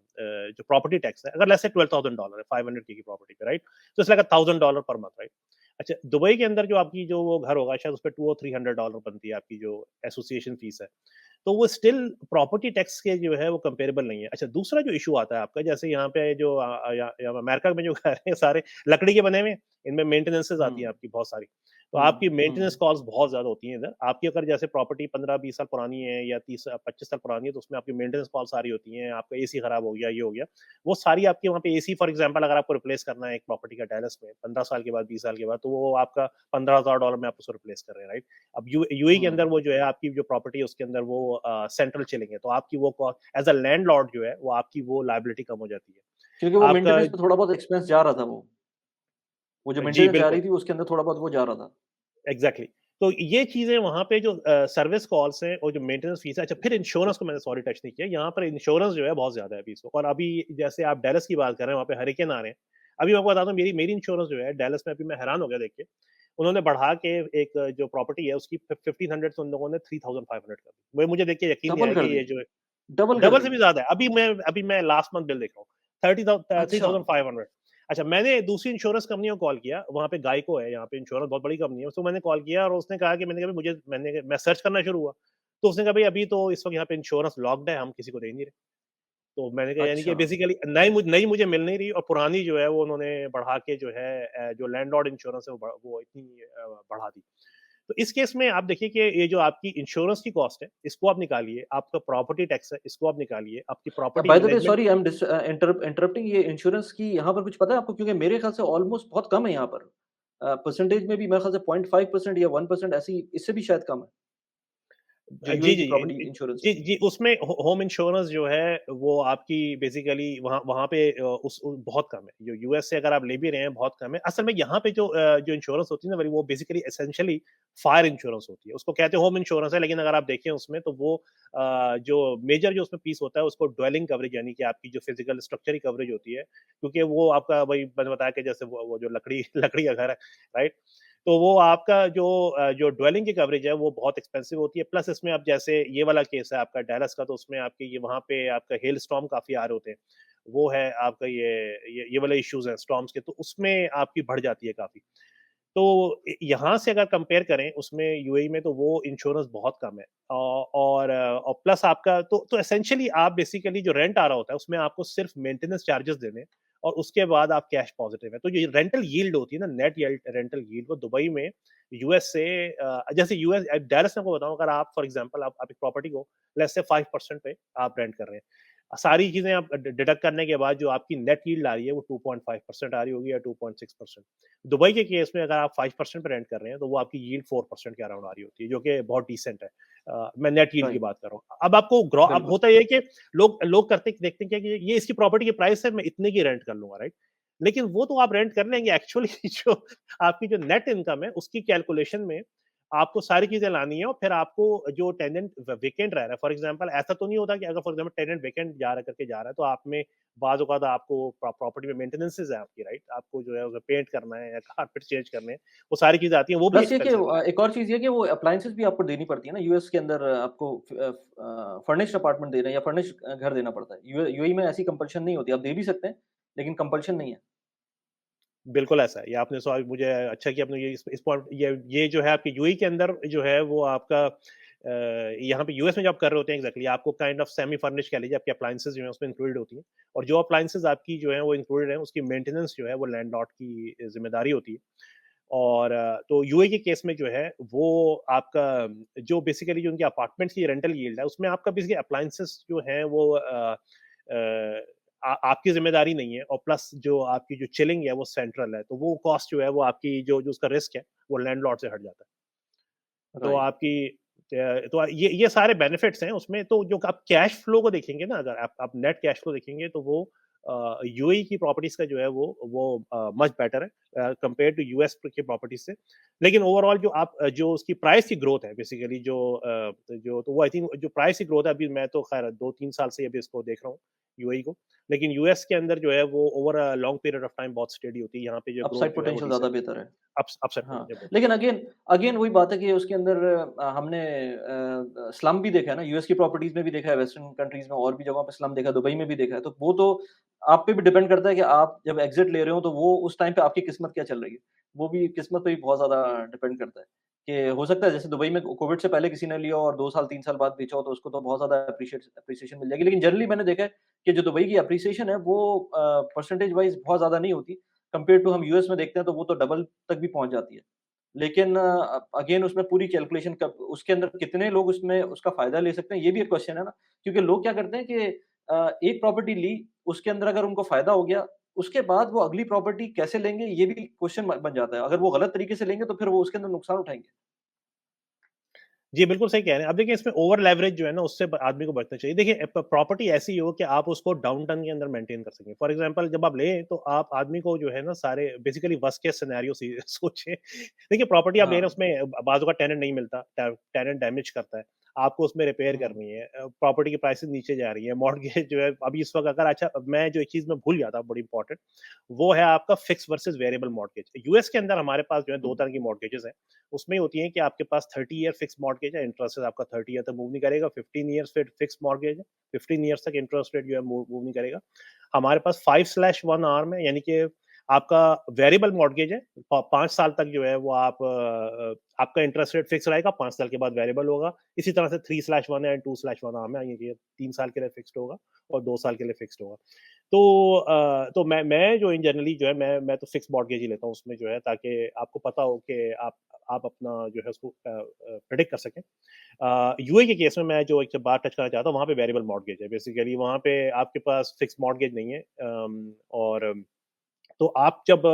जो प्रॉपर्टी टैक्स है। अगर लेट्स से $12,000 है 500 के की प्रॉपर्टी पे, राइट? तो it's like $1,000 per month, right? अच्छा, दुबई के अंदर जो आपकी जो वो घर होगा शायद उसपे 2 और $300 बनती है आपकी जो एसोसिएशन फीस है। तो वो स्टिल प्रॉपर्टी टैक्स के जो है वो कंपेरेबल नहीं है। अच्छा, दूसरा जो इश्यू आता है आपका, जैसे यहाँ पे जो या अमेरिका में जो घर हैं सारे लकड़ी के बने हुए हैं, इनमें मेंटेनेंसेस आती हैं हुँ, आपकी बहुत सारी। तो हुँ, आपकी मेंटेनेंस हुँ, कॉस्ट बहुत ज़्यादा होती हैं इधर। आपकी अगर जैसे प्रॉपर्टी 15-20 साल पुरानी है या 30 25 साल पुरानी है, तो उसमें आपकी मेंटेनेंस कॉस्ट सारी होती हैं। आपका एसी खराब हो गया, ये हो गया। वो सारी आपके वहाँ पे एसी फॉर एग्जांपल अगर आपको रिप्लेस करना है एक प्रॉपर्टी का डैलस में 15 साल के बाद, 20 साल के बाद, तो वो आपका $15,000 में आप उसको रिप्लेस कर रहे हैं, राइट? अब यूएई के अंदर हुँ। वो जो है आपकी जो प्रॉपर्टी है उसके अंदर वो सेंट्रल चिलिंग है, तो आपकी वो कॉस्ट एज़ अ लैंडलॉर्ड जो है वो आपकी वो लायबिलिटी कम हो जाती है। क्योंकि वो आपका मेंटेनेंस पे थोड़ा बहुत एक्सपेंस जा रहा था वो। वो जो जी, मेंटेनेंस जा बिल्कुल। रही थी उसके अंदर थोड़ा बहुत वो जा रहा था। एग्ज़ैक्टली। तो ये चीज़ें वहाँ पे जो सर्विस कॉल्स हैं और जो मेंटेनेंस फीस है, अच्छा फिर इंश्योरेंस को मैंने सॉरी टच नहीं किया। यहाँ पर इंश्योरेंस जो है बहुत ज़्यादा है अभी इस वक़्त, और अभी जैसे आप डैलस की बात कर रहे हैं, वहाँ पे हरिकेन आ रहे हैं। अभी मैं आपको बताता हूँ, मेरी मेरी इंश्योरेंस जो है डैलस में, अभी मैं हैरान हो गया देख के। उन्होंने बढ़ा के एक जो प्रॉपर्टी है उसकी 1500 से उन लोगों ने 3500 कर दी। वो मुझे देख के यकीन नहीं डबल आया कर कि दी, ये जो है डबल कर डबल दी। से भी ज़्यादा है। अभी मैं लास्ट मंथ बिल देख रहा हूँ, अच्छा, 3500। अच्छा, मैंने दूसरी इंश्योरेंस कंपनी को कॉल किया, वहाँ पे गाइको है, यहाँ पे इंश्योरेंस बहुत बड़ी कंपनी है, उसको मैंने कॉल किया और उसने कहा कि मैंने कहा, मैं सर्च करना शुरू हुआ, तो उसने कहा भाई अभी तो इस वक़्त यहाँ पे इंश्योरेंस लॉक्ड है, हम किसी को दे नहीं रहे। तो मैंने कहा यानी कि अच्छा, बेसिकली नई मुझे मिल नहीं रही, और पुरानी जो है वो उन्होंने बढ़ा के जो है जो लैंडलॉर्ड इंश्योरेंस है वो इतनी बढ़ा दी। तो इस केस में आप देखिए कि ये जो आपकी इंश्योरेंस की कॉस्ट है, इसको आप निकालिए, आपका प्रॉपर्टी टैक्स है, इसको आप निकालिए, आपकी property by the way management. Sorry I am interrupting, ये इंश्योरेंस की यहाँ पर कुछ पता है आपको? क्योंकि मेरे ख्याल से ऑलमोस्ट बहुत कम है यहाँ पर। परसेंटेज में भी मेरे ख्याल से 0.5% या 1% ऐसी, इससे भी शायद कम है, जो जी, यूएई की जी। प्रॉपर्टी इंश्योरेंस है। जी, उसमें होम इंश्योरेंस जो है वो आपकी बेसिकली वहाँ वहाँ पे बहुत कम है। जो यूएस से अगर आप ले भी रहे हैं बहुत कम है। असल में यहाँ पे जो इंश्योरेंस होती है ना, वो बेसिकली एसेंशियली फायर इंश्योरेंस होती है। उसको कहते हैं होम इंश्योरेंस है, लेकिन अगर आप देखें उसमें तो वो जो मेजर जो उसमें पीस होता है उसको ड्वेलिंग कवरेज, यानी कि आपकी जो फिजिकल स्ट्रक्चर की कवरेज होती है, क्योंकि वो आपका वही मैंने बताया कि जैसे वो जो लकड़ी लकड़ी का घर है, राइट? तो वो आपका जो ड्वेलिंग की कवरेज है वो बहुत एक्सपेंसिव होती है। प्लस इसमें अब जैसे ये वाला केस है आपका डैलस का, तो उसमें आपके ये वहाँ पे आपका हेल स्टॉर्म काफ़ी आ रहे होते हैं। वो है आपका ये वाले इश्यूज़ हैं स्टॉर्म्स के, तो उसमें आपकी बढ़ जाती है काफ़ी। तो यहाँ से अगर कंपेयर करें उसमें यूएई में, तो वो इंश्योरेंस बहुत कम है। और प्लस आपका तो एसेंशियली आप बेसिकली जो रेंट आ रहा होता है उसमें आपको सिर्फ मेंटेनेंस चार्जेस देने हैं, और उसके बाद आप कैश पॉजिटिव है। तो ये रेंटल यील्ड होती है ना, नेट रेंटल यील्ड, वो दुबई में यूएस से जैसे यूएस डायरेक्ट आपको बताऊं, अगर आप फॉर एग्जांपल आप एक प्रॉपर्टी को लेट्स से 5% पे आप रेंट कर रहे हैं, सारी चीजें आप डिडक्ट करने के बाद जो आपकी नेट यील्ड आ रही है वो 2.5% आ रही होगी या 2.6%। दुबई के केस में अगर आप 5% पे रेंट कर रहे हैं तो वो आपकी यील्ड 4% के अराउंड आ रही होती है, जो कि बहुत डिसेंट है। मैं नेट यील्ड की राइट, बात कर रहा हूँ। अब आपको ग्रॉ अब बिल्कुल। होता ये है कि लोग लोग करते देखते हैं कि ये इसकी प्रॉपर्टी की प्राइस है, मैं इतने की रेंट कर लूंगा, राइट? लेकिन वो तो आप रेंट कर लेंगे, एक्चुअली जो आपकी जो नेट इनकम है उसकी कैलकुलेशन में आपको सारी चीजें लानी है, और फिर आपको जो टेनेंट वेकेंट रह रहा है, फॉर एग्जांपल ऐसा तो नहीं होता कि अगर फॉर एग्जांपल टेनेंट वेकेंट जा रहा है तो आप में बाज़ औक़ात आपको प्रॉपर्टी में मेंटेनेंसेस है आपकी, राइट? आपको जो है उसे पेंट करना है या कारपेट चेंज करने हैं, वो सारी चीज़ें आती हैं, वो भी प्लस ये कि एक्सपेंसिव है। एक और चीज़ ये है कि वो अप्लायंसेस भी आपको देनी पड़ती है ना, यूएस के अंदर आपको फर्निश्ड अपार्टमेंट देना है या फर्निश्ड घर देना पड़ता है। यूएई में ऐसी कंपल्शन नहीं होती, आप दे भी सकते हैं, लेकिन कंपल्शन नहीं है। बिल्कुल ऐसा है। ये आपने सवाल मुझे अच्छा किया आपने, ये इस पॉइंट ये जो है आपकी यूएई के अंदर जो है वो आपका यहाँ पे यूएस में जब आप कर रहे होते हैं एग्ज़ैक्टली आपको काइंड ऑफ सेमी फर्निश्ड कह लीजिए, आपकी अप्लायंसेस जो हैं उसमें इंक्लूडेड होती हैं, और जो अप्लायंसेस आपकी जो हैं वो इंक्लूडेड हैं, उसकी मेंटेनेंस जो है वो लैंडलॉर्ड की ज़िम्मेदारी होती है। और तो यूएई के केस में जो है वो आपका जो बेसिकली जो उनकी अपार्टमेंट्स की रेंटल यील्ड है उसमें आपका बेसिकली अप्लायंसेस जो हैं वो आपकी ज़िम्मेदारी नहीं है, और प्लस जो आपकी जो चिलिंग है वो सेंट्रल है, तो वो कॉस्ट जो है वो आपकी जो जो उसका रिस्क है वो लैंडलॉर्ड से हट जाता है। तो राइट। आपकी तो ये सारे बेनिफिट्स हैं उसमें। तो जो आप कैश फ्लो को देखेंगे ना, अगर आप नेट कैश फ्लो देखेंगे तो वो यूएई की प्रॉपर्टीज का जो है वो मच बेटर है कंपेयर टू यूएस की प्रॉपर्टीज से। लेकिन ओवरऑल जो आप जो उसकी प्राइस की ग्रोथ है बेसिकली जो तो वो आई थिंक जो प्राइस की ग्रोथ है, अभी मैं तो खैर 2-3 साल से अभी इसको देख रहा हूँ यूएई को, लेकिन यूएस के अंदर जो है वो over a long period of time बहुत स्टेडी होती है। यहाँ पे जो ग्रोथ अपसाइड जो है वो पोटेंशियल ज़्यादा डिसेंट है। बेहतर है। अपसेट हाँ, बहुत लेकिन अगेन अगेन वही बात है कि उसके अंदर हमने स्लम भी देखा है ना, यूएस की प्रॉपर्टीज़ में भी देखा है, वेस्टर्न कंट्रीज़ में और भी जगहों पे स्लम देखा है, दुबई में भी देखा है। तो वो तो आप पे भी डिपेंड करता है कि आप जब एग्ज़िट ले रहे हो, तो वो उस टाइम पे आपकी किस्मत क्या चल रही है। वो भी किस्मत पे भी बहुत ज़्यादा डिपेंड करता है, कि हो सकता है जैसे दुबई में कोविड से पहले किसी ने लिया और 2 साल 3 साल बाद बेचा हो, तो उसको तो बहुत ज़्यादा एप्रिसिएशन मिल जाएगी। लेकिन जनरली मैंने देखा है कि जो दुबई की एप्रिसिएशन है, वो परसेंटेज वाइज़ बहुत ज़्यादा नहीं होती। कंपेयर टू हम यूएस में देखते हैं, तो वो तो डबल तक भी पहुँच जाती है। लेकिन अगेन उसमें पूरी कैलकुलेशन कब उसके अंदर कितने लोग उसमें उसका फ़ायदा ले सकते हैं, ये भी एक क्वेश्चन है ना। क्योंकि लोग क्या करते हैं कि एक प्रॉपर्टी ली, उसके अंदर अगर उनको फ़ायदा हो गया, उसके बाद वो अगली प्रॉपर्टी कैसे लेंगे, ये भी क्वेश्चन बन जाता है। अगर वो गलत तरीके से लेंगे, तो फिर वो उसके अंदर नुकसान उठाएँगे। जी, बिल्कुल सही कह रहे हैं। अब देखिए इसमें ओवर लेवरेज जो है ना उससे आदमी को बचना चाहिए। देखिए प्रॉपर्टी ऐसी हो कि आप उसको डाउन टाउन के अंदर मेंटेन कर सकें। फॉर एग्जांपल जब आप लें तो आप आदमी को जो है ना सारे बेसिकली वर्स्ट केस सिनेरियो सोचें। देखिए प्रॉपर्टी आप ले रहे हैं हाँ। उसमें बाज़ू का टेनेंट नहीं मिलता, टेनेंट डैमेज करता है। आपको उसमें रिपेयर हुँ, करनी है। प्रॉपर्टी की प्राइसेज़ नीचे जा रही है। मॉर्टगेज जो है अभी इस वक़्त अगर अच्छा मैं जो एक चीज़ मैं भूल गया था बड़ी इंपॉर्टेंट, वो है आपका fixed versus variable mortgage. US के अंदर हमारे पास जो है 2 हुँ, तरह की मॉर्टगेजेस हैं। उसमें होती है कि आपके पास 30 ईयर फिक्स मॉर्गेज है, इंटरेस्ट रेट आपका 30 ईयर तक मूव नहीं करेगा। 15 ईयर्स फिर फिक्स मॉर्गेज है, 15 ईयर्स तक इंटरेस्ट रेट जो है मूव नहीं करेगा। हमारे पास 5/1 आर्म है, यानी कि आपका वेरिएबल मॉर्गेज है। 5 साल तक जो है वो आपका इंटरेस्ट रेट फिक्स रहेगा, 5 साल के बाद वेरिएबल होगा। इसी तरह से 3/1 है, 2/1 आर्म है, ये 3 साल के लिए फिक्स्ड होगा और 2 साल के लिए फिक्स्ड होगा। तो तो मैं जो इन जनरली जो है मैं तो फिक्स मॉर्गेज ही लेता हूँ उसमें जो है, ताकि आपको पता हो कि आप अपना जो है उसको प्रेडिक्ट कर सकें। यूए के केस में मैं जो एक बात टच करना चाहता हूँ, वहाँ पे वेरिएबल मॉर्गेज है। बेसिकली वहाँ पे आपके पास फिक्स मॉर्गेज नहीं है। और तो आप जब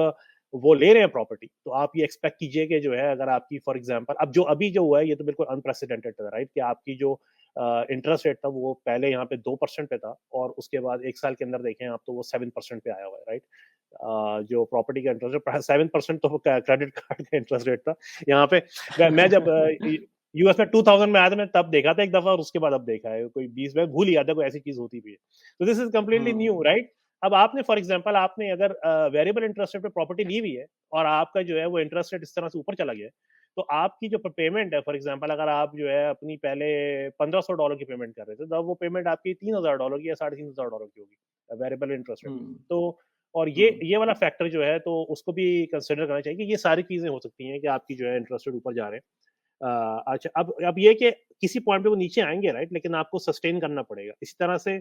वो ले रहे हैं प्रॉपर्टी, तो आप ये एक्सपेक्ट कीजिए कि जो है अगर आपकी फॉर एग्जांपल अब जो अभी जो हुआ है ये तो बिल्कुल अनप्रेसिडेंटेड था, राइट? कि आपकी जो इंटरेस्ट रेट था वो पहले यहाँ पे 2% पे था और उसके बाद 1 साल के अंदर देखें आप तो वो 7% पे आया हुआ है, राइट? जो प्रॉपर्टी का इंटरेस्ट रेट 7% तो क्रेडिट कार्ड का इंटरेस्ट रेट था। यहाँ पे मैं जब यूएस में 2000 में आया था, मैं तब देखा था एक दफा और उसके बाद अब देखा है कोई 20 में भूल ही गया था कोई ऐसी चीज होती भी है। तो this is completely new, hmm, right? अब आपने फॉर एग्जांपल आपने अगर वेरिएबल इंटरेस्ट रेट पे प्रॉपर्टी ली हुई है और आपका जो है वो इंटरेस्ट रेट इस तरह से ऊपर चला गया है, तो आपकी जो पेमेंट है फॉर एग्जांपल अगर आप जो है अपनी पहले $1500 की पेमेंट कर रहे थे, तब वो पेमेंट आपकी $3000 की या $3500 की होगी वेरिएबल इंटरेस्ट रेट पे। हुँ, तो और ये हुँ, ये वाला फैक्टर जो है तो उसको भी कंसिडर करना चाहिए कि ये सारी चीजें हो सकती हैं कि आपकी जो है इंटरेस्ट रेट ऊपर जा रहे हैं। अच्छा अब ये कि किसी पॉइंट पे वो नीचे आएंगे, राइट? लेकिन आपको सस्टेन करना पड़ेगा। इसी तरह से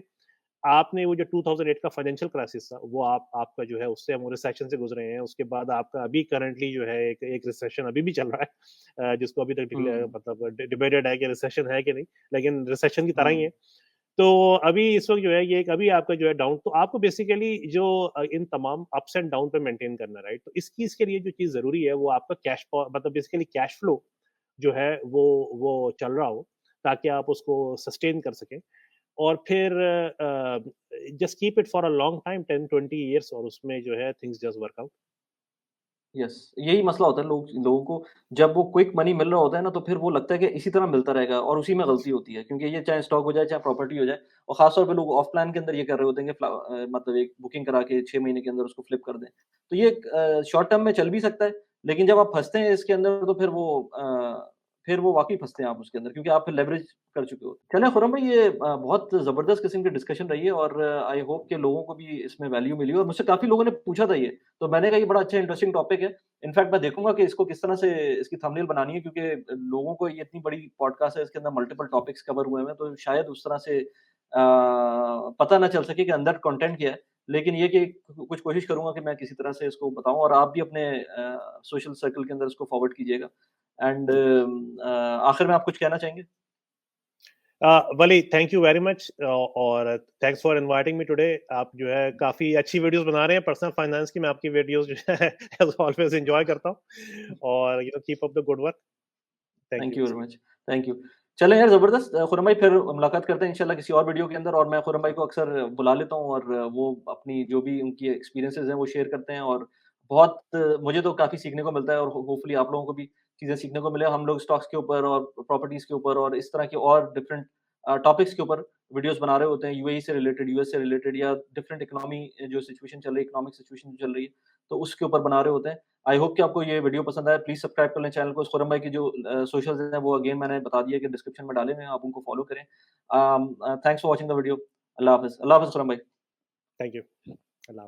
आपने वो जो 2008 का फाइनेंशियल क्राइसिस था, वो आपका जो है उससे हम रिसेशन से गुज़रे हैं। उसके बाद आपका अभी करंटली जो है एक रिसेशन अभी भी चल रहा है, जिसको अभी तक डिक्लेयर हुँ, मतलब डिबेटेड है कि रिसेशन है कि नहीं, लेकिन रिसेशन की तरह ही हुँ, है। तो अभी इस वक़्त जो है ये एक अभी आपका जो है डाउन तो आपको बेसिकली जो इन तमाम अप्स एंड डाउन पे मेंटेन करना है, राइट? तो इस चीज़ के लिए जो चीज़ ज़रूरी है वो आपका मतलब बेसिकली कैश फ्लो जो है वो चल रहा हो, ताकि आप उसको सस्टेन कर सकें। और फिर just keep it for a long time 10-20 years और उसमें जो है things just work out. Yes, यही मसला होता है लोगों को जब वो क्विक मनी मिल रहा होता है ना, तो फिर वो लगता है कि इसी तरह मिलता रहेगा और उसी में गलती होती है क्योंकि ये चाहे स्टॉक हो जाए, चाहे प्रॉपर्टी हो जाए और ख़ास तौर पे लोग ऑफ प्लान के अंदर ये कर रहे होते हैं कि मतलब एक बुकिंग करा के 6 महीने के अंदर उसको फ्लिप कर दें। तो ये शॉर्ट टर्म में चल भी सकता है, लेकिन जब आप फँसते हैं इसके अंदर तो फिर वो वाक़ई फँसते हैं आप उसके अंदर क्योंकि आप फिर लेवरेज कर चुके होते हैं। चलें खुरम भाई ये बहुत ज़बरदस्त किस्म की डिस्कशन रही है और आई होप कि लोगों को भी इसमें वैल्यू मिली और मुझसे काफ़ी लोगों ने पूछा था ये, तो मैंने कहा ये बड़ा अच्छा इंटरेस्टिंग टॉपिक है। इनफैक्ट मैं देखूँगा कि इसको किस तरह से इसकी थंबनेल बनानी है क्योंकि लोगों को ये इतनी बड़ी पॉडकास्ट है, इसके अंदर मल्टीपल टॉपिक्स कवर हुए हुए हैं, तो शायद उस तरह से पता ना चल सके कि अंदर कंटेंट क्या है। लेकिन ये कि कुछ कोशिश करूँगा कि मैं किसी तरह से इसको बताऊँ और आप भी अपने सोशल सर्कल के अंदर इसको फॉरवर्ड कीजिएगा। एंड आखिर में आप कुछ कहना चाहेंगे? वली थैंक यू वेरी मच और thanks for inviting me today. आप जो है काफ़ी अच्छी वीडियोस बना रहे हैं पर्सनल फाइनेंस की। मैं आपकी वीडियोस जो है एज़ ऑलवेज़ एन्जॉय करता हूँ और keep up the good work. Thank thank you. You very much. Thank you. चलें यार ज़बरदस्त खुरम भाई फिर मुलाकात करते हैं इंशाल्लाह किसी और वीडियो के अंदर और मैं खुरम भाई को अक्सर बुला लेता हूँ और वो अपनी जो भी उनकी एक्सपीरियंसेस हैं वो शेयर करते हैं और बहुत मुझे तो काफ़ी सीखने को मिलता है और होपफुली आप लोगों को भी चीज़ें सीखने को मिले। हम लोग स्टॉक्स के ऊपर और प्रॉपर्टीज़ के ऊपर और इस तरह के और डिफरेंट टॉपिक्स के ऊपर वीडियोज़ बना रहे होते हैं यूएई से रिलेटेड, यूएस से रिलेटेड या डिफरेंट इकोनॉमी जो सिचुएशन चल रही है, इकोनॉमिक सिचुएशन जो चल रही है, तो उसके ऊपर बना रहे होते हैं। आई होप कि आपको ये वीडियो पसंद आया। प्लीज़ सब्सक्राइब कर लें चैनल को। खुरम भाई की जो सोशल्स हैं वो अगेन मैंने बता दिया कि डिस्क्रिप्शन में डाले हुए हैं, आप उनको फॉलो करें। Thanks for watching the video. अल्लाह हाफ़िज़। अल्लाह हाफ़िज़ खुरम भाई। Thank you. अल्लाह